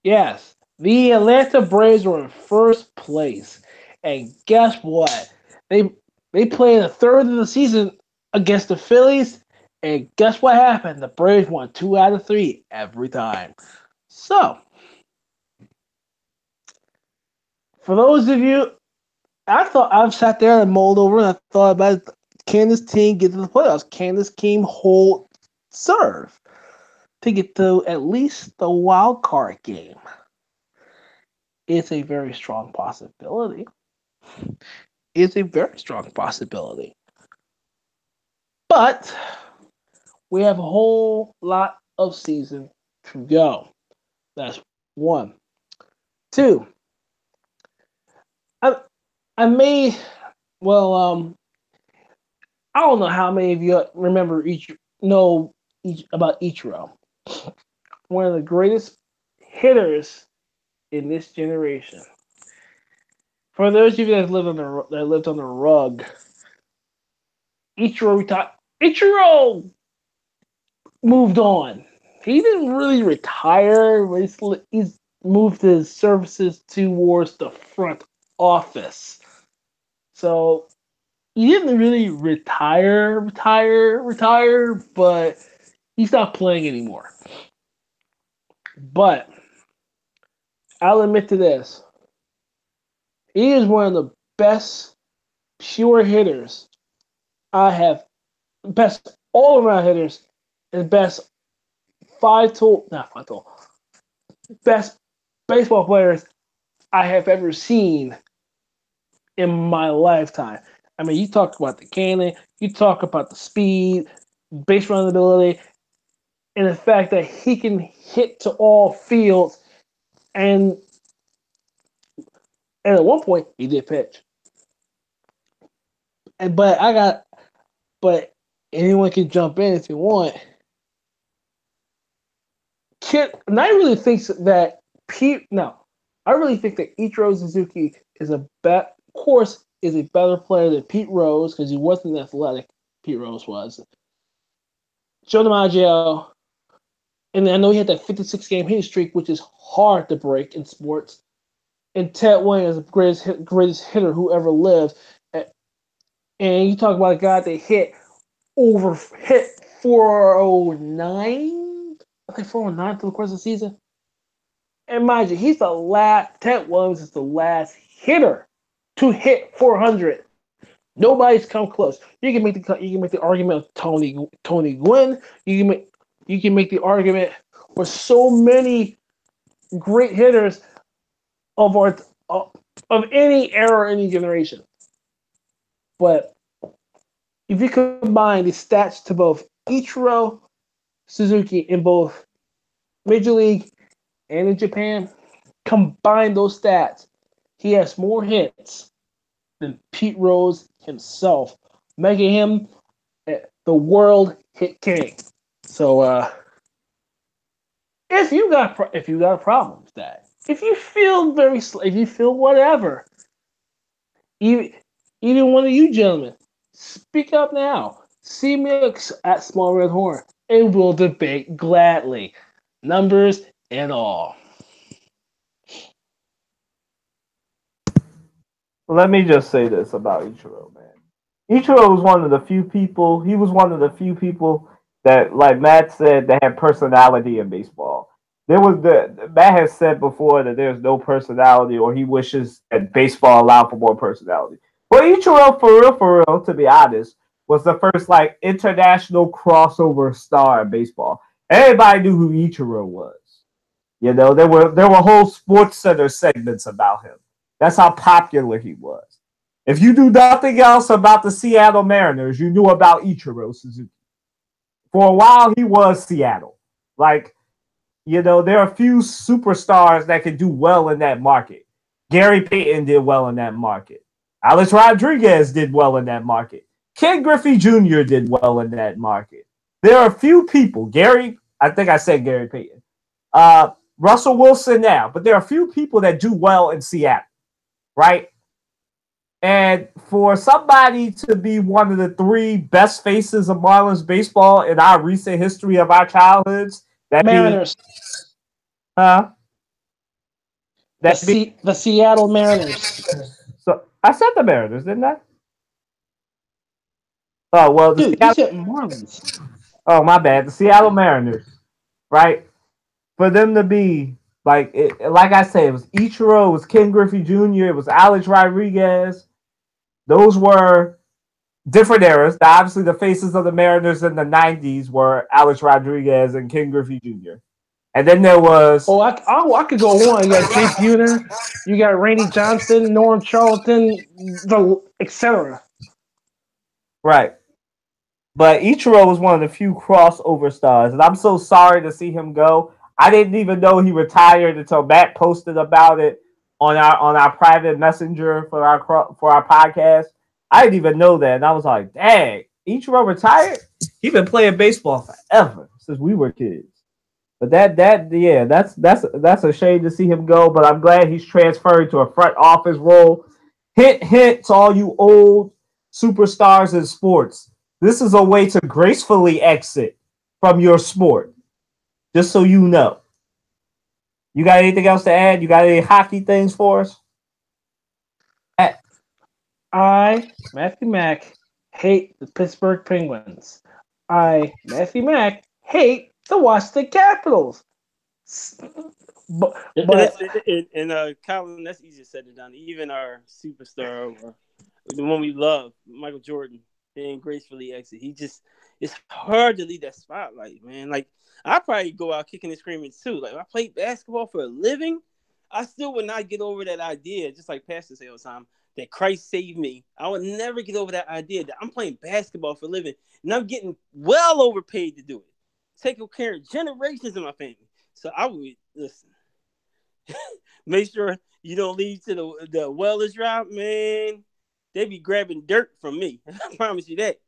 D: Yes, the Atlanta Braves were in first place, and guess what? They played a third of the season against the Phillies, and guess what happened? The Braves won 2 out of 3 every time. So, for those of you, I've sat there and mulled over and I thought about, can this team get to the playoffs? Can this team serve to get to at least the wild card game? It's a very strong possibility. It's a very strong possibility. But we have a whole lot of season to go. That's 1. 2. I don't know how many of you know about Ichiro. One of the greatest hitters in this generation. For those of you that lived on the rug, Ichiro moved on. He didn't really retire. He's moved his services towards the front office. So he didn't really retire, but he stopped playing anymore. But I'll admit to this. He is one of the best pure hitters best all-around hitters, and best best baseball players I have ever seen in my lifetime. I mean, you talk about the cannon, you talk about the speed, base running ability, and the fact that he can hit to all fields, and at one point he did pitch. But anyone can jump in if you want. I really think that Ichiro Suzuki is a better player than Pete Rose, because he wasn't athletic. Pete Rose was. Joe DiMaggio, and I know he had that 56-game hitting streak, which is hard to break in sports. And Ted Williams, the greatest hitter who ever lived. And you talk about a guy that hit 409. I think 409 through the course of the season. And mind you, Ted Williams is the last hitter to hit 400. Nobody's come close. You can make the argument of Tony Gwynn. You can make the argument for so many great hitters of any era, any generation. But if you combine the stats to both Ichiro Suzuki in both Major League and in Japan, combine those stats, he has more hits than Pete Rose himself, making him the world hit king. So, if you got a problem with that, if you feel whatever, either one of you gentlemen, speak up now. See me at Small Red Horn, and we'll debate gladly, numbers and all.
A: Let me just say this about Ichiro, man. Ichiro was one of the few people. He was one of the few people that, like Matt said, that had personality in baseball. Matt has said before that there's no personality, or he wishes that baseball allowed for more personality. But Ichiro, for real, to be honest, was the first international crossover star in baseball. Everybody knew who Ichiro was. You know, there were whole Sports Center segments about him. That's how popular he was. If you knew nothing else about the Seattle Mariners, you knew about Ichiro Suzuki. For a while, he was Seattle. There are a few superstars that can do well in that market. Gary Payton did well in that market. Alex Rodriguez did well in that market. Ken Griffey Jr. did well in that market. There are a few people. I think I said Gary Payton. Russell Wilson now. But there are a few people that do well in Seattle. right? And for somebody to be one of the 3 best faces of Marlins baseball in our recent history of our childhoods, that
D: Mariners.
A: Huh?
D: The Seattle Mariners.
A: So I said the Mariners, didn't I? Oh well, the
D: Dude,
A: Seattle.
D: you said Marlins.
A: Oh my bad, the Seattle Mariners, right? For them to be like I said, it was Ichiro, it was Ken Griffey Jr., it was Alex Rodriguez. Those were different eras. Obviously, the faces of the Mariners in the '90s were Alex Rodriguez and Ken Griffey Jr. And then there was
D: I could go on. You got Jake Buhner, you got Randy Johnson, Norm Charlton, etc.
A: Right. But Ichiro was one of the few crossover stars, and I'm so sorry to see him go. I didn't even know he retired until Matt posted about it on our private messenger for our podcast. I didn't even know that, and I was like, "Dang, Ichiro retired? He's been playing baseball forever since we were kids." But that's a shame to see him go. But I'm glad he's transferring to a front office role. Hint, hint to all you old superstars in sports. This is a way to gracefully exit from your sport. Just so you know. You got anything else to add? You got any hockey things for us?
D: I, Matthew Mack, hate the Pittsburgh Penguins. I, Matthew Mack, hate the Washington Capitals. But
C: Colin, that's easier said than done. Even our superstar, or the one we love, Michael Jordan, didn't gracefully exit. It's hard to leave that spotlight, man. Like, I probably go out kicking and screaming too. Like, if I played basketball for a living, I still would not get over that idea, just like Pastor say all the time, that Christ saved me. I would never get over that idea that I'm playing basketball for a living, and I'm getting well overpaid to do it. Taking care of generations of my family. So I would, listen, make sure you don't leave to the well is dry, man. They be grabbing dirt from me. I promise you that.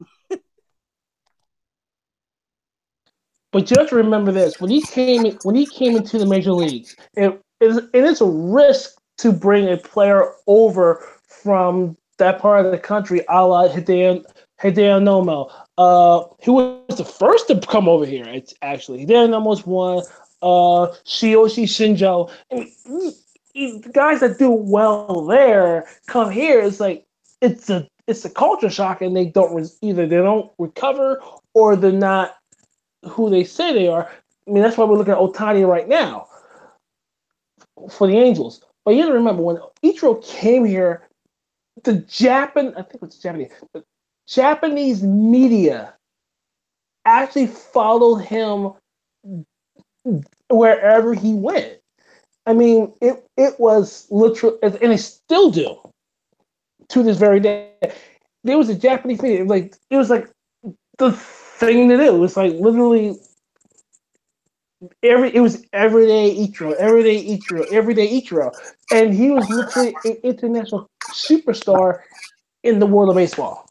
D: But you have to remember this: when he came into the major leagues, it is a risk to bring a player over from that part of the country, a la Hideo Nomo. Who was the first to come over here? It's actually Hideo Nomo's one. Shiyoshi Shinjo. I mean, the guys that do well there come here. It's like it's a culture shock, and they don't recover, or they're not who they say they are. I mean, that's why we're looking at Ohtani right now for the Angels. But you have to remember, when Ichiro came here, the Japanese media actually followed him wherever he went. I mean, it was literally, and they still do to this very day. There was a Japanese media, it was like the thing to do. It was like literally it was everyday Ichiro, and he was literally an international superstar in the world of baseball.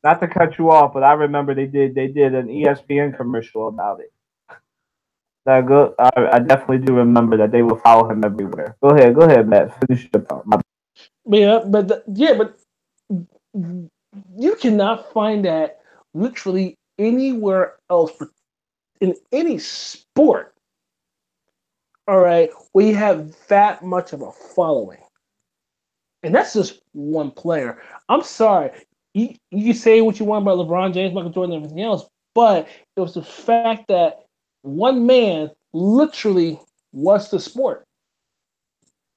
A: Not to cut you off, but I remember they did an ESPN commercial about it. That good. I definitely do remember that they would follow him everywhere. Go ahead, Matt. Finish your thought.
D: But you cannot find that literally anywhere else in any sport. All right, where you have that much of a following, and that's just one player. I'm sorry. You say what you want about LeBron James, Michael Jordan, and everything else, but it was the fact that one man literally was the sport.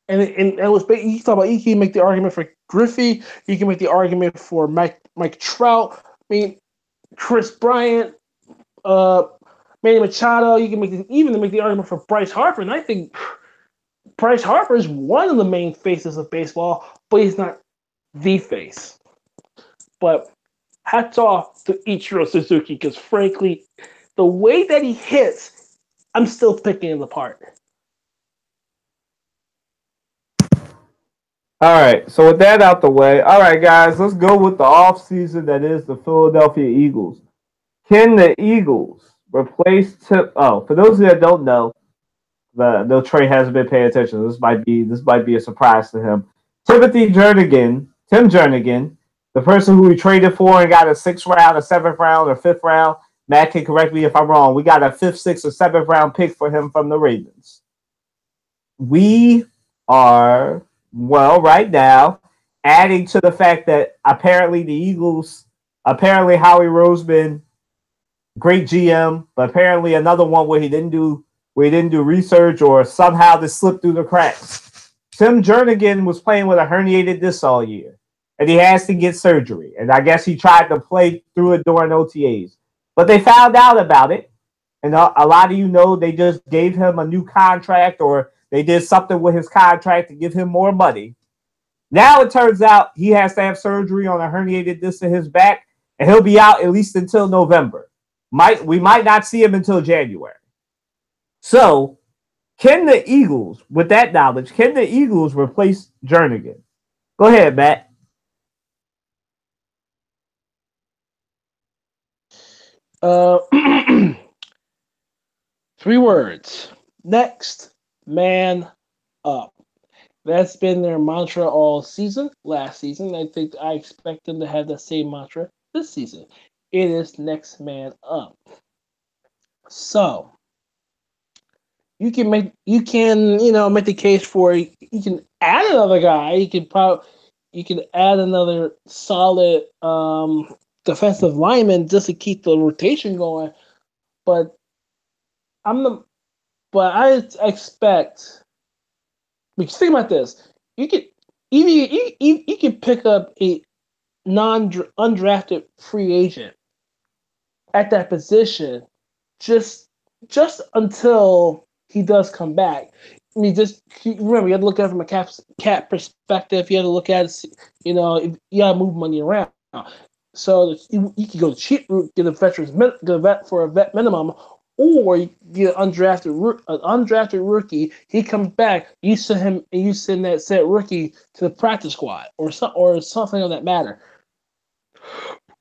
D: And it was, you talk about, you can make the argument for Griffey, you can make the argument for Mike Trout, I mean, Chris Bryant, Manny Machado, you can even make the argument for Bryce Harper, and I think Bryce Harper is one of the main faces of baseball, but he's not the face. But hats off to Ichiro Suzuki, because frankly, the way that he hits, I'm still picking him apart.
A: All right, so with that out the way, all right, guys, let's go with the offseason that is the Philadelphia Eagles. Can the Eagles replace for those that don't know, Trey hasn't been paying attention. This might be a surprise to him. Tim Jernigan, the person who we traded for and got a 6th round, a 7th round, or 5th round. Matt can correct me if I'm wrong. We got a 5th, 6th, or 7th round pick for him from the Ravens. We are, well, right now, adding to the fact that apparently the Eagles, apparently Howie Roseman, great GM, but apparently another one where he didn't do research or somehow this slipped through the cracks. Tim Jernigan was playing with a herniated disc all year, and he has to get surgery. And I guess he tried to play through it during OTAs, but they found out about it, and a lot of they just gave him a new contract, or they did something with his contract to give him more money. Now it turns out he has to have surgery on a herniated disc in his back, and he'll be out at least until November. We might not see him until January. So, can the Eagles, with that knowledge, replace Jernigan? Go ahead, Matt.
D: Three words. Next man up. That's been their mantra all season. Last season, I expect them to have the same mantra this season. It is next man up. So you can make the case for you can add another guy. You can add another solid defensive lineman just to keep the rotation going. But I expect. Because think about this: you can pick up a undrafted free agent at that position just until he does come back. I mean, remember, you have to look at it from a cap perspective. You have to look at it, you got to move money around. So you can go the cheap route, get a vet for a vet minimum, or you get an undrafted rookie. He comes back, you send him, and you send that said rookie to the practice squad or something of that matter.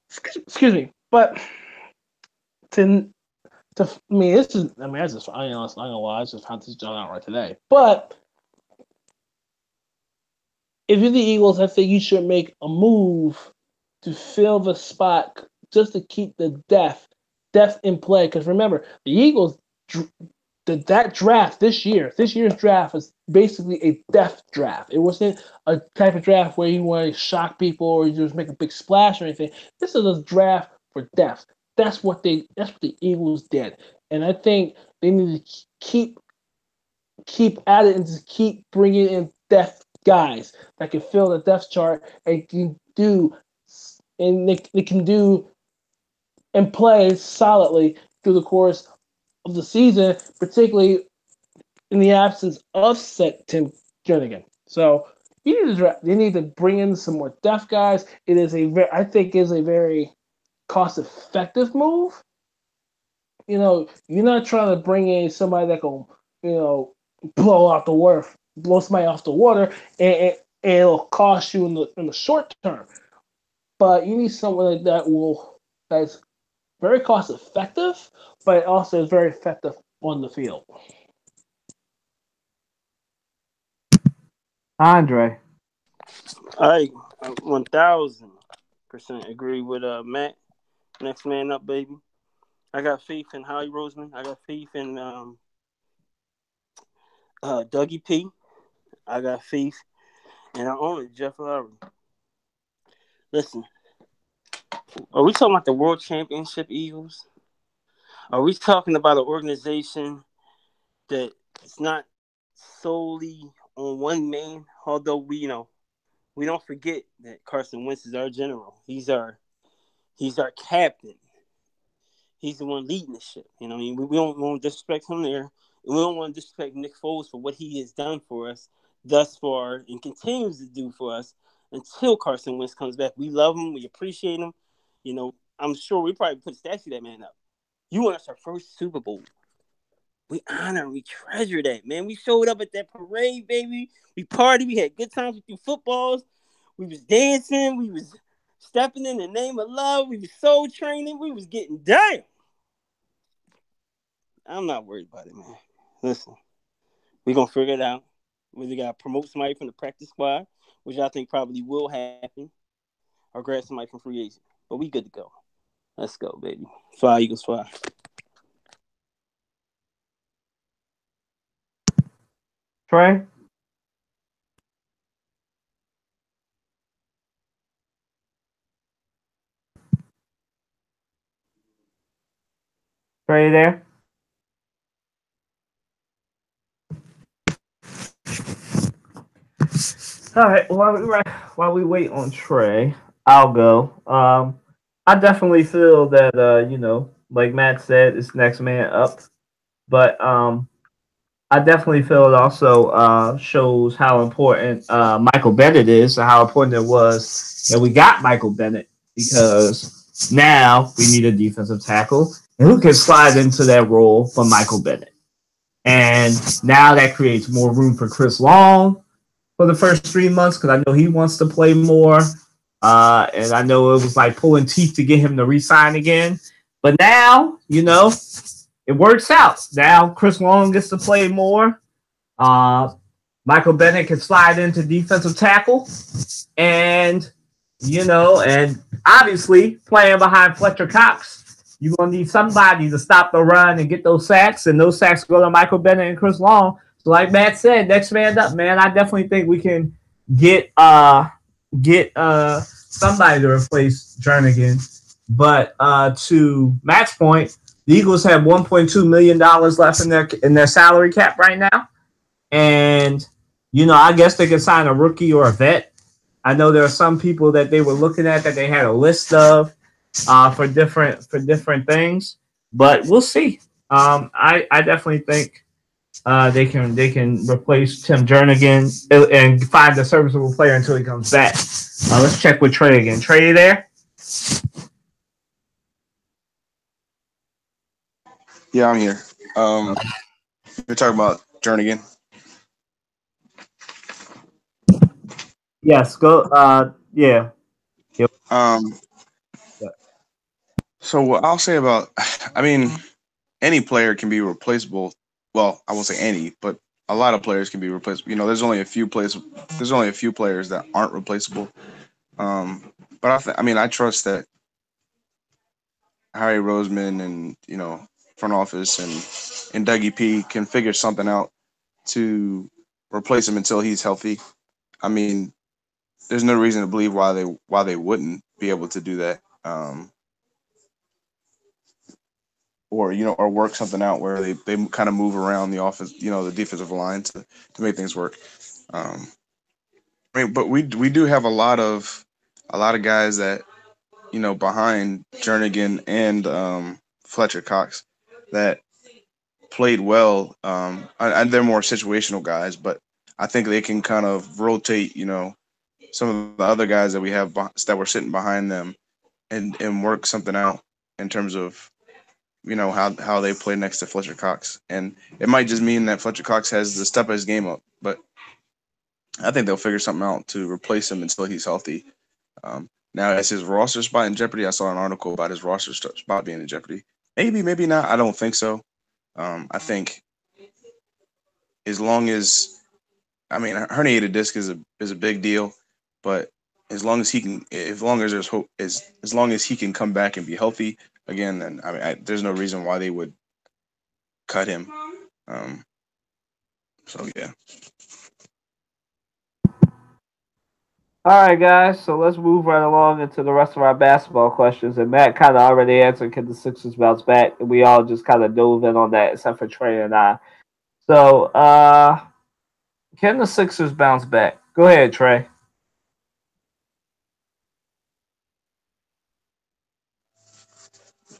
D: Excuse me, but I just found this John out right today. But if you're the Eagles, I think you should make a move to fill the spot just to keep the depth in play. Because remember, the Eagles, that draft this year's draft was basically a depth draft. It wasn't a type of draft where you want to shock people or you just make a big splash or anything. This is a draft for depth. That's what the Eagles did, and I think they need to keep at it and just keep bringing in depth guys that can fill the depth chart and they can do and play solidly through the course of the season, particularly in the absence of Tim Jernigan. So they need to bring in some more depth guys. I think is a very cost-effective move. You're not trying to bring in somebody that can, blow somebody off the water, and it'll cost you in the short term. But you need someone like that's very cost-effective, but also is very effective on the field.
A: Andre.
C: I 1,000% agree with Matt. Next man up, baby. I got faith in Howie Roseman. I got faith in Dougie P. I got faith in our own Jeff Lowry. Listen, are we talking about the World Championship Eagles? Are we talking about an organization that is not solely on one man? Although we don't forget that Carson Wentz is our general. He's our captain. He's the one leading the ship. We don't want to disrespect him there. And we don't want to disrespect Nick Foles for what he has done for us thus far and continues to do for us until Carson Wentz comes back. We love him. We appreciate him. I'm sure we probably put a statue of that man up. You won us our first Super Bowl. We honor and we treasure that, man. We showed up at that parade, baby. We partied. We had good times with the footballs. We was dancing. We was stepping in the name of love. We was soul training. We was getting down. I'm not worried about it, man. Listen, we're going to figure it out. We got to promote somebody from the practice squad. which I think probably will happen, or grab somebody from free agent. But we good to go. Let's go, baby. Fly, Eagles, fly.
A: Trey? Trey, you there? All right. While we wait on Trey, I'll go. I definitely feel that like Matt said, it's next man up. But I definitely feel it also shows how important Michael Bennett is, and how important it was that we got Michael Bennett, because now we need a defensive tackle and who can slide into that role for Michael Bennett. And now that creates more room for Chris Long for the first 3 months, because I know he wants to play more. And I know it was like pulling teeth to get him to re-sign again. But now, it works out. Now Chris Long gets to play more. Michael Bennett can slide into defensive tackle. And, and obviously playing behind Fletcher Cox, you're going to need somebody to stop the run and get those sacks. And those sacks go to Michael Bennett and Chris Long. So like Matt said, next man up, man. I definitely think we can get somebody to replace Jernigan. But to Matt's point, the Eagles have $1.2 million left in their salary cap right now. And, I guess they could sign a rookie or a vet. I know there are some people that they were looking at that they had a list of for different things. But we'll see. I definitely think they can replace Tim Jernigan and find a serviceable player until he comes back. Let's check with Trey again. Trey, you there?
B: Yeah, I'm here. We're talking about Jernigan.
A: Yes, go. Yeah. Yep.
B: So what I'll say about, any player can be replaceable. Well, I won't say any, but a lot of players can be replaceable. There's only a few players that aren't replaceable. But I trust that Harry Roseman and front office and Dougie P can figure something out to replace him until he's healthy. There's no reason to believe why they wouldn't be able to do that. Or work something out where they kind of move around the offense, the defensive line to make things work. But we do have a lot of guys that behind Jernigan and Fletcher Cox that played well. And they're more situational guys, but I think they can kind of rotate, some of the other guys that we have that were sitting behind them and work something out in terms of how they play next to Fletcher Cox. And it might just mean that Fletcher Cox has to step his game up, but I think they'll figure something out to replace him until he's healthy. Now, is his roster spot in jeopardy? I saw an article about his roster spot being in jeopardy. Maybe, maybe not. I don't think so. I think as long as herniated disc is a big deal, but as long as there's hope, as long as he can come back and be healthy again, then there's no reason why they would cut him. So yeah.
A: All right, guys. So let's move right along into the rest of our basketball questions. And Matt kind of already answered, can the Sixers bounce back? And we all just kind of dove in on that, except for Trey and I. So, can the Sixers bounce back? Go ahead, Trey.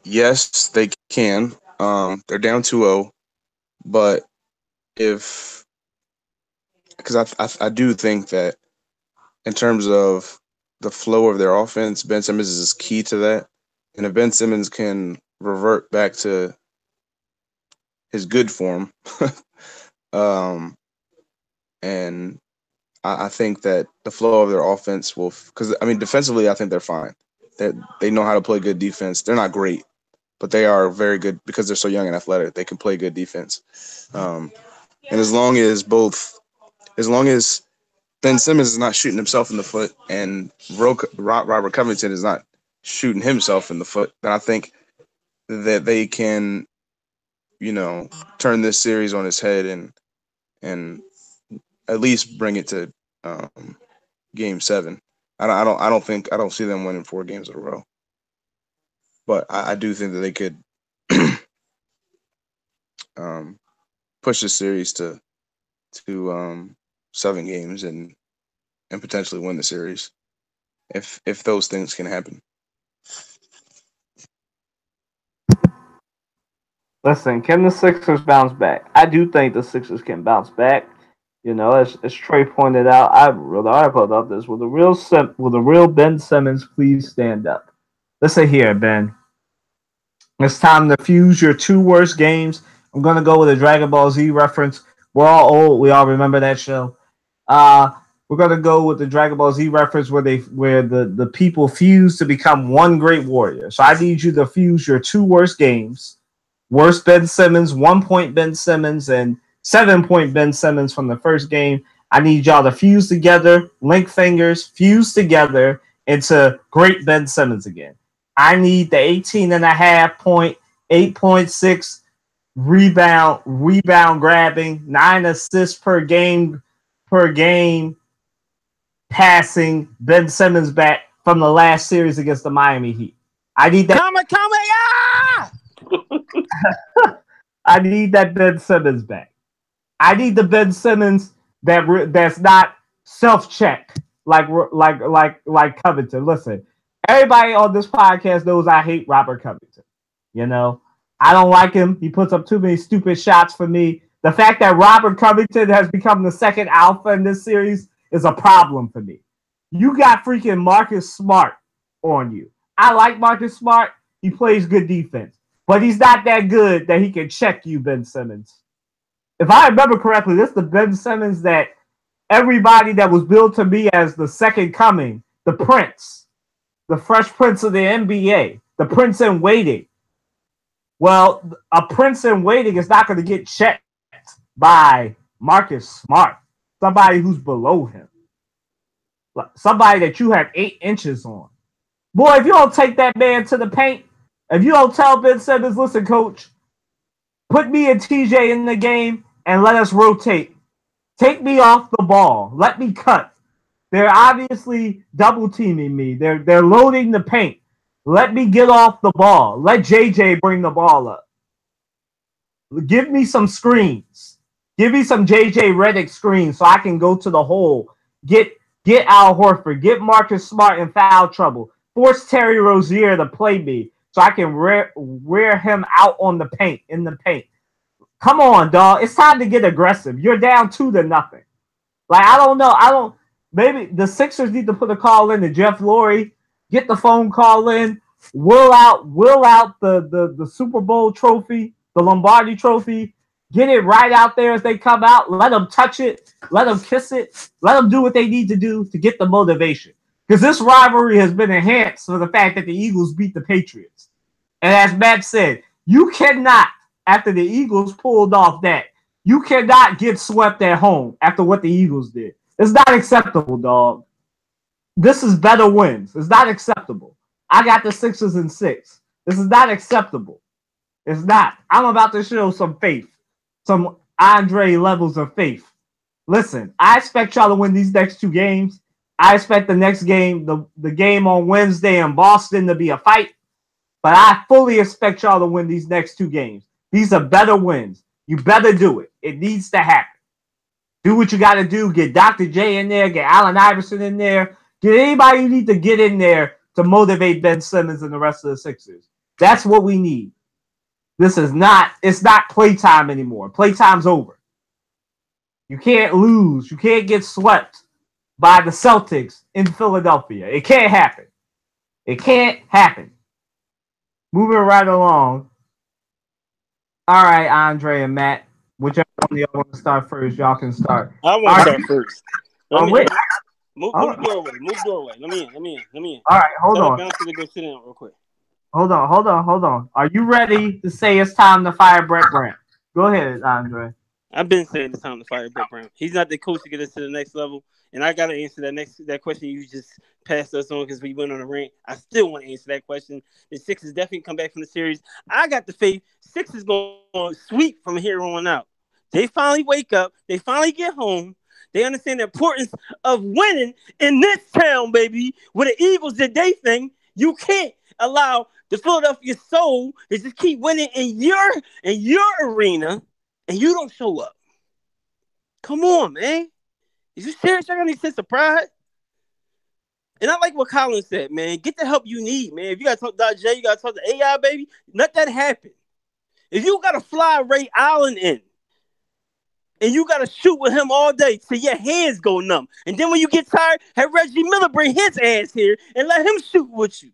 B: Yes, they can. They're down 2-0, but because I do think that in terms of the flow of their offense, Ben Simmons is key to that. And if Ben Simmons can revert back to his good form, and I think that the flow of their offense will, because defensively, I think they're fine. They know how to play good defense. They're not great, but they are very good because they're so young and athletic. They can play good defense. And as long as Ben Simmons is not shooting himself in the foot, and Robert Covington is not shooting himself in the foot, then I think that they can, turn this series on its head and at least bring it to Game 7. I don't see them winning 4 games in a row, but I do think that they could push the series to 7 games and potentially win the series if those things can happen.
A: Listen, can the Sixers bounce back? I do think the Sixers can bounce back. As Trey pointed out, I wrote an article about this. Will the real Ben Simmons please stand up? Listen here, Ben. It's time to fuse your 2 worst games. I'm going to go with a Dragon Ball Z reference. We're all old. We all remember that show. We're going to go with the Dragon Ball Z reference where the people fuse to become one great warrior. So I need you to fuse your 2 worst games. Worst Ben Simmons, 1-point Ben Simmons, and 7-point Ben Simmons from the first game. I need y'all to fuse together, link fingers, fuse together into great Ben Simmons again. I need the 18.5 point, 8.6 rebound grabbing, 9 assists per game passing Ben Simmons back from the last series against the Miami Heat. I need that. I need that Ben Simmons back. I need the Ben Simmons that's not self-check like Covington. Listen, everybody on this podcast knows I hate Robert Covington. I don't like him. He puts up too many stupid shots for me. The fact that Robert Covington has become the second alpha in this series is a problem for me. You got freaking Marcus Smart on you. I like Marcus Smart. He plays good defense. But he's not that good that he can check you, Ben Simmons. If I remember correctly, this is the Ben Simmons that everybody that was billed to me as the second coming, the Prince, the Fresh Prince of the NBA, the Prince in waiting. Well, a Prince in waiting is not going to get checked by Marcus Smart, somebody who's below him, somebody that you have 8 inches on. Boy, if you don't take that man to the paint, if you don't tell Ben Simmons, listen, coach, put me and TJ in the game and let us rotate. Take me off the ball. Let me cut. They're obviously double teaming me. They're loading the paint. Let me get off the ball. Let JJ bring the ball up. Give me some screens. Give me some JJ Redick screens so I can go to the hole. Get Al Horford. Get Marcus Smart in foul trouble. Force Terry Rozier to play me so I can wear him out in the paint. Come on, dog. It's time to get aggressive. You're down 2-0. Like, I don't know. Maybe the Sixers need to put a call in to Jeff Lurie. Get the phone call in. Will out the Super Bowl trophy, the Lombardi trophy. Get it right out there as they come out. Let them touch it. Let them kiss it. Let them do what they need to do to get the motivation. Because this rivalry has been enhanced for the fact that the Eagles beat the Patriots. And as Matt said, you cannot, after the Eagles pulled off that, you cannot get swept at home after what the Eagles did. It's not acceptable, dog. This is better wins. It's not acceptable. I got the Sixers in 6. This is not acceptable. It's not. I'm about to show some faith. Some Andre levels of faith. Listen, I expect y'all to win these next 2 games. I expect the next game, the game on Wednesday in Boston, to be a fight. But I fully expect y'all to win these next 2 games. These are better wins. You better do it. It needs to happen. Do what you got to do. Get Dr. J in there. Get Allen Iverson in there. Get anybody you need to get in there to motivate Ben Simmons and the rest of the Sixers. That's what we need. It's not playtime anymore. Playtime's over. You can't lose. You can't get swept by the Celtics in Philadelphia. It can't happen. It can't happen. Moving right along. All right, Andre and Matt. Whichever one of y'all want to start first, y'all can start.
C: I want to start first. Move
A: right.
C: the doorway. Let me in.
A: All right, hold on.
C: I'm going to go sit down real quick.
A: Hold on. Are you ready to say it's time to fire Brett Grant? Go ahead, Andre.
C: I've been saying it's time to fire Brett Brown. He's not the coach to get us to the next level. And I gotta answer that question you just passed us on because we went on a rant. I still want to answer that question. The Sixers definitely come back from the series. I got the faith Sixers going to sweep from here on out. They finally wake up. They finally get home. They understand the importance of winning in this town, baby. Where the Eagles did they thing. You can't allow the Philadelphia Soul to just keep winning in your arena, and you don't show up. Come on, man. Is you serious? I got any sense of pride? And I like what Colin said, man. Get the help you need, man. If you got to talk to J, you got to talk to AI, baby. Let that happen. If you got to fly Ray Allen in, and you got to shoot with him all day till your hands go numb, and then when you get tired, have Reggie Miller bring his ass here and let him shoot with you.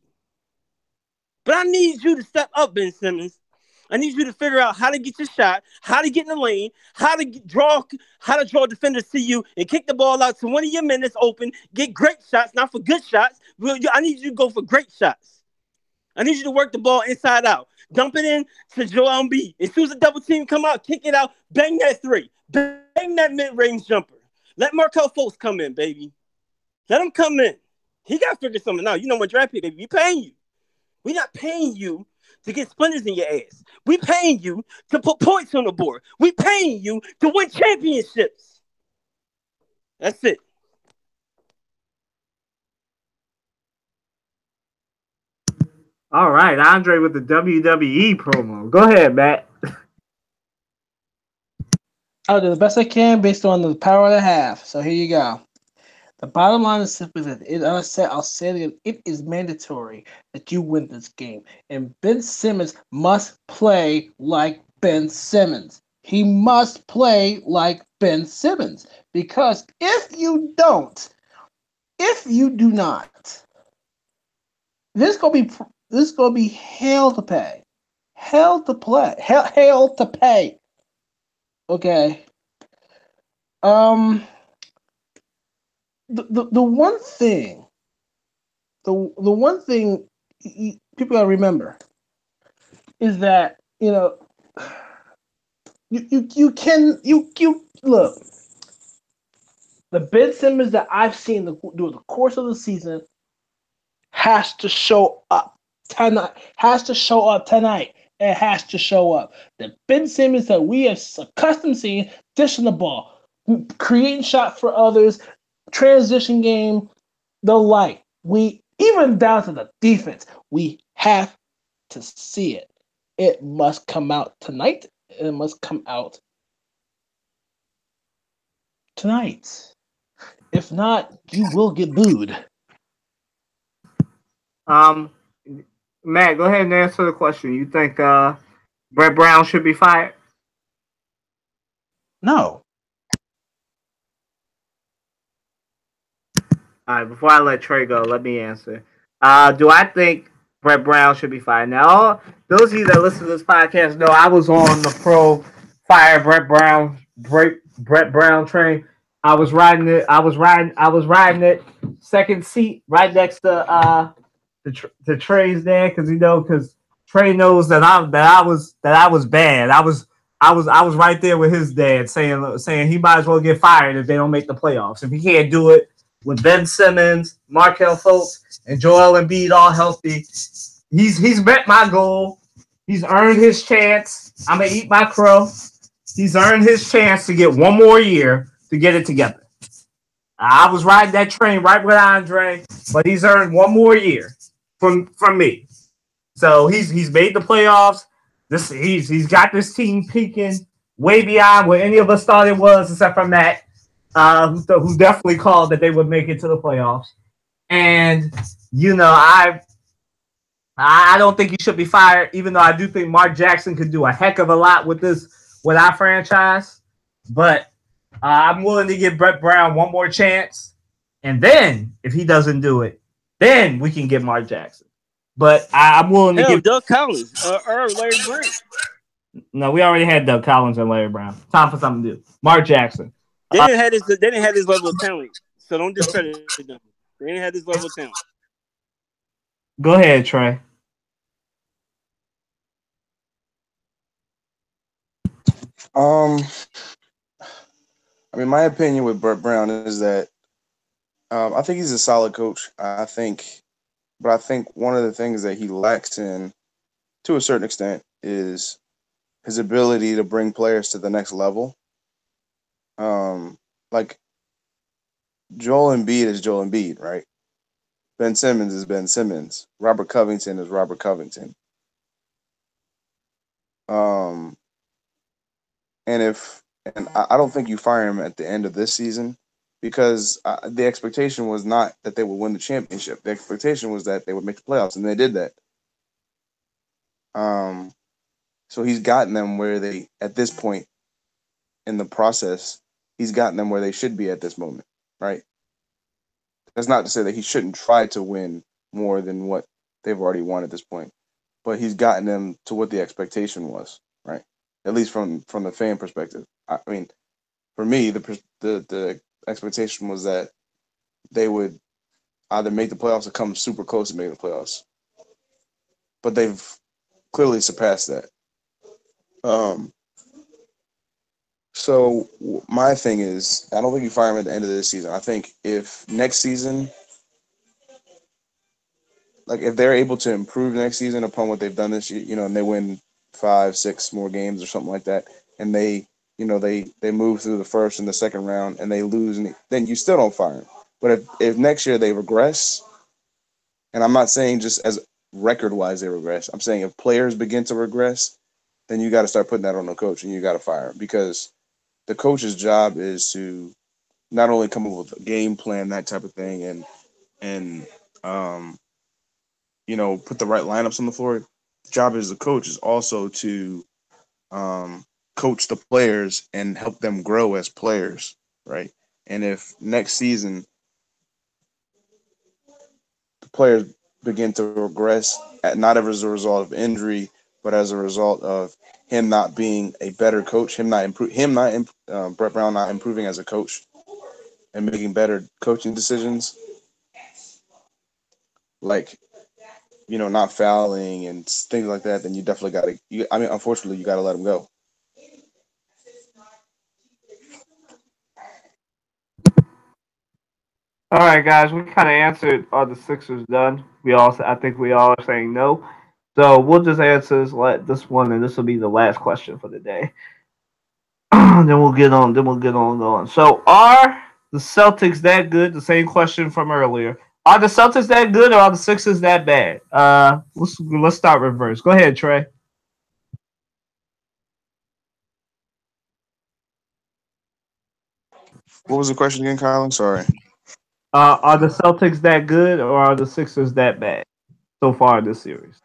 C: But I need you to step up, Ben Simmons. I need you to figure out how to get your shot, how to get in the lane, how to draw defenders to you and kick the ball out to one of your minutes open. Get great shots, not for good shots. I need you to go for great shots. I need you to work the ball inside out. Dump it in to Joel Embiid. As soon as the double team come out, kick it out, bang that three. Bang that mid-range jumper. Let Markelle Fultz come in, baby. Let him come in. He got to figure something out. You know what draft pick, baby. We paying you. We're not paying you to get splinters in your ass. We paying you to put points on the board. We paying you to win championships. That's it.
A: All right, Andre with the WWE promo. Go ahead, Matt.
D: I'll do the best I can based on the power that I have. So here you go. The bottom line is simply that I'll say it again, it is mandatory that you win this game. And Ben Simmons must play like Ben Simmons. He must play like Ben Simmons. Because if you do not, this is gonna be hell to pay. Hell to play. Hell to pay. Okay. The one thing people gotta remember is that you look, the Ben Simmons that I've seen during the course of the season has to show up tonight. It has to show up. The Ben Simmons that we have accustomed seeing, dishing the ball, creating shots for others, transition game, the like. We even down to the defense. We have to see it. It must come out tonight. It must come out tonight. If not, you will get booed.
A: Matt, go ahead and answer the question. You think Brett Brown should be fired?
D: No.
A: All right, before I let Trey go, let me answer. Do I think Brett Brown should be fired? Now, those of you that listen to this podcast know I was on the pro fire Brett Brown train. I was riding it second seat right next to the Trey's there because Trey knows that I was bad. I was right there with his dad saying he might as well get fired if they don't make the playoffs. If he can't do it with Ben Simmons, Markelle Fultz, and Joel Embiid all healthy, he's met my goal. He's earned his chance. I'm gonna eat my crow. He's earned his chance to get one more year to get it together. I was riding that train right with Andre, but he's earned one more year from me. So he's made the playoffs. He's got this team peaking way beyond what any of us thought it was, except for Matt, who definitely called that they would make it to the playoffs. And I don't think he should be fired, even though I do think Mark Jackson could do a heck of a lot with our franchise. But I'm willing to give Brett Brown one more chance, and then if he doesn't do it, then we can get Mark Jackson. But I'm willing to give
C: Doug Collins or Larry Brown.
A: No, we already had Doug Collins and Larry Brown. Time for something new. Mark Jackson.
C: They didn't have this level of talent, so don't discredit them. They didn't have this level of talent.
A: Go ahead, Trey.
B: I mean, my opinion with Brett Brown is that I think he's a solid coach. But I think one of the things that he lacks in, to a certain extent, is his ability to bring players to the next level. Like Joel Embiid is Joel Embiid, right? Ben Simmons is Ben Simmons. Robert Covington is Robert Covington. Um, and I don't think you fire him at the end of this season because the expectation was not that they would win the championship. The expectation was that they would make the playoffs, and they did that. So he's gotten them where they, at this point in the process, he's gotten them where they should be at this moment, right? That's not to say that he shouldn't try to win more than what they've already won at this point, but he's gotten them to what the expectation was, right? At least from the fan perspective. I mean, for me, the expectation was that they would either make the playoffs or come super close to making the playoffs, but they've clearly surpassed that. So my thing is, I don't think you fire him at the end of this season. I think if next season, like if they're able to improve next season upon what they've done this year, and they win 5-6 more games or something like that, and they move through the first and the second round and they lose, and then you still don't fire him. But if next year they regress, and I'm not saying just as record wise they regress, I'm saying if players begin to regress, then you got to start putting that on the coach and you got to fire him, because the coach's job is to not only come up with a game plan, that type of thing, and put the right lineups on the floor. The job as a coach is also to coach the players and help them grow as players, right? And if next season the players begin to regress, not as a result of injury, but as a result of him not being a better coach, Brett Brown not improving as a coach and making better coaching decisions, like not fouling and things like that, then you definitely got to. Unfortunately, you got to let him go.
A: All right, guys, we kind of answered, are the Sixers done? I think we all are saying no. So we'll just answer this one, and this will be the last question for the day. then we'll get on. Then we'll get on going. So, are the Celtics that good? The same question from earlier. Are the Celtics that good, or are the Sixers that bad? Let's start reverse. Go ahead, Trey.
B: What was the question again, Kylan? Sorry.
A: Are the Celtics that good, or are the Sixers that bad so far in this series?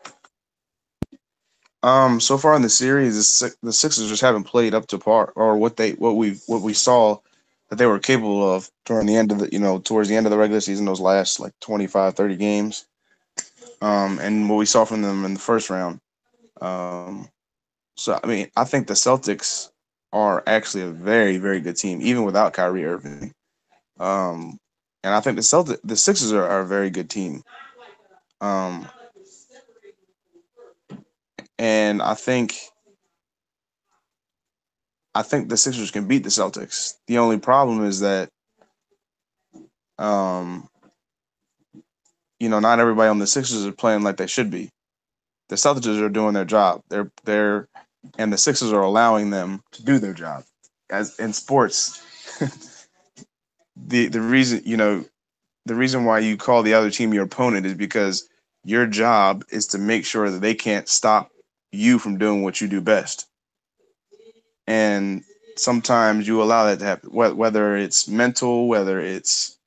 B: So far in the series, the Sixers just haven't played up to par, or what we saw that they were capable of during the end of towards the end of the regular season, those last like 25, 30 games, and what we saw from them in the first round. So I think the Celtics are actually a very, very good team, even without Kyrie Irving. And I think the Sixers are a very good team. And I think the Sixers can beat the Celtics. The only problem is that, not everybody on the Sixers are playing like they should be. The Celtics are doing their job. And the Sixers are allowing them to do their job. As in sports, the reason why you call the other team your opponent is because your job is to make sure that they can't stop you from doing what you do best. And sometimes you allow that to happen, whether it's mental, whether it's,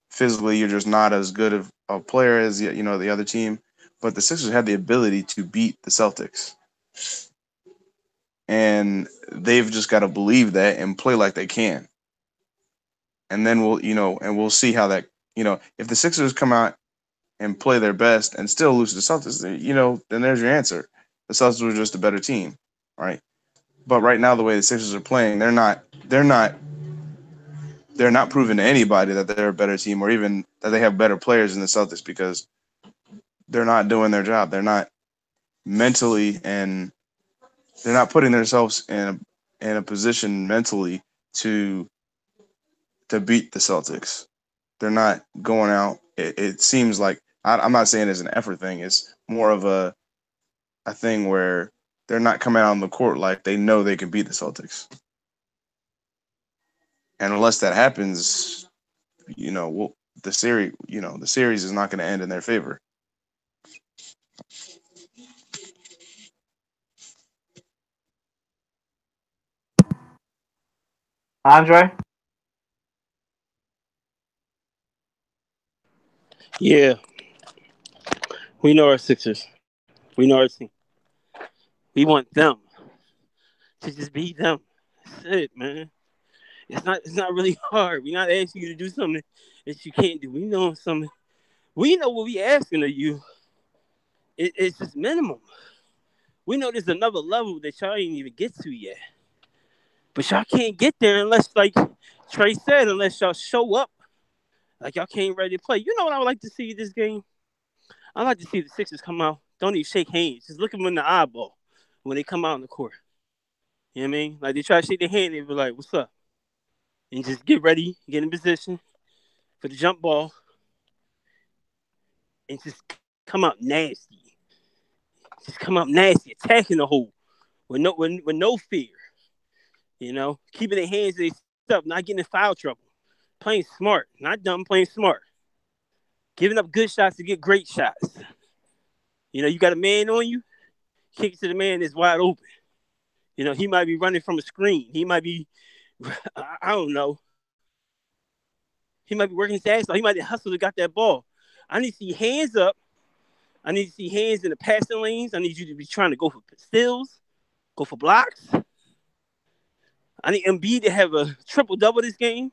B: physically, you're just not as good of a player as the other team. But the Sixers have the ability to beat the Celtics. And they've just got to believe that and play like they can. And then we'll see how that, if the Sixers come out and play their best and still lose to the Celtics, then there's your answer. The Celtics were just a better team, right? But right now, the way the Sixers are playing, they're not proving to anybody that they're a better team, or even that they have better players than the Celtics, because they're not doing their job. They're not mentally, and they're not putting themselves in in a position mentally to beat the Celtics. They're not going out. It seems like I'm not saying it's an effort thing. It's more of a thing where they're not coming out on the court like they know they can beat the Celtics. And unless that happens, the series is not going to end in their favor.
A: Andre?
C: Yeah. We know our Sixers. We know our team. We want them to just beat them. That's it, man. It's not really hard. We're not asking you to do something that you can't do. We know something. We know what we asking of you. It's just minimum. We know there's another level that y'all ain't even get to yet. But y'all can't get there unless, like Trey said, unless y'all show up. Like y'all came ready to play. You know what I would like to see this game? I'd like to see the Sixers come out. Don't even shake hands. Just look them in the eyeball when they come out on the court. You know what I mean? Like they try to shake their hand, they be like, "What's up?" And just get ready, get in position for the jump ball, and just come out nasty. Just come out nasty, attacking the hole with no fear. You know, keeping their hands to their stuff, not getting in foul trouble, playing smart, not dumb, playing smart, giving up good shots to get great shots. You know, you got a man on you, kick it to the man that's wide open. You know, he might be running from a screen. He might be, I don't know. He might be working his ass off. He might have hustled and got that ball. I need to see hands up. I need to see hands in the passing lanes. I need you to be trying to go for steals, go for blocks. I need Embiid to have a triple-double this game.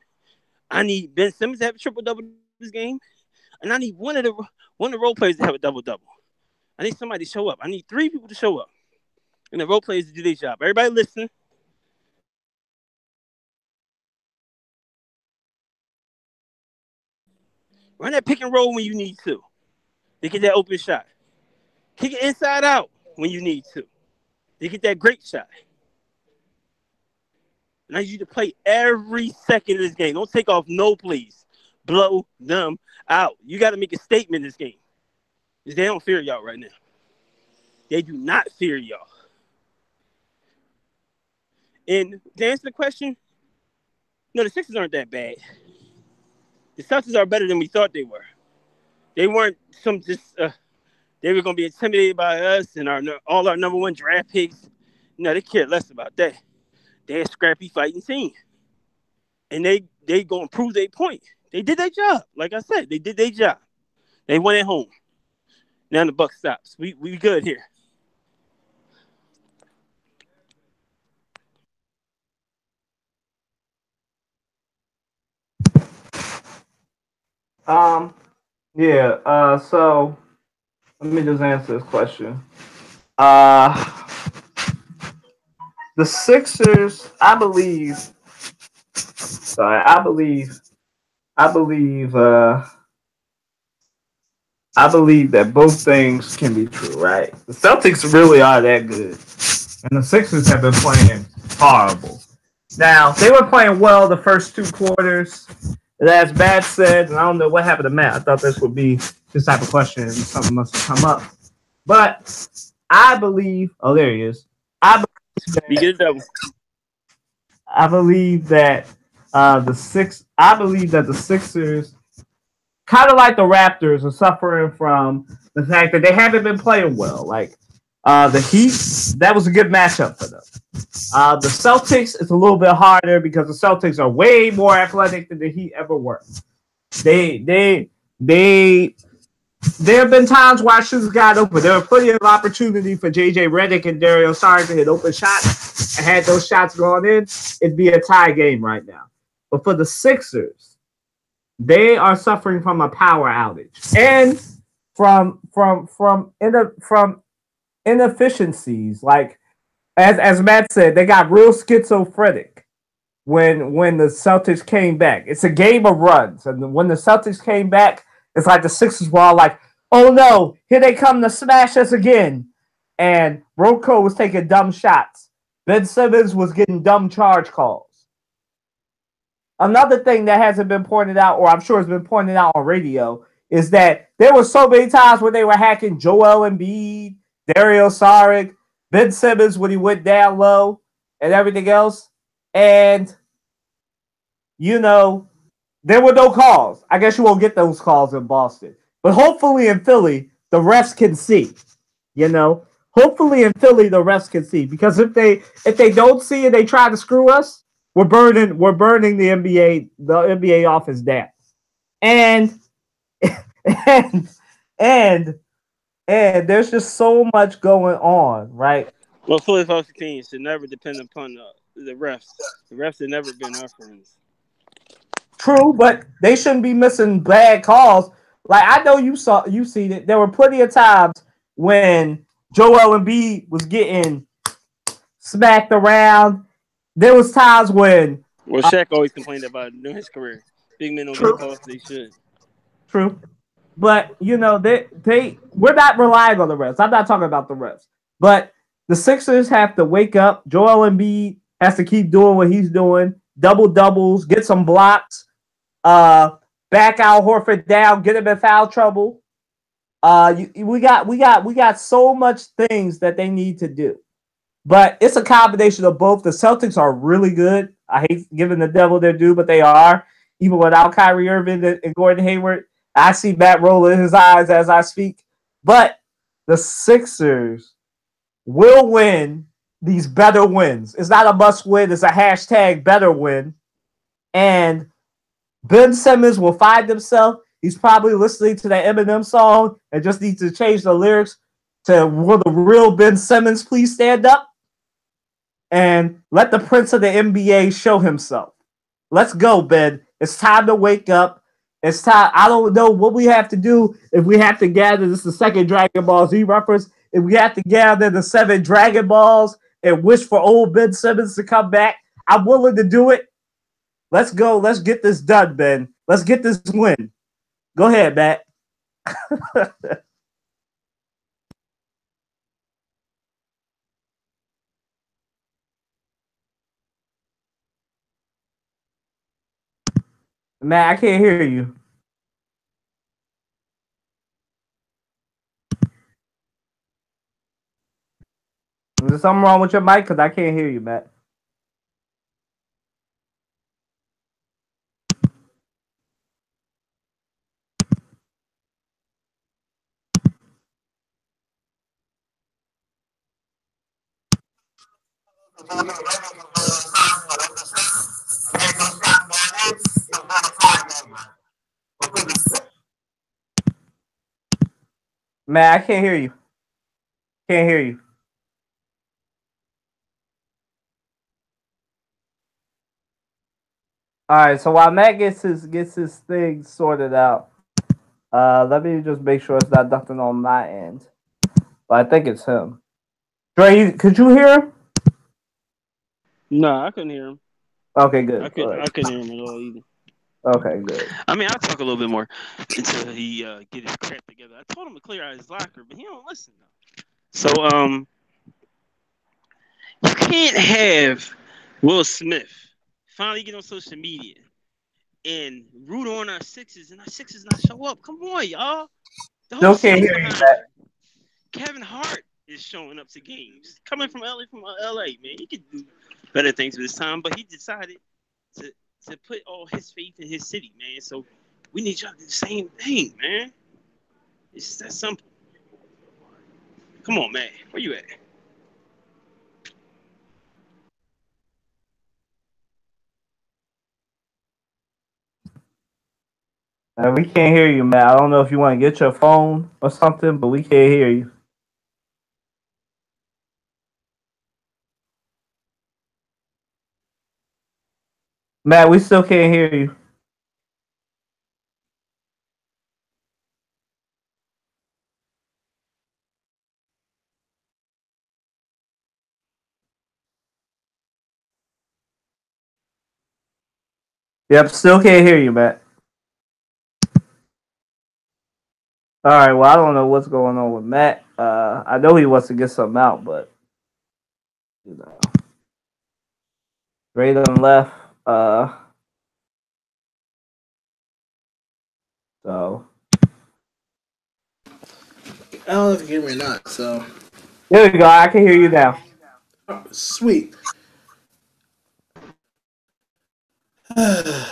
C: I need Ben Simmons to have a triple-double this game. And I need one of the role players to have a double-double. I need somebody to show up. I need 3 people to show up. And the role players to do their job. Everybody listen. Run that pick and roll when you need to get that open shot. Kick it inside out when you need to get that great shot. And I need you to play every second of this game. Don't take off no plays. Blow them out. You got to make a statement in this game. Because they don't fear y'all right now. They do not fear y'all. And to answer the question, no, the Sixers aren't that bad. The Celtics are better than we thought they were. They weren't they were going to be intimidated by us and all our number 1 draft picks. No, they care less about that. They're a scrappy fighting team. And they going to prove their point. They did their job. Like I said, they did their job. They went at home. Now the buck stops. We good here.
A: Yeah, so let me just answer this question. The Sixers, I believe that both things can be true, right? The Celtics really are that good. And the Sixers have been playing horrible. Now, they were playing well the first 2 quarters. And as Matt said, and I don't know what happened to Matt. I thought this would be this type of question and something must have come up. But I believe, there he is. I believe that the Sixers, kind of like the Raptors, are suffering from the fact that they haven't been playing well. Like the Heat, that was a good matchup for them. The Celtics is a little bit harder because the Celtics are way more athletic than the Heat ever were. There have been times where shooters got open. There were plenty of opportunity for JJ Redick and Dario Saric to hit open shots. And had those shots gone in, it'd be a tie game right now. But for the Sixers, they are suffering from a power outage and from inefficiencies. Like as Matt said, they got real schizophrenic when the Celtics came back. It's a game of runs, and when the Celtics came back, it's like the Sixers were all like, "Oh no, here they come to smash us again!" And Rocco was taking dumb shots, Ben Simmons was getting dumb charge calls. Another thing that hasn't been pointed out, or I'm sure has been pointed out on radio, is that there were so many times where they were hacking Joel Embiid, Dario Saric, Ben Simmons when he went down low, and everything else. And, you know, there were no calls. I guess you won't get those calls in Boston. But hopefully in Philly, the refs can see. You know? Hopefully in Philly, the refs can see. Because if they don't see and they try to screw us, we're burning the NBA office down. And and there's just so much going on, right?
C: Well, Philadelphia teams should never depend upon the refs. The refs have never been our friends.
A: True, but they shouldn't be missing bad calls. Like I know you've seen it. There were plenty of times when Joel Embiid was getting smacked around. There was times when
C: Shaq always complained about it during his career. Big men don't get calls, they should.
A: True. But you know, we're not relying on the refs. I'm not talking about the refs. But the Sixers have to wake up. Joel Embiid has to keep doing what he's doing. Double doubles, get some blocks, back Al Horford down, get him in foul trouble. We got so much things that they need to do. But it's a combination of both. The Celtics are really good. I hate giving the devil their due, but they are. Even without Kyrie Irving and Gordon Hayward, I see Matt rolling his eyes as I speak. But the Sixers will win these better wins. It's not a must win. It's a hashtag better win. And Ben Simmons will find himself. He's probably listening to that Eminem song and just needs to change the lyrics to "Will the real Ben Simmons please stand up?" And let the prince of the NBA show himself. Let's go, Ben. It's time to wake up. It's time. I don't know what we have to do. If we have to gather, this is the second Dragon Ball Z reference. If we have to gather the 7 Dragon Balls and wish for old Ben Simmons to come back, I'm willing to do it. Let's go. Let's get this done, Ben. Let's get this win. Go ahead, Matt. Matt, I can't hear you. Is there something wrong with your mic? Because I can't hear you, Matt. Matt, I can't hear you. Can't hear you. All right, so while Matt gets his thing sorted out, let me just make sure it's not nothing on my end. But I think it's him. Dre, could you hear him?
C: No, I couldn't hear him.
A: Okay, good.
C: I couldn't hear him at all either.
A: Okay, good.
C: I mean, I'll talk a little bit more until he get his crap together. I told him to clear out his locker, but he don't listen though. So you can't have Will Smith finally get on social media and root on our Sixers and our Sixers not show up. Come on, y'all.
A: Still can't hear you, Matt.
C: Kevin Hart is showing up to games. Coming from LA, man. He could do better things this time, but he decided to put all his faith in his city, man. So we need y'all to do the same thing, man. It's just that simple. Come on, man. Where you at?
A: We can't hear you, Matt. I don't know if you want to get your phone or something, but we can't hear you. Matt, we still can't hear you. Yep, still can't hear you, Matt. All right, well, I don't know what's going on with Matt. I know he wants to get something out, but you know. Dre done left. So
D: I don't know if you can hear me or not. So
A: there we go. I can hear you now.
D: sweet. All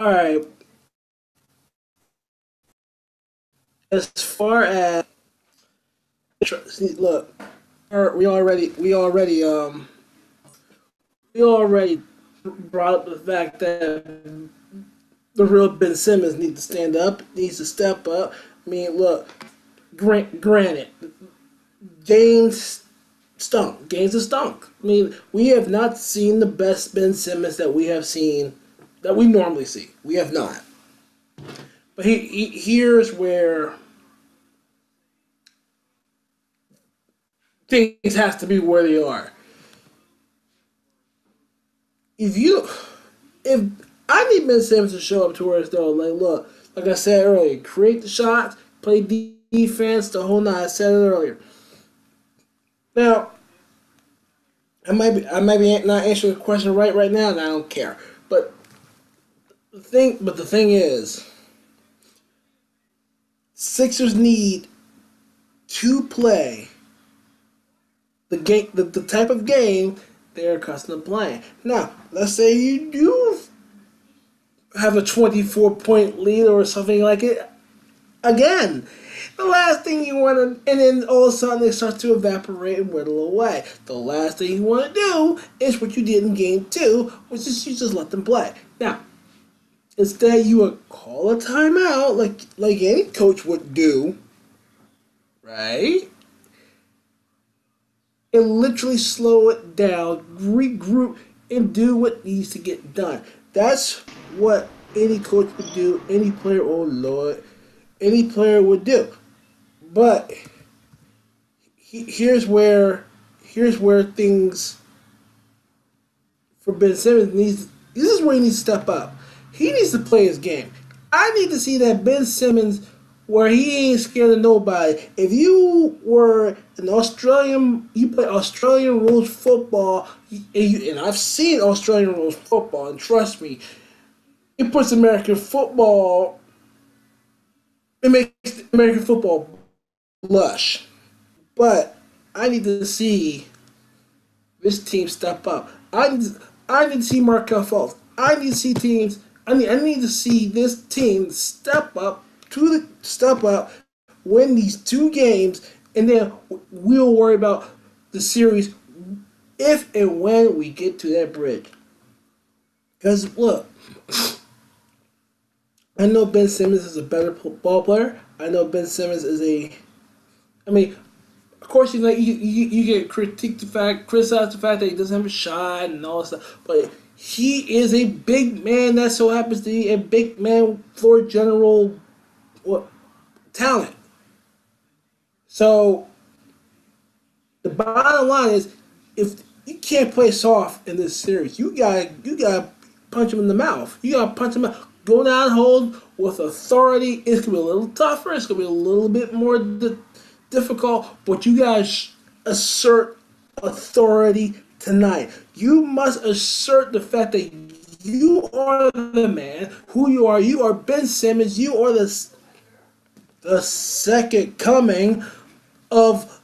D: right. As far as look, we already brought up the fact that the real Ben Simmons needs to stand up, needs to step up. I mean, look, granted, games stunk. Games have stunk. I mean, we have not seen the best Ben Simmons that we have seen, that we normally see. We have not. But here's where things have to be where they are. If I need Ben Simmons to show up to where it's though, like look, like I said earlier, create the shots, play defense, the whole nine. I said it earlier. Now, I might be not answering the question right now, and I don't care. But the thing is, Sixers need to play the game, the type of game they're accustomed to playing. Now, let's say you do have a 24-point lead or something like it. Again, the last thing you want to, and then all of a sudden it starts to evaporate and whittle away. The last thing you want to do is what you did in game 2, which is you just let them play. Now, instead you would call a timeout like any coach would do, right? And literally slow it down, regroup, and do what needs to get done. That's what any coach would do, any player, oh Lord, any player would do. But here's where things for Ben Simmons this is where he needs to step up. He needs to play his game. I need to see that Ben Simmons where he ain't scared of nobody. If you were an Australian, you play Australian rules football, and I've seen Australian rules football, and trust me, it puts American football, it makes American football blush. But I need to see this team step up. I need to see Markelle Fultz. I need to see teams. I need to see this team step up, win these 2 games, and then we'll worry about the series if and when we get to that bridge. Because look, I know Ben Simmons is a better ball player. I know Ben Simmons is of course, you get criticized the fact that he doesn't have a shot and all that stuff, but he is a big man that so happens to be a big man for general talent. So the bottom line is, if you can't play soft in this series, you gotta punch him in the mouth. You gotta punch him out. Go down, hold with authority. It's gonna be a little tougher. It's gonna be a little bit more difficult, but you guys assert authority tonight. You must assert the fact that you are the man, who you are. You are Ben Simmons. You are the second coming of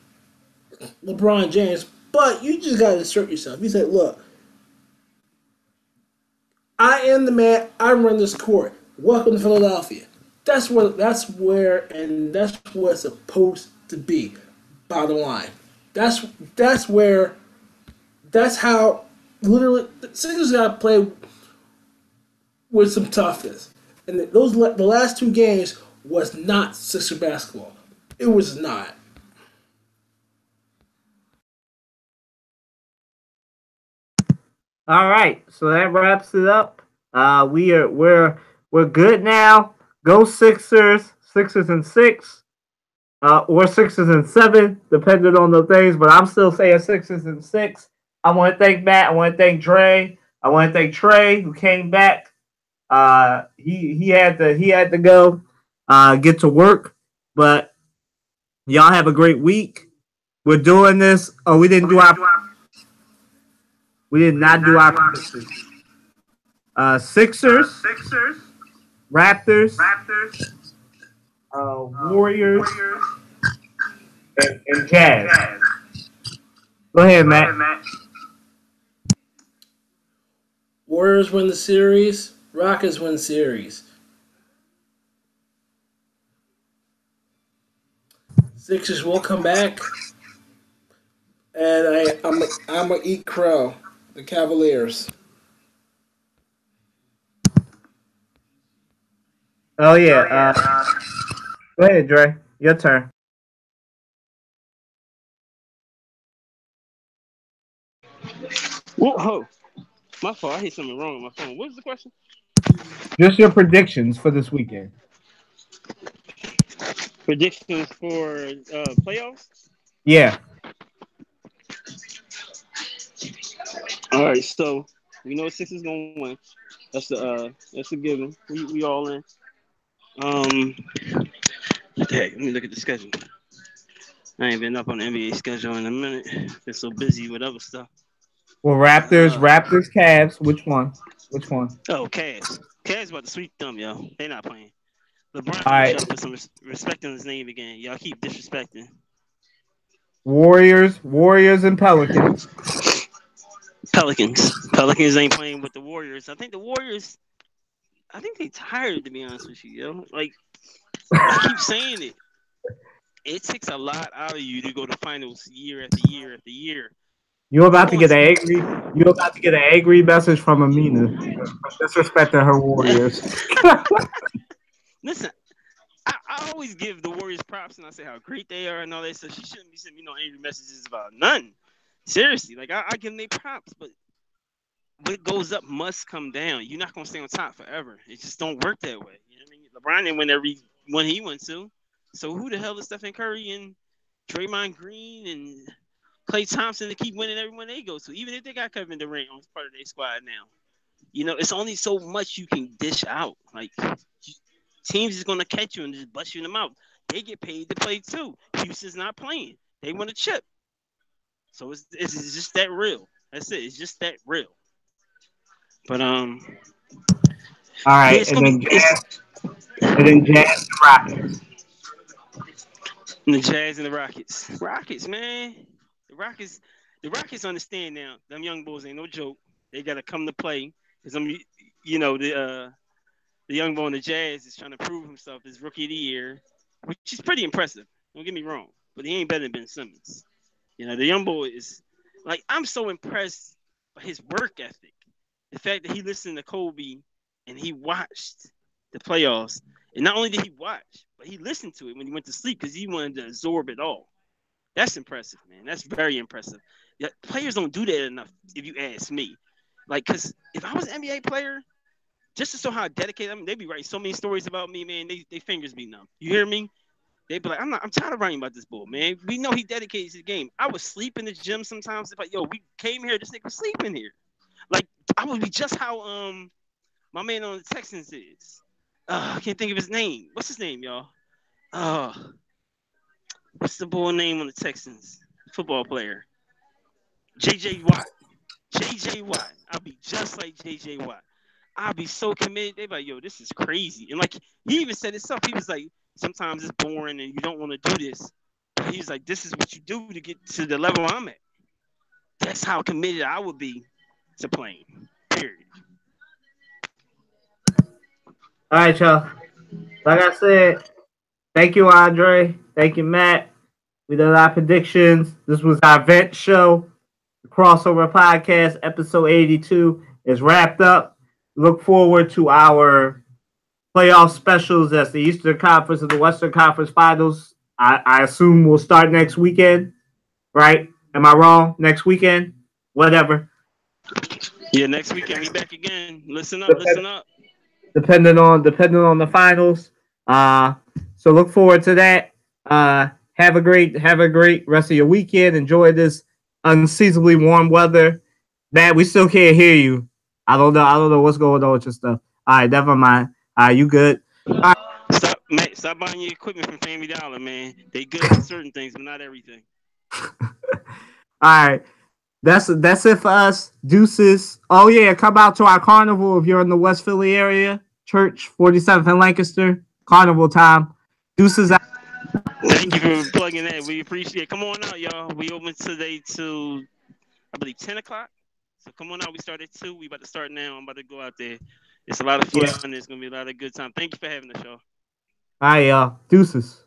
D: LeBron James. But you just got to assert yourself. You say, look, I am the man. I run this court. Welcome to Philadelphia. That's where it's supposed to be. Bottom line. That's how literally the Sixers got to play with some toughness. And the last 2 games was not Sixer basketball. It was not.
A: All right, so that wraps it up. We're good now. Go Sixers, 6-6, or 6-7, depending on the things. But I'm still saying 6-6. I want to thank Matt. I want to thank Dre. I want to thank Trey, who came back. He had to go get to work. But y'all have a great week. We're doing this. Oh, we didn't We did not do our predictions. Sixers, Raptors, Warriors, and Jazz. Go ahead, Matt.
D: Warriors win the series. Rockets win series. Sixers will come back. And I'm gonna eat crow. The Cavaliers.
A: Oh yeah. Go ahead, Dre. Your turn.
C: Whoa, my fault. I hit something wrong on my phone. What was the question?
A: Just your predictions for this weekend.
C: Predictions for playoffs?
A: Yeah.
C: All right, so we know Sixers gonna win. That's a given. We all in. Hey, let me look at the schedule. I ain't been up on the NBA schedule in a minute. Been so busy with other stuff.
A: Well, Raptors, Cavs. Which one?
C: Oh, Cavs. Cavs about to sweep them, yo. They not playing. LeBron,
A: all right.
C: put some respect on his name again. Y'all keep disrespecting.
A: Warriors, and Pelicans.
C: Pelicans ain't playing with the Warriors. I think they tired, to be honest with you, yo. Like, I keep saying it. It takes a lot out of you to go to finals year after year after year.
A: You're about to get an angry message from Amina for disrespecting her Warriors.
C: Listen, I always give the Warriors props and I say how great they are and all that. So she shouldn't be sending me no angry messages about none. Seriously, like I give them their props, but what goes up must come down. You're not gonna stay on top forever. It just don't work that way. You know what I mean? LeBron didn't win every one he went to. So who the hell is Stephen Curry and Draymond Green and Klay Thompson to keep winning everyone they go to? Even if they got Kevin Durant on part of their squad now, you know it's only so much you can dish out. Like teams is gonna catch you and just bust you in the mouth. They get paid to play too. Houston's not playing. They want a chip. So it's just that real. That's it. It's just that real. But
A: all right, and then Jazz and Rockets.
C: And the Jazz and the Rockets, man. The Rockets understand now. Them young bulls ain't no joke. They gotta come to play because the young boy in the Jazz is trying to prove himself as rookie of the year, which is pretty impressive. Don't get me wrong, but he ain't better than Ben Simmons. You know, the young boy is like I'm so impressed by his work ethic. The fact that he listened to Kobe and he watched the playoffs, and not only did he watch, but he listened to it when he went to sleep because he wanted to absorb it all. That's impressive, man. That's very impressive. Yeah, players don't do that enough, if you ask me. Like, because if I was an NBA player, just to show how dedicated I am, they'd be writing so many stories about me, man. They fingers be numb. You hear me? They'd be like, I'm tired of writing about this bull, man. We know he dedicates his game. I would sleep in the gym sometimes. It's like, yo, we came here, this nigga was sleeping here. Like, I would be just how my man on the Texans is. I can't think of his name. What's his name, y'all? What's the boy name on the Texans? Football player. J.J. Watt. J.J. Watt. I'll be just like J.J. Watt. I'll be so committed. They be like, yo, this is crazy. And like he even said himself, he was like, sometimes it's boring and you don't want to do this. But he's like, this is what you do to get to the level I'm at. That's how committed I would be to playing. Period.
A: All right, y'all. Like I said, thank you, Andre. Thank you, Matt. We did our predictions. This was our event show. The Crossover Podcast, episode 82 is wrapped up. Look forward to our playoff specials as the Eastern Conference and the Western Conference Finals. I assume we'll start next weekend, right? Am I wrong? Next weekend? Whatever.
C: Yeah, next weekend we back again. Listen up.
A: Depending on the finals. So look forward to that. Have a great rest of your weekend. Enjoy this unseasonably warm weather. Matt, we still can't hear you. I don't know what's going on with your stuff. All right, never mind. You good? All right.
C: Stop buying your equipment from Family Dollar, man. They good at certain things, but not everything.
A: All right. That's it for us. Deuces. Oh yeah, come out to our carnival if you're in the West Philly area. Church 47th and Lancaster. Carnival time. Deuces out.
C: Thank you for plugging that. We appreciate it. Come on out, y'all. We open today to, I believe, 10 o'clock. So come on out. We start at 2. We about to start now. I'm about to go out there. It's a lot of fun. It's going to be a lot of good time. Thank you for having the show.
A: All right, y'all. Deuces.